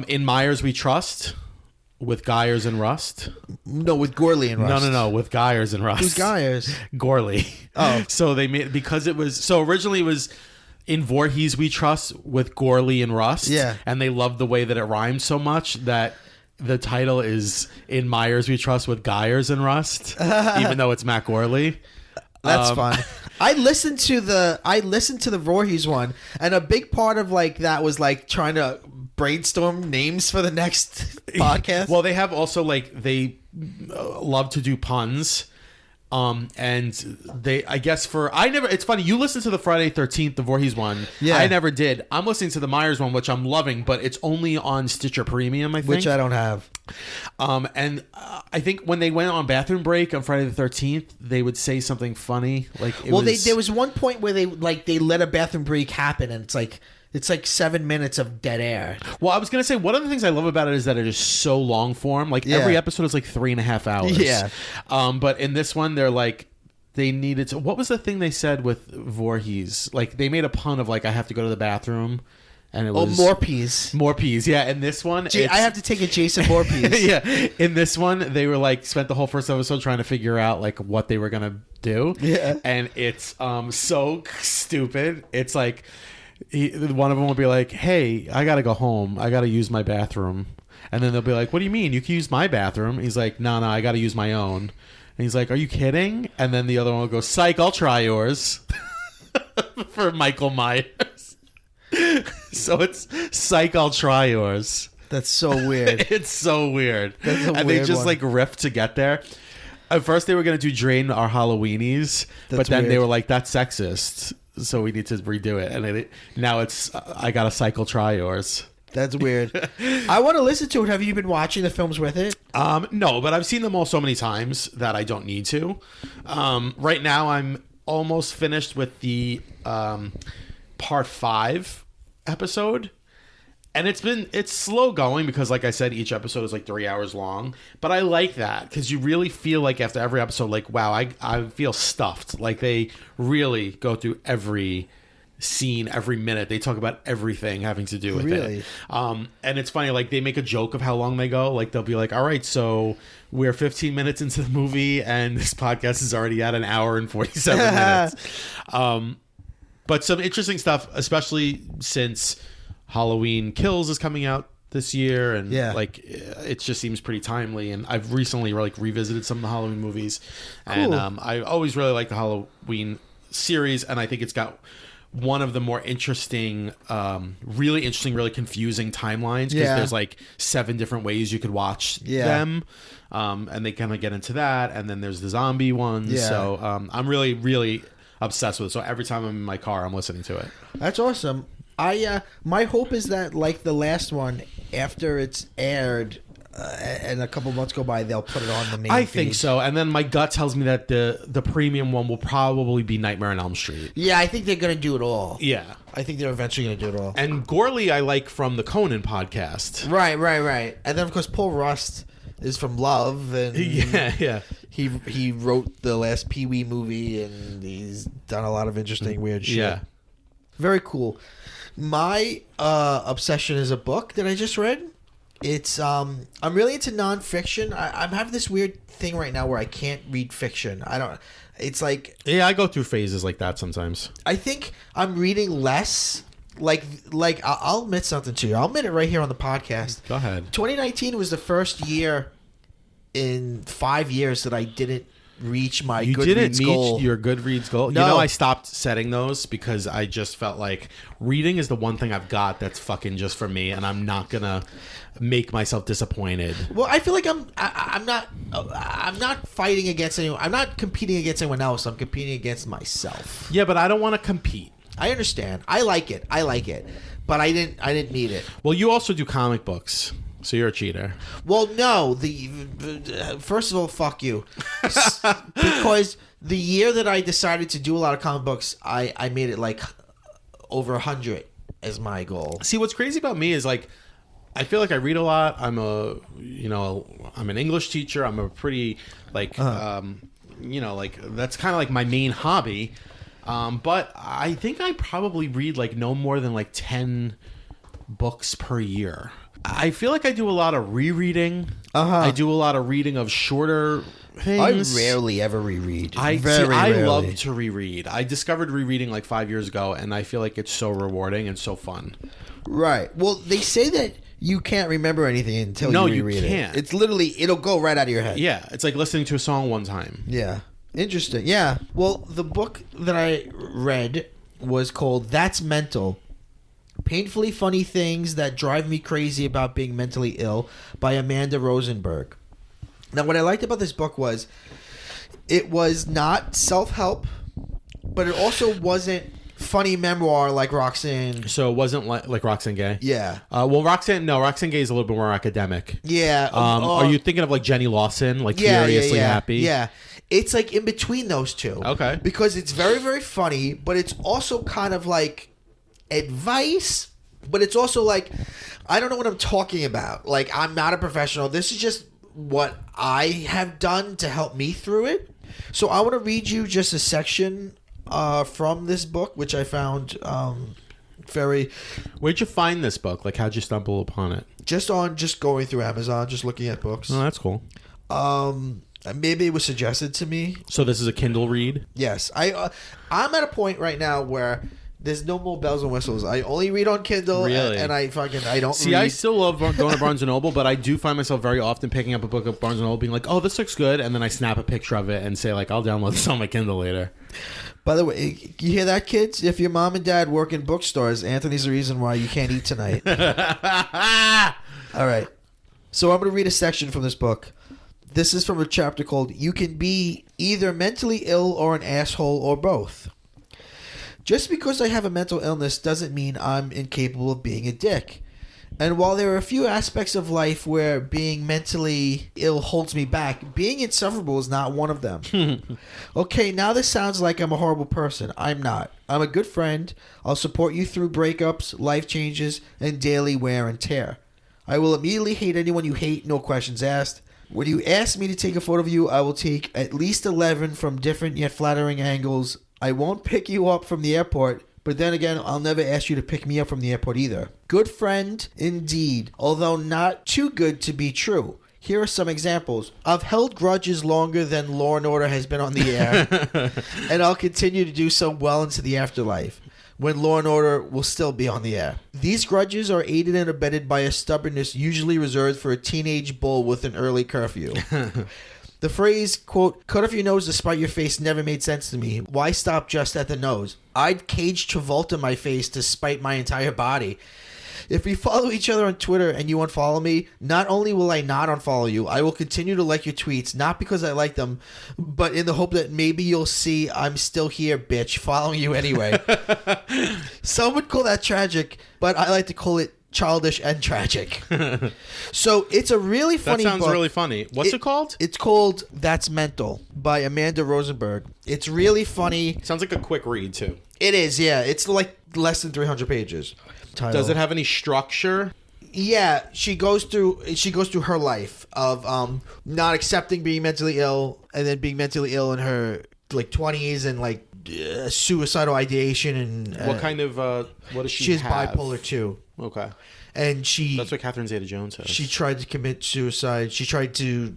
Speaker 2: In Myers We Trust with Geyers and Rust.
Speaker 1: No, with Gorley and Rust.
Speaker 2: No, with Geyers and Rust.
Speaker 1: Who's Geyers?
Speaker 2: Gorley.
Speaker 1: Oh.
Speaker 2: So they made, because it was, so originally it was In Voorhees We Trust with Gorley and Rust.
Speaker 1: Yeah.
Speaker 2: And they loved the way that it rhymed so much that the title is In Myers We Trust with Geyers and Rust, even though it's Matt Gorley.
Speaker 1: That's fun. I listened to the Voorhees one, and a big part of like that was like trying to brainstorm names for the next podcast.
Speaker 2: Well, they have also like they love to do puns. And they, I guess it's funny, you listen to the Friday 13th, the Voorhees one.
Speaker 1: Yeah.
Speaker 2: I never did. I'm listening to the Myers one, which I'm loving, but it's only on Stitcher Premium, I think.
Speaker 1: Which I don't have.
Speaker 2: And I think when they went on bathroom break on Friday the 13th, they would say something funny. Like,
Speaker 1: there was one point where they let a bathroom break happen, and it's like 7 minutes of dead air.
Speaker 2: Well, I was going to say, one of the things I love about it is that it is so long form. Like, every episode is like 3.5 hours.
Speaker 1: Yeah.
Speaker 2: But in this one, they're like, they needed to... What was the thing they said with Voorhees? Like, they made a pun of, like, I have to go to the bathroom. And it was...
Speaker 1: more peas.
Speaker 2: More peas, yeah. In this one...
Speaker 1: I have to take a Jason Voorhees.
Speaker 2: Yeah. In this one, they were, like, spent the whole first episode trying to figure out, like, what they were going to do.
Speaker 1: Yeah.
Speaker 2: And it's so stupid. It's like... one of them will be like, hey, I gotta go home, I gotta use my bathroom, and then they'll be like, what do you mean, you can use my bathroom? He's like, no, I gotta use my own. And he's like, are you kidding? And then the other one will go, psych, I'll try yours. For Michael Myers. So it's psych, I'll try yours.
Speaker 1: That's so weird.
Speaker 2: It's so weird.
Speaker 1: That's a
Speaker 2: and
Speaker 1: weird
Speaker 2: they just
Speaker 1: one.
Speaker 2: like riff to get there. At first they were gonna do Drain Our Halloweenies, but then
Speaker 1: weird.
Speaker 2: they were like, that's sexist, so we need to redo it. And now it's I gotta cycle try yours.
Speaker 1: That's weird. I want to listen to it. Have you been watching the films with it?
Speaker 2: No, but I've seen them all so many times that I don't need to. Right now I'm almost finished with the part 5 episode. And it's slow going because, like I said, each episode is like 3 hours long. But I like that because you really feel like after every episode, like, wow, I feel stuffed. Like they really go through every scene, every minute. They talk about everything having to do with it. And it's funny, like they make a joke of how long they go. Like they'll be like, all right, so we're 15 minutes into the movie and this podcast is already at an hour and 47 minutes. But some interesting stuff, especially since Halloween Kills is coming out this year, and like it just seems pretty timely. And I've recently like revisited some of the Halloween movies, and I always really like the Halloween series, and I think it's got one of the more interesting, really confusing timelines because there's like 7 different ways you could watch them, and they kind of get into that, and then there's the zombie ones. So I'm really obsessed with it. So every time I'm in my car, I'm listening to it.
Speaker 1: That's awesome. My hope is that like the last one, after it's aired and a couple months go by, they'll put it on the main feed.
Speaker 2: Think so. And then my gut tells me that the premium one will probably be Nightmare on Elm Street.
Speaker 1: Yeah, I think they're going to do it all.
Speaker 2: Yeah.
Speaker 1: I think they're eventually going to do it all.
Speaker 2: And Gorley I like from the Conan podcast.
Speaker 1: Right. And then, of course, Paul Rust is from Love. And He wrote the last Pee-wee movie, and he's done a lot of interesting, weird shit.
Speaker 2: Yeah.
Speaker 1: Very cool. My obsession is a book that I just read. It's I'm really into nonfiction. I'm having this weird thing right now where I can't read fiction. It's like,
Speaker 2: yeah, I go through phases like that sometimes.
Speaker 1: I think I'm reading less. Like I'll admit something to you. I'll admit it right here on the podcast.
Speaker 2: Go ahead.
Speaker 1: 2019 was the first year in 5 years that I didn't reach my Goodreads goal.
Speaker 2: You didn't meet your Goodreads goal?
Speaker 1: No.
Speaker 2: You know, I stopped setting those because I just felt like reading is the one thing I've got that's fucking just for me, and I'm not gonna make myself disappointed.
Speaker 1: Well, I feel like I'm not fighting against anyone. I'm not competing against anyone else. I'm competing against myself.
Speaker 2: Yeah, but I don't want to compete.
Speaker 1: I understand. I like it. But I didn't need it.
Speaker 2: Well, you also do comic books, so you're a cheater.
Speaker 1: Well, no. First of all, fuck you. Because the year that I decided to do a lot of comic books, I made it like over 100 as my goal.
Speaker 2: See, what's crazy about me is like, I feel like I read a lot. I'm an English teacher. I'm a pretty like, that's kind of like my main hobby. But I think I probably read like no more than like 10 books per year. I feel like I do a lot of rereading. I do a lot of reading of shorter things.
Speaker 1: I rarely ever reread.
Speaker 2: I love to reread. I discovered rereading like 5 years ago, and I feel like it's so rewarding and so fun.
Speaker 1: Right. Well, they say that you can't remember anything until you reread it. No, you can't. It's literally, it'll go right out of your head.
Speaker 2: Yeah. It's like listening to a song one time.
Speaker 1: Yeah. Interesting. Yeah. Well, the book that I read was called That's Mental. Painfully Funny Things That Drive Me Crazy About Being Mentally Ill by Amanda Rosenberg. Now, what I liked about this book was it was not self-help, but it also wasn't funny memoir like Roxanne.
Speaker 2: So it wasn't like Roxanne Gay?
Speaker 1: Yeah.
Speaker 2: Roxanne Gay is a little bit more academic.
Speaker 1: Yeah.
Speaker 2: Are you thinking of like Jenny Lawson, like Furiously Happy?
Speaker 1: Yeah. It's like in between those two.
Speaker 2: Okay.
Speaker 1: Because it's very, very funny, but it's also kind of like advice, but it's also like, I don't know what I'm talking about. Like, I'm not a professional. This is just what I have done to help me through it. So I want to read you just a section from this book, which I found very...
Speaker 2: Where'd you find this book? Like, how'd you stumble upon it?
Speaker 1: Just going through Amazon, just looking at books.
Speaker 2: Oh, that's cool.
Speaker 1: Maybe it was suggested to me.
Speaker 2: So this is a Kindle read?
Speaker 1: Yes. I'm at a point right now where there's no more bells and whistles. I only read on Kindle,
Speaker 2: really?
Speaker 1: and I don't
Speaker 2: See,
Speaker 1: read.
Speaker 2: I still love going to Barnes & Noble, but I do find myself very often picking up a book at Barnes & Noble being like, oh, this looks good, and then I snap a picture of it and say, like, I'll download this on my Kindle later.
Speaker 1: By the way, you hear that, kids? If your mom and dad work in bookstores, Anthony's the reason why you can't eat tonight. All right. So I'm going to read a section from this book. This is from a chapter called You Can Be Either Mentally Ill or an Asshole or Both. Just because I have a mental illness doesn't mean I'm incapable of being a dick. And while there are a few aspects of life where being mentally ill holds me back, being insufferable is not one of them. Okay, now this sounds like I'm a horrible person. I'm not. I'm a good friend. I'll support you through breakups, life changes, and daily wear and tear. I will immediately hate anyone you hate, no questions asked. When you ask me to take a photo of you, I will take at least 11 from different yet flattering angles. I won't pick you up from the airport, but then again, I'll never ask you to pick me up from the airport either. Good friend, indeed, although not too good to be true. Here are some examples. I've held grudges longer than Law & Order has been on the air, and I'll continue to do so well into the afterlife, when Law & Order will still be on the air. These grudges are aided and abetted by a stubbornness usually reserved for a teenage bull with an early curfew. The phrase, quote, cut off your nose despite your face never made sense to me. Why stop just at the nose? I'd cage Travolta my face to spite my entire body. If we follow each other on Twitter and you unfollow me, not only will I not unfollow you, I will continue to like your tweets, not because I like them, but in the hope that maybe you'll see I'm still here, bitch, following you anyway. Some would call that tragic, but I like to call it childish and tragic. So it's a really funny book.
Speaker 2: That sounds really funny. What's it called?
Speaker 1: It's called That's Mental by Amanda Rosenberg. It's really funny.
Speaker 2: Sounds like a quick read, too.
Speaker 1: It is, yeah. It's like less than 300 pages. Title.
Speaker 2: Does it have any structure?
Speaker 1: Yeah, she goes through her life of not accepting being mentally ill and then being mentally ill in her like 20s and like suicidal ideation and
Speaker 2: what kind of what does
Speaker 1: she
Speaker 2: have?
Speaker 1: She's bipolar 2.
Speaker 2: Okay.
Speaker 1: And
Speaker 2: that's what Catherine Zeta-Jones has.
Speaker 1: She tried to commit suicide. She tried to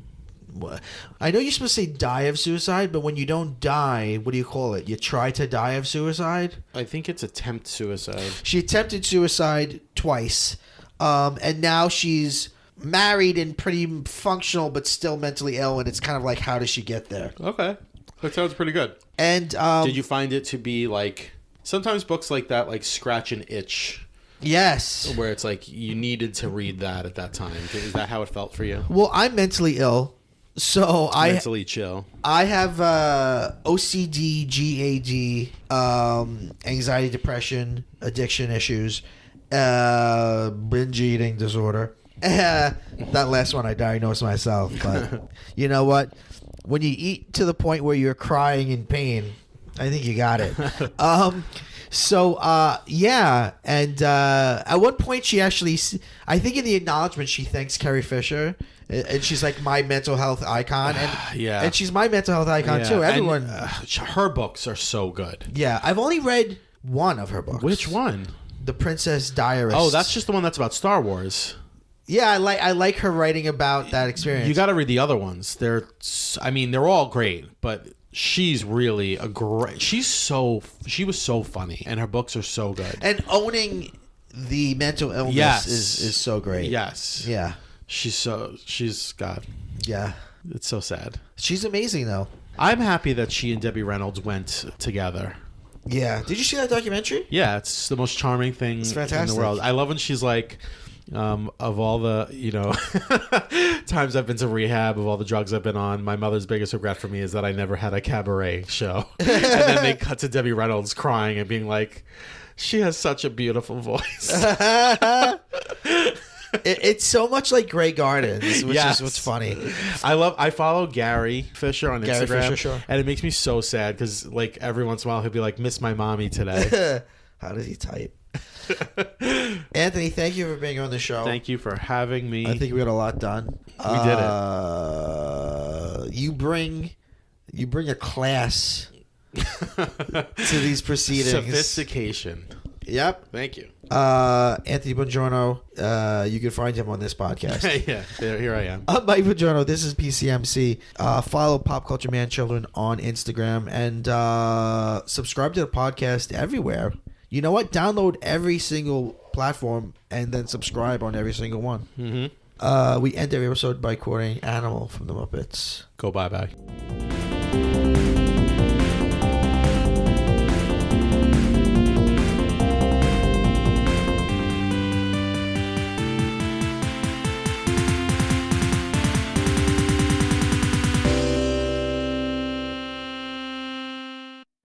Speaker 1: I know you're supposed to say die of suicide, but when you don't die, what do you call it? You try to die of suicide?
Speaker 2: I think it's attempt suicide.
Speaker 1: She attempted suicide twice. And now she's married and pretty functional, but still mentally ill. And it's kind of like, how does she get there?
Speaker 2: Okay. That sounds pretty good.
Speaker 1: And
Speaker 2: did you find it to be like, sometimes books like that, like scratch an itch?
Speaker 1: Yes.
Speaker 2: Where it's like, you needed to read that at that time. Is that how it felt for you?
Speaker 1: Well, I'm mentally ill. So
Speaker 2: mentally chill.
Speaker 1: I have OCD, GAD, anxiety, depression, addiction issues, binge eating disorder. That last one I diagnosed myself. But you know what? When you eat to the point where you're crying in pain, I think you got it. Yeah. And at one point she actually, I think in the acknowledgement, she thanks Carrie Fisher. And she's like my mental health icon, and she's my mental health icon too. Everyone,
Speaker 2: her books are so good.
Speaker 1: Yeah, I've only read one of her books.
Speaker 2: Which one?
Speaker 1: The Princess Diarist.
Speaker 2: Oh, that's just the one that's about Star Wars.
Speaker 1: Yeah, I like her writing about that experience.
Speaker 2: You got to read the other ones. They're all great, but she's really a great. She was so funny, and her books are so good.
Speaker 1: And owning the mental illness is so great.
Speaker 2: Yes.
Speaker 1: Yeah.
Speaker 2: God.
Speaker 1: Yeah.
Speaker 2: It's so sad.
Speaker 1: She's amazing, though.
Speaker 2: I'm happy that she and Debbie Reynolds went together.
Speaker 1: Yeah. Did you see that documentary?
Speaker 2: Yeah, it's the most charming thing in the world. I love when she's like, of all the, times I've been to rehab, of all the drugs I've been on, my mother's biggest regret for me is that I never had a cabaret show. And then they cut to Debbie Reynolds crying and being like, she has such a beautiful voice.
Speaker 1: It's so much like Grey Gardens, which is what's funny.
Speaker 2: I follow Gary Fisher on Instagram,
Speaker 1: Fisher, sure.
Speaker 2: And it makes me so sad because like every once in a while he'll be like, "Miss my mommy today."
Speaker 1: How does he type? Anthony, thank you for being on the show.
Speaker 2: Thank you for having me.
Speaker 1: I think we got a lot done.
Speaker 2: We did it.
Speaker 1: You bring a class to these proceedings.
Speaker 2: Sophistication.
Speaker 1: Yep.
Speaker 2: Thank you.
Speaker 1: Anthony Bongiorno, you can find him on this podcast.
Speaker 2: Yeah, here I am.
Speaker 1: I'm Mike Bongiorno. This is PCMC. Follow Pop Culture Man Children on Instagram and subscribe to the podcast everywhere. You know what? Download every single platform and then subscribe on every single one.
Speaker 2: Mm-hmm.
Speaker 1: We end every episode by quoting Animal from the Muppets.
Speaker 2: Go bye-bye.